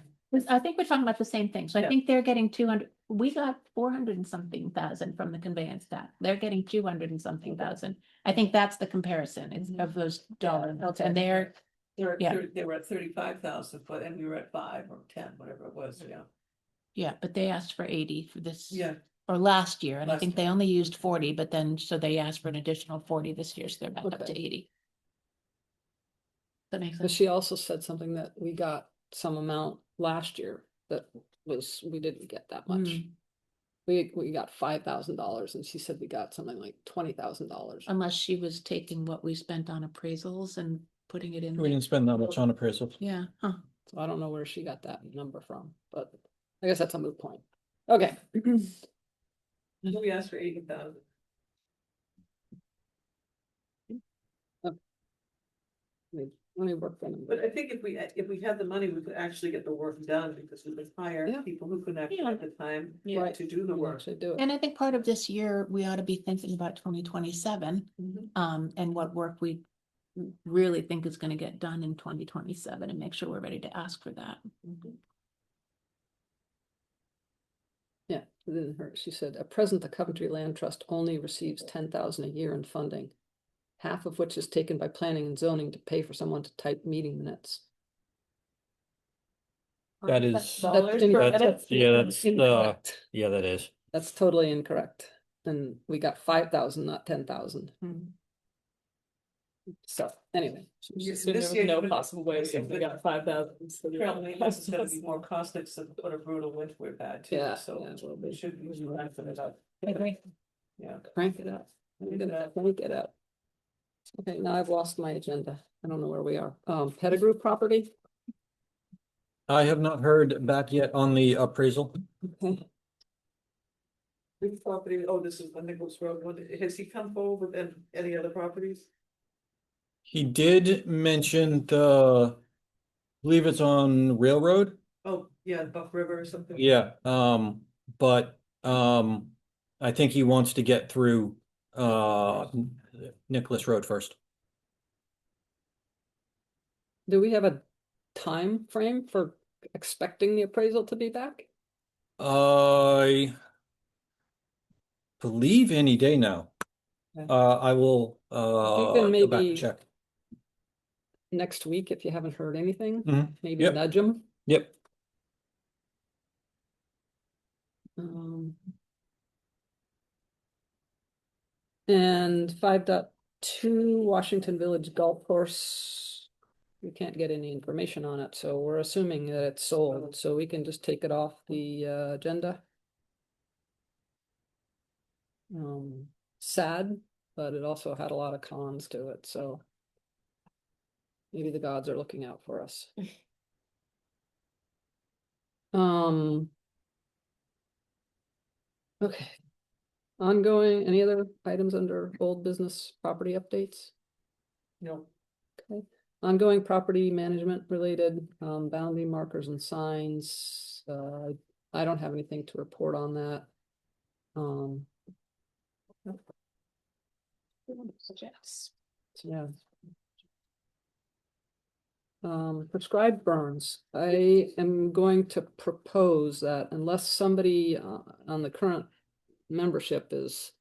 I think we're talking about the same thing. So I Yeah. think they're getting 200, we got 400 and something thousand from the conveyance tax. They're getting 200 and something thousand. I think that's the comparison of those dollar amounts, and they're, Yeah. They were at 35,000, but and we were at 5 or 10, whatever it was, yeah. yeah, but they asked for 80 for this. Yeah. Or last year, and I Last think they year. only used 40, but then, so they asked for an additional 40 this year, so they're back up Okay. to 80. That makes But sense. she also said something that we got some amount last year that we didn't get that much. Mm. We got $5,000 and she said we got something like $20,000. Unless she was taking what we spent on appraisals and putting it in. We didn't spend that much on appraisals. Yeah, huh. So I don't know where she got that number from, but I guess that's a moot point. Okay. We asked for 80,000. Let me work them. But I think if we had the money, we could actually get the work done because we could hire Yeah. people who could actually Yeah. have the time Right. to do the We'll work. actually do it. And I think part of this year, we ought to be thinking about 2027, and what work we really think is gonna get done in 2027 and make sure we're ready to ask for that. Yeah, it didn't hurt. She said, at present, the Coventry Land Trust only receives 10,000 a year in funding, half of which is taken by planning and zoning to pay for someone to type meeting minutes. That is, That's incorrect. yeah, that's, Incorrect. yeah, that is. That's totally incorrect. and we got 5,000, not 10,000. So anyway, Yes, There this was year, no but- possible way if we got 5,000. So Apparently, this is gonna be more caustic than what a brutal winter we've had too, Yeah, so yeah, it will we be. should be ramping it up. I agree. Yeah. crank it up. Crank it up, crank it up. Okay, now I've lost my agenda. I don't know where we are. Pettigrew property. I have not heard back yet on the appraisal. Okay. This property, oh, this is on Nichols Road, has he come forward with any other properties? He did mention the, I believe it's on Railroad. Oh, yeah, Buck River or something? Yeah, but I think he wants to get through Nicholas Road first. Do we have a time frame for expecting the appraisal to be back? I believe any day now. Okay. I will You can go back maybe- and check. Next week, if you haven't heard anything, Mhm. maybe Yep. nudge them. Yep. And 5.2 Washington Village Golf Course. We can't get any information on it, so we're assuming that it's sold, so we can just take it off the agenda. Sad, but it also had a lot of cons to it, so maybe the gods are looking out for us. Okay. Ongoing, any other items under old business property updates? No. Okay, ongoing property management related, boundary markers and signs, I don't have anything to report on that. Yes. Yeah. Prescribed burns, I am going to propose that unless somebody on the current membership is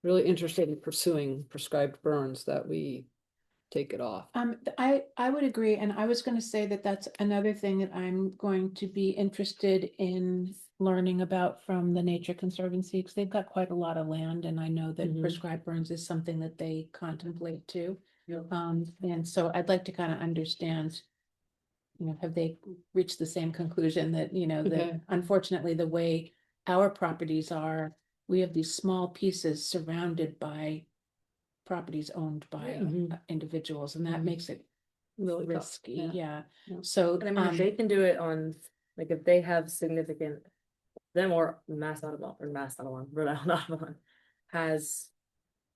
really interested in pursuing prescribed burns, that we take it off. I would agree, and I was gonna say that that's another thing that I'm going to be interested in learning about from the Nature Conservancy, because they've got quite a lot of land, and I know that Mhm. prescribed burns is something that they contemplate too. Yeah. And so I'd like to kind of understand, have they reached the same conclusion that, that Okay. unfortunately, the way our properties are, we have these small pieces surrounded by properties owned by Mhm. individuals, and that Mhm. makes it Really tough, risky, yeah. yeah. Yeah. So, And I mean, if they can do it on, like, if they have significant, them or Mass Audubon, Rhode Island Audubon has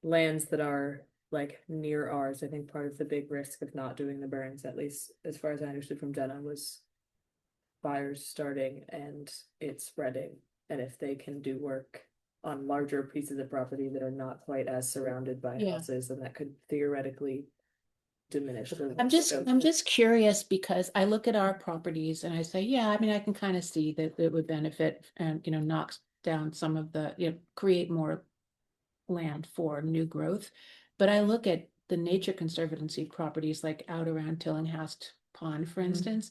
lands that are like near ours. I think part of the big risk of not doing the burns, at least as far as I understood from Jenna, was fires starting and it spreading. And if they can do work on larger pieces of property that are not quite as surrounded by Yeah. houses, then that could theoretically diminish the I'm scope. just curious because I look at our properties and I say, yeah, I mean, I can kind of see that it would benefit and, knock down some of the, create more land for new growth. But I look at the Nature Conservancy properties like out around Tillinghast Pond, for instance,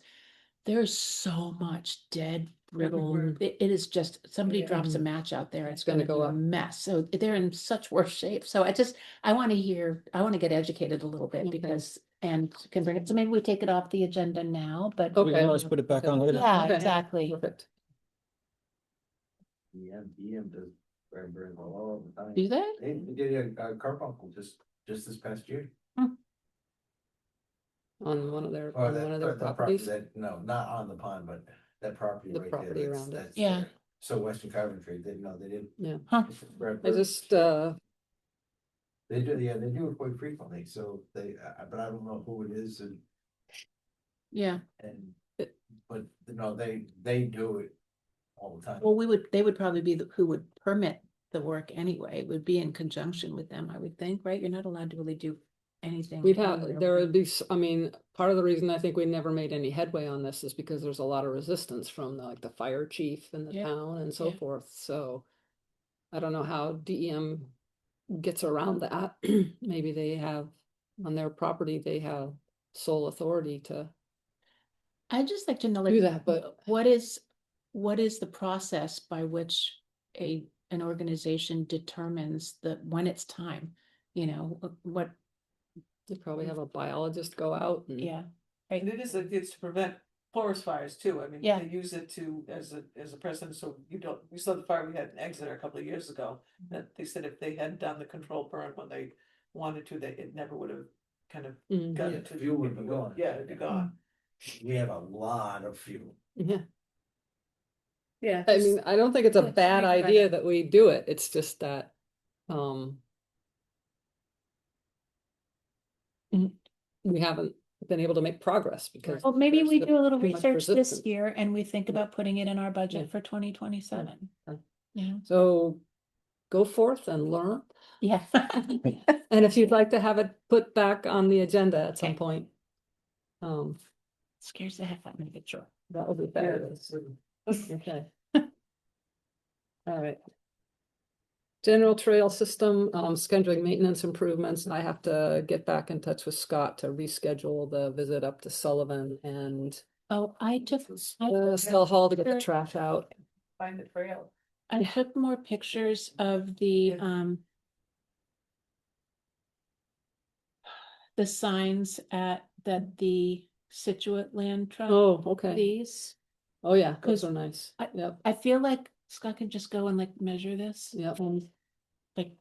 there's so much dead, brittle, Mhm. it is just, somebody Yeah. drops a match out there, it's It's gonna gonna go be a up. mess. So they're in such worse shape. So I want to get educated a little bit Okay. because, and can bring it, so maybe we take it off the agenda now, but. We can Okay. always put it back on later. Yeah, Okay. exactly. Perfect. EM does burn all the time. Do they? They did a carbuncle just this past year. On one of their, Or on that, one of or their the property properties. that, no, not on the pond, but that property The right there. property around it. that's Yeah. there. So Western Coventry, they, no, they didn't. Yeah. Huh. I just, They do, yeah, they do it quite frequently, so they, but I don't know who it is Yeah, but no, they do it all the time. well, they would probably be who would permit the work anyway, it would be in conjunction with them, I would think, right? You're not allowed to really do anything. we'd on have, your there own. would be, I mean, part of the reason I think we never made any headway on this is because there's a lot of resistance from like the fire chief in the Yeah. town and so Yeah. forth, so. I don't know how DEM gets around that. Maybe they have, on their property, they have sole authority to. I'd just like to know, Do like, that, but- what is the process by which a an organization determines when it's time, what, You probably have a biologist go out and. yeah. And it's to prevent forest fires too. I mean, Yeah. they use it to, as a precedent, so you saw the fire we had in Exeter a couple of years ago. That they said if they hadn't done the control burn when they wanted to, it never would have kind of Mm, got Yeah, into. fuel would be gone. Yeah, it'd be gone. We have a lot of fuel. yeah, Yeah. I mean, I don't think it's a Yeah, bad think about idea it. that we do it, it's just that, we haven't been able to make progress because. Well, maybe there's we the- do a little too much research this resistance. year and we think about putting it in our Yeah. budget for 2027. Yeah. Yeah. So go forth and learn. Yeah. And if you'd like to have it put back on the agenda at some Okay. point. Scares the heck out of me, but sure. That would be fabulous. Okay. All right. General trail system, scheduling maintenance improvements. I have to get back in touch with Scott to reschedule the visit up to Sullivan and Oh, I took Stella Hall to get the trash out. Find the trail. I took more pictures of the signs that the Situate Land Trust. Oh, okay. These, Oh, yeah, those 'Cause are nice. Yep. I feel like Scott could just go and like measure this. Yep. And like,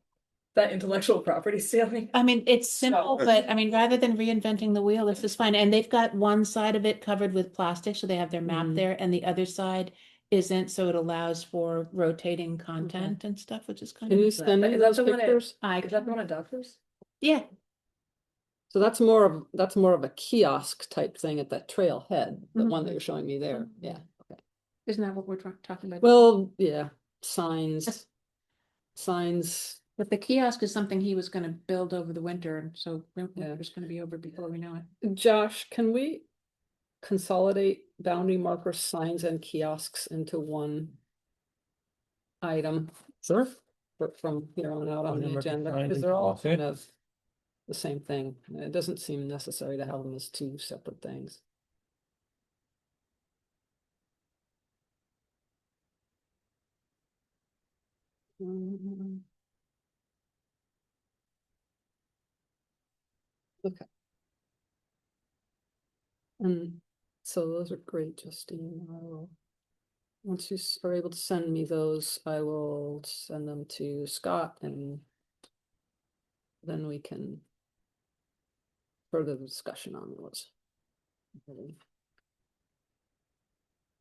That intellectual property stealing. I mean, it's simple, So- but I mean, rather than reinventing the wheel, this is fine. And they've got one side of it covered with plastic, so they have their map Mhm. there, and the other side isn't, so it allows for rotating content and stuff, which is kind Can of. you send me Is that those the one at- pictures? Is that the one at Doctors? Yeah, So that's more of a kiosk type thing at that trailhead, the Mhm. one that you're showing me there. Mhm. Yeah. Okay. isn't that what we're talking about? Well, yeah, signs. But the kiosk is something he was gonna build over the winter, and so Yeah. winter's gonna be over before we know it. Josh, can we consolidate boundary marker signs and kiosks into one item? Sure. From here on out on Boundary the marker agenda, signs because and they're all kiosks, kind of the same thing. It doesn't seem necessary to have them as two separate things. Okay. And so those are great, Justine. Once you are able to send me those, I will send them to Scott and then we can further the discussion on those.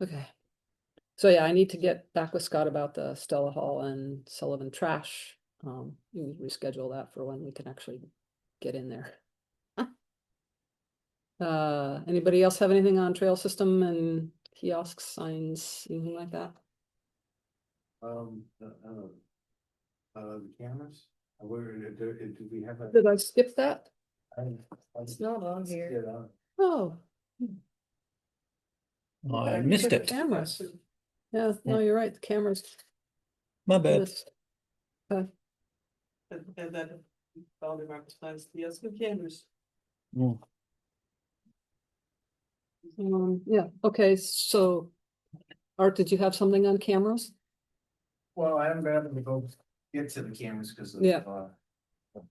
Okay. So yeah, I need to get back with Scott about the Stella Hall and Sullivan trash. You reschedule that for when we can actually get in there. Anybody else have anything on trail system and kiosks, signs, anything like that? The cameras, where, do we have a? Did I skip that? It's not on here. Oh. I missed it. Cameras. Yeah, no, you're right, the cameras. My bad. missed. Okay. And then boundary marker signs, yes, the cameras. Mm. Yeah, okay, so Art, did you have something on cameras? Well, I haven't been able to go get to the cameras because of, Yeah.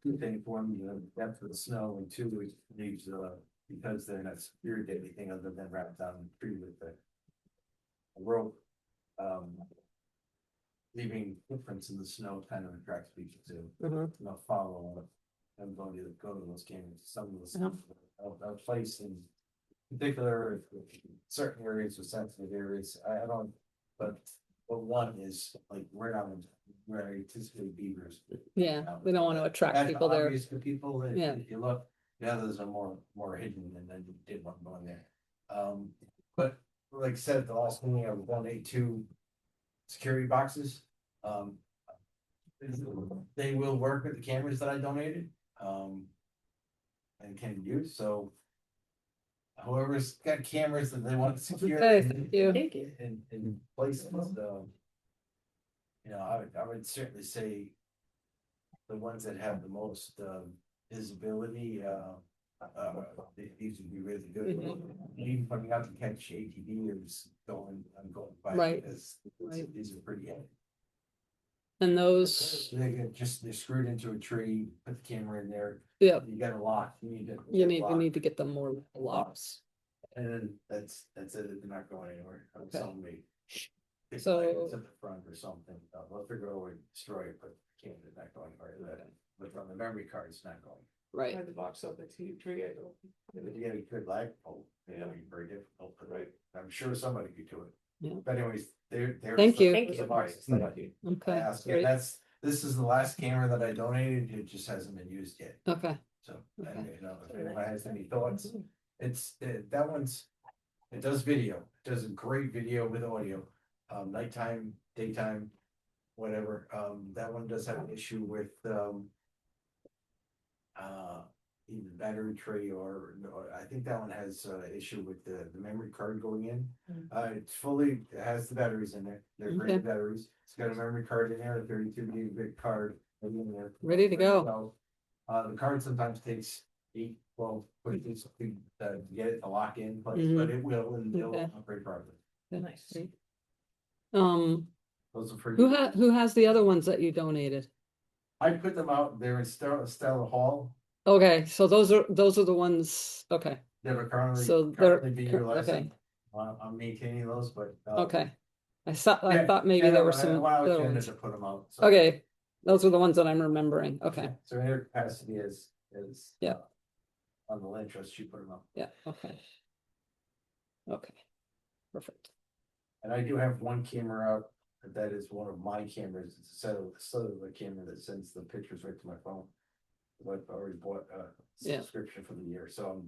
two things, one, the depth of the snow, and two, it needs, because they're not secured to anything other than wrapped down the tree with the rope. Leaving footprints in the snow kind of attracts people to, follow. I'm going to go to those cameras, some of the stuff, I'll place in particular, certain areas or sensitive areas, I don't, but one is like, where I anticipate beavers. Yeah, we don't want to attract That's people there. obvious to people, Yeah. if you look, the others are more hidden than you did one going there. But like I said, the last thing, I would donate 2 security boxes. They will work with the cameras that I donated, and can use, so whoever's got cameras that they want to secure. Okay, thank you. Thank you. In places, I would certainly say the ones that have the most visibility, these would be really good. Even coming out to catch ATV or just I'm going by. Right. Because Right. these are pretty heavy. And those, They're screwed into a tree, put the camera in there, yeah, you got a lock, you need to. you get a lock. need to get them more locks. And then that's it, they're not going anywhere, I'm Okay. telling me. It's So- like it's at the front or something, they'll figure out a way to destroy it, but can't, it's not going anywhere, but on the memory card, it's not going. Right, Had the box up next to the tree, I don't. If you get a good lag pole, it'll be very difficult, but Right. I'm sure somebody could do it. Yeah. But anyways, they're. Thank you. Thank you. okay, Yeah, great, this is the last camera that I donated, it just hasn't been used yet, okay, so, Okay. and, you know, if anyone has any thoughts. That one's, it does video, it does a great video with audio, nighttime, daytime, whatever, that one does have an issue with, either battery tray or I think that one has issue with the memory card going in. It's fully, it has the batteries in there, they're Okay. great batteries, it's got a memory card in there, a 32 gigabit card in there. Ready to go. So, the card sometimes takes 8, 12, 14 something to get it to lock in place, but it will, and it'll Okay. operate properly. Nice. great. Those are for. Who has the other ones that you donated? I put them out there in Stella Hall, Okay, so those are the ones, okay, that are currently, so they're, being okay, utilized. I'm maintaining those, but. okay. I Yeah, thought maybe yeah, there no, were some Well, I other intended ones. to put them out. so- Okay, those are the ones that I'm remembering, okay, So their capacity is. Yeah. On the land trust, you put them up, yeah, okay. Okay, perfect, and I do have one camera out, that is one of my cameras, it's a cellular camera that sends the pictures right to my phone. I've already bought a Yeah. subscription for the year, so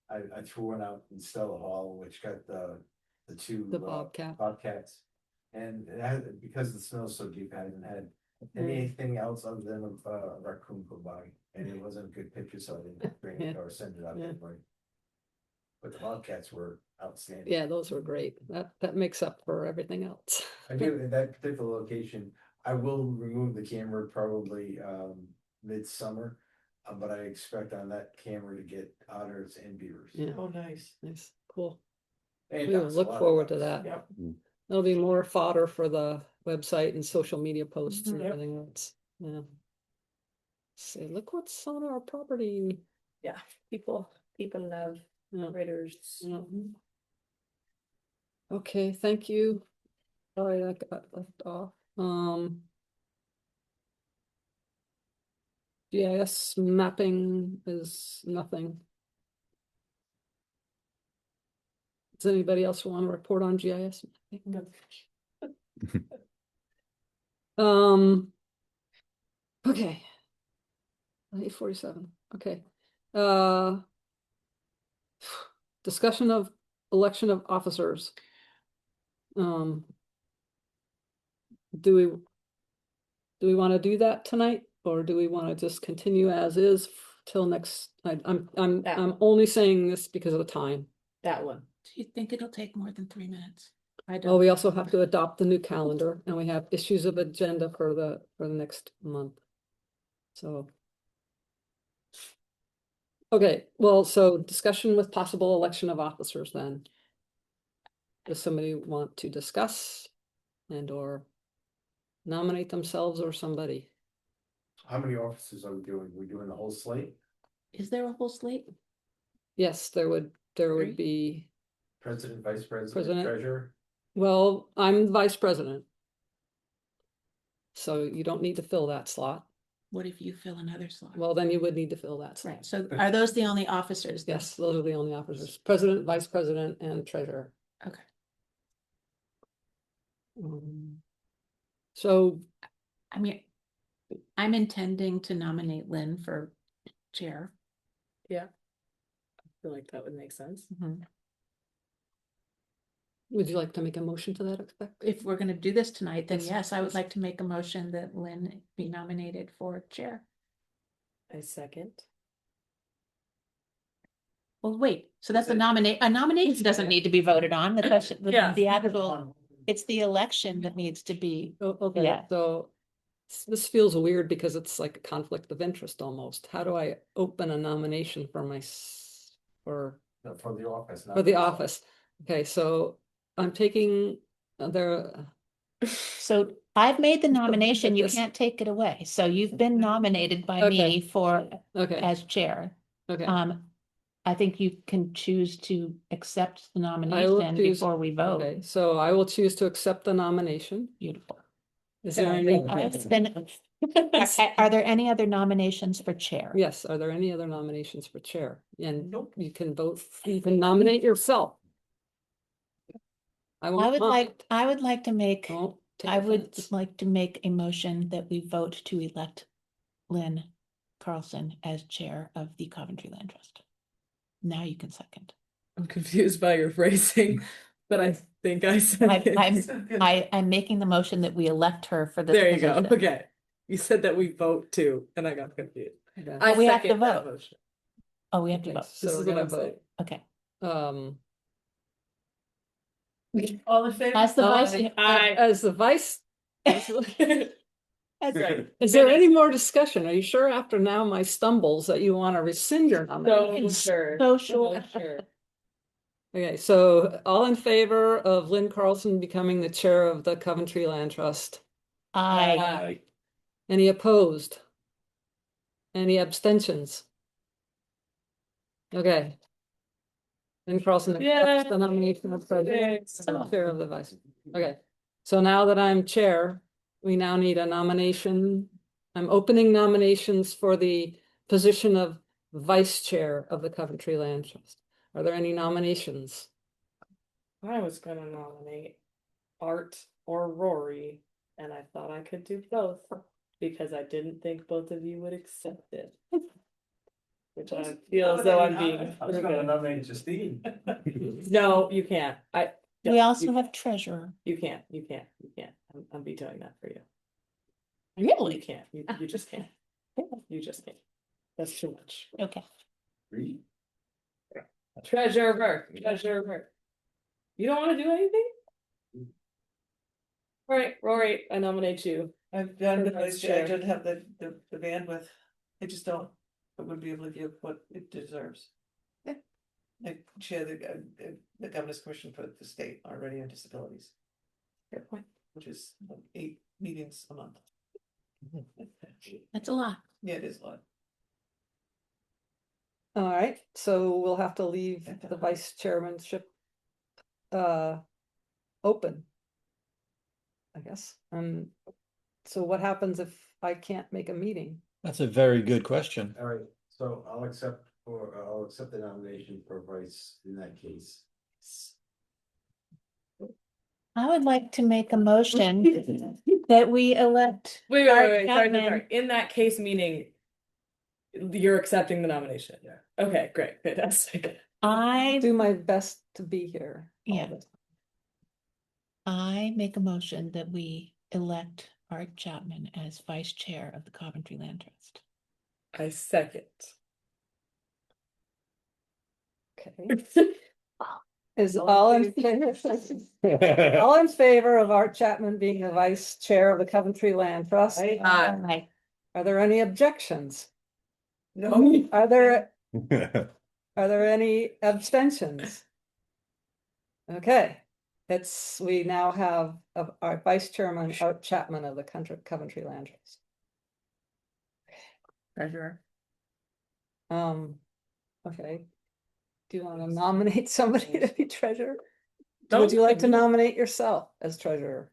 I threw one out in Stella Hall, which got the two. the Bobcat, Bobcats. And it had, because the snow's so deep, I haven't had anything else other than a raccoon go by, and it wasn't a good picture, so I didn't bring it Yeah. or send it out Yeah. anyway. But the Bobcats were outstanding. yeah, those were great, that makes up for everything else. I do, in that particular location, I will remove the camera probably midsummer. But I expect on that camera to get otters and beavers. Yeah, Oh, nice. nice, cool, And we will ducks, a look lot of forward to ducks. that. Yep. There'll be more fodder for the website and social media posts and Yep. everything else, yeah. Say, look what's on our property. People love Yeah. critters. Yeah. Okay, thank you. Sorry, I got left off. GIS mapping is nothing. Does anybody else want to report on GIS? mapping? Okay. 8:47, okay. Discussion of election of officers. Do we want to do that tonight, or do we want to just continue as is till next? I'm only saying this because of the time. That one. Do you think it'll take more than 3 minutes? I Well, don't. we also have to adopt the new calendar, and we have issues of agenda for the next month. So. Okay, well, so discussion with possible election of officers then. Does somebody want to discuss and or nominate themselves or somebody? How many officers are we doing? We're doing the whole slate? Is there a whole slate? Yes, there would Three? be, President, vice president, President. treasurer? well, I'm vice president. So you don't need to fill that slot. What if you fill another slot? Well, then you would need to fill that slot. Right, so are those the only officers? then? Yes, those are the only officers, president, vice president, and treasurer. Okay. So, I mean, I'm intending to nominate Lynn for chair. I feel like that would make sense. would you like to make a motion to that effect? If we're gonna do this tonight, then Yes, yes, I would yes. like to make a motion that Lynn be nominated for chair. I second. Well, wait, so that's a nomination doesn't need to be voted on, the question, Yeah. the actual, it's the election that needs to be. Oh, okay, Yeah. so this feels weird because it's like a conflict of interest almost. How do I open a nomination for for No, for the office. not the myself. office? Okay, so I'm taking there. So I've made the nomination, you This- can't take it away. So you've been nominated by me Okay. for, Okay, as chair. okay. I think you can choose to accept the I will nomination choose- before we vote. Okay, so I will choose to accept the nomination. Beautiful. Is there any? It's been- Are there any other nominations for chair? Yes, are there any other nominations for chair? And you can vote, you can nominate yourself. I would like to make, Take I would offense. like to make a motion that we vote to elect Lynn Carlson as chair of the Coventry Land Trust. Now you can second. I'm confused by your phrasing, but I think I said I'm making the motion that we elect her for this There you go. position. Okay. You said that we vote too, and I got confused. Okay. I we have to second that vote. motion. Oh, we have to Okay, vote. so This we're is what gonna I'm saying. vote. Okay. All in favor? As the vice, As the vice. That's Right. Is there any more discussion? Are you sure after now my stumbles that you want to rescind your nomination? so sure. Okay, so all in favor of Lynn Carlson becoming the chair of the Coventry Land Trust? I, Any opposed? Any abstentions? Okay. Lynn Carlson accepts the nomination of president, chair of the vice. Okay, so now that I'm chair, we now need a nomination. I'm opening nominations for the position of vice chair of the Coventry Land Trust. Are there any nominations? I was gonna nominate Art or Rory, and I thought I could do both because I didn't think both of you would accept it. Which I feel as though I'm being. I was gonna nominate Justine. No, you can't. we also have treasurer. You can't. I'm vetoing that for you. Really? You can't. You just can't. You just can't. That's too much. Okay. Treasurer. You don't want to do anything? All right, Rory, I nominate you. I've done the For vice vice chair, I chair. don't have the bandwidth, I just don't, I wouldn't be able to give what it deserves. Yeah. I chair the governor's commission for the state already on disabilities, Fair point. which is like 8 meetings a month. That's a lot. Yeah, it is a lot. All right, so we'll have to leave the vice chairmanship open. I guess. So what happens if I can't make a meeting? That's a very good question. All right, so I'll accept the nomination for vice in that case. I would like to make a motion that we elect. Wait, Art sorry. Chapman. In that case, meaning you're accepting the nomination. Yeah. Okay, great, fantastic. I, Do my best to be here. all Yeah. the time. I make a motion that we elect Art Chapman as vice chair of the Coventry Land Trust. I second. Okay. Is all in favor? All in favor of Art Chapman being the vice chair of the Coventry Land Trust? Aye. Are there any objections? No, Are there any abstentions? Okay, we now have our vice chairman, Art Chapman of the Coventry Land Trust. Treasurer. Okay. Do you want to nominate somebody to be treasurer? Don't Would you like to think- nominate yourself as treasurer?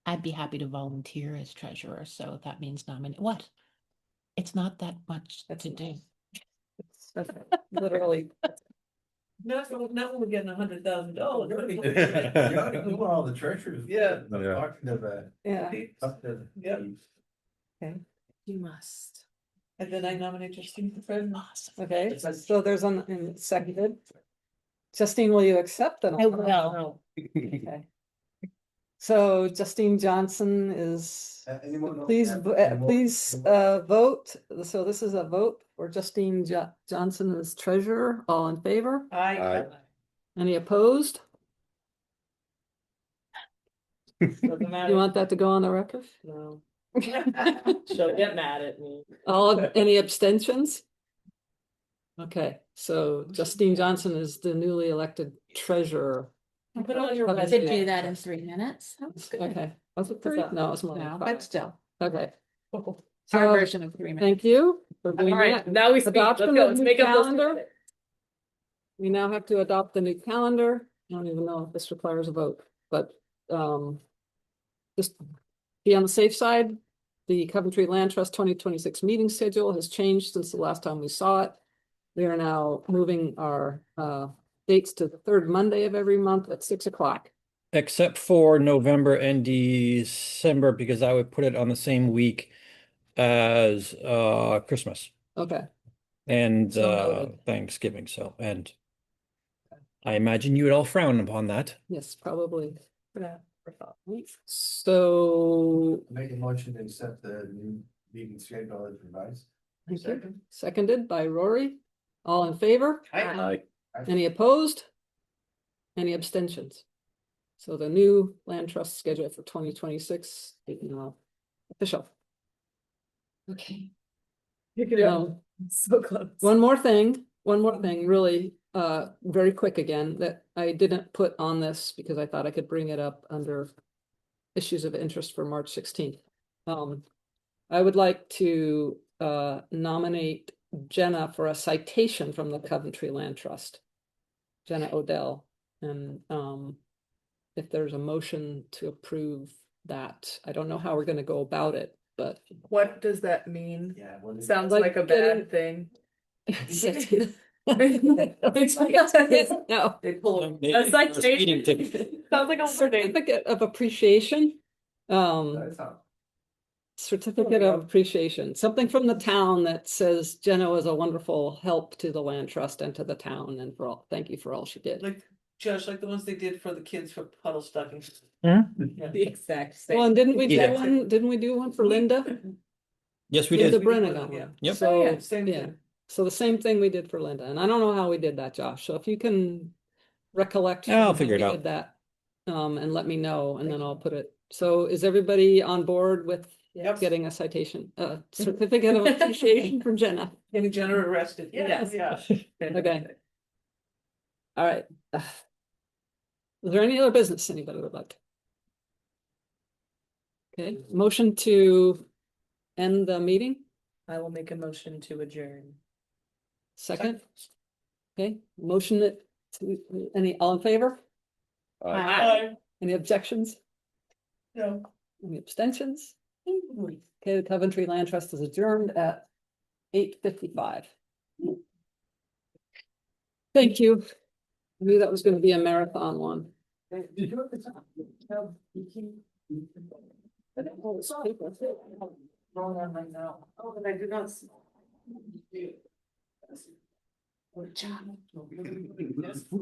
I'd be happy to volunteer as treasurer, so that means nominate, what? It's not that much to do. It's literally, not when we're getting $100,000. You already do all the treasures. Yeah. Talking to the. yeah, Up to. Yeah. You must. And then I nominate Justine for president. Awesome. okay, so there's and seconded. Justine, will you accept it? I will. Okay. So Justine Johnson is, please vote. So this is a vote for Justine Johnson as treasurer. All in favor? Aye. Any opposed? Doesn't You matter. want that to go on the record? No. She'll get mad at me. Any abstentions? Okay, so Justine Johnson is the newly elected treasurer Put it on your To resume. do that in 3 minutes. Okay, was it three? No, it was more No, like but five. still, Okay. our So, version of 3 minutes. thank you for doing All right, that. now we speak. Let's Adoption go. of Let's new make up those calendar. We now have to adopt the new calendar. I don't even know if this requires a vote, but just be on the safe side. The Coventry Land Trust 2026 meeting schedule has changed since the last time we saw it. We are now moving our dates to the third Monday of every month at 6 o'clock. Except for November and December, because I would put it on the same week as Christmas Okay, and So noted. Thanksgiving. So, and I imagine you would all frown upon that. yes, probably. Yeah. So, Make a motion to accept the new meeting schedule as revised. thank you. Seconded by Rory. All in favor? Aye. Any opposed? Any abstentions? So the new land trust schedule for 2026 is now official. Okay. So close. One more thing, really, very quick again, that I didn't put on this because I thought I could bring it up under issues of interest for March 16th. I would like to nominate Jenna for a citation from the Coventry Land Trust. Jenna Odell, and if there's a motion to approve that, I don't know how we're gonna go about it, but. What does that mean? Yeah. well, it- Sounds Like like a getting- bad thing. No. They pull it. A citation. Speeding ticket. Sounds like a warning. Certificate of appreciation. That's how- Certificate of appreciation, something from the town that says Jenna was a wonderful help to the land trust and to the town, and thank you for all she did. Like, Josh, like the ones they did for the kids for puddle stocking. Hmm? Yeah. The exact same. Well, and didn't we do Yeah. one, didn't we do one for Linda? Yes, we Linda did. Brennan got Yeah. one. Yep. So, Oh, yeah, same yeah, thing. so the same thing we did for Linda, and I don't know how we did that, Josh, so if you can recollect. I'll how figure it we out. did that, and let me know, and then I'll put it, so is everybody on board with Yep. getting a citation, certificate of appreciation from Jenna? Getting Jenna arrested. Yes. Yeah. Okay. All right. Is there any other business anybody would like? Okay, motion to end the meeting, I will make a motion to adjourn. second? Okay, motion that, any, all in favor? Bye. Any objections? No. Any abstentions? Okay, the Coventry Land Trust is adjourned at 8:55. Thank you. I knew that was gonna be a marathon one. Did you look at Going on right now. Oh, but I do not. Good job.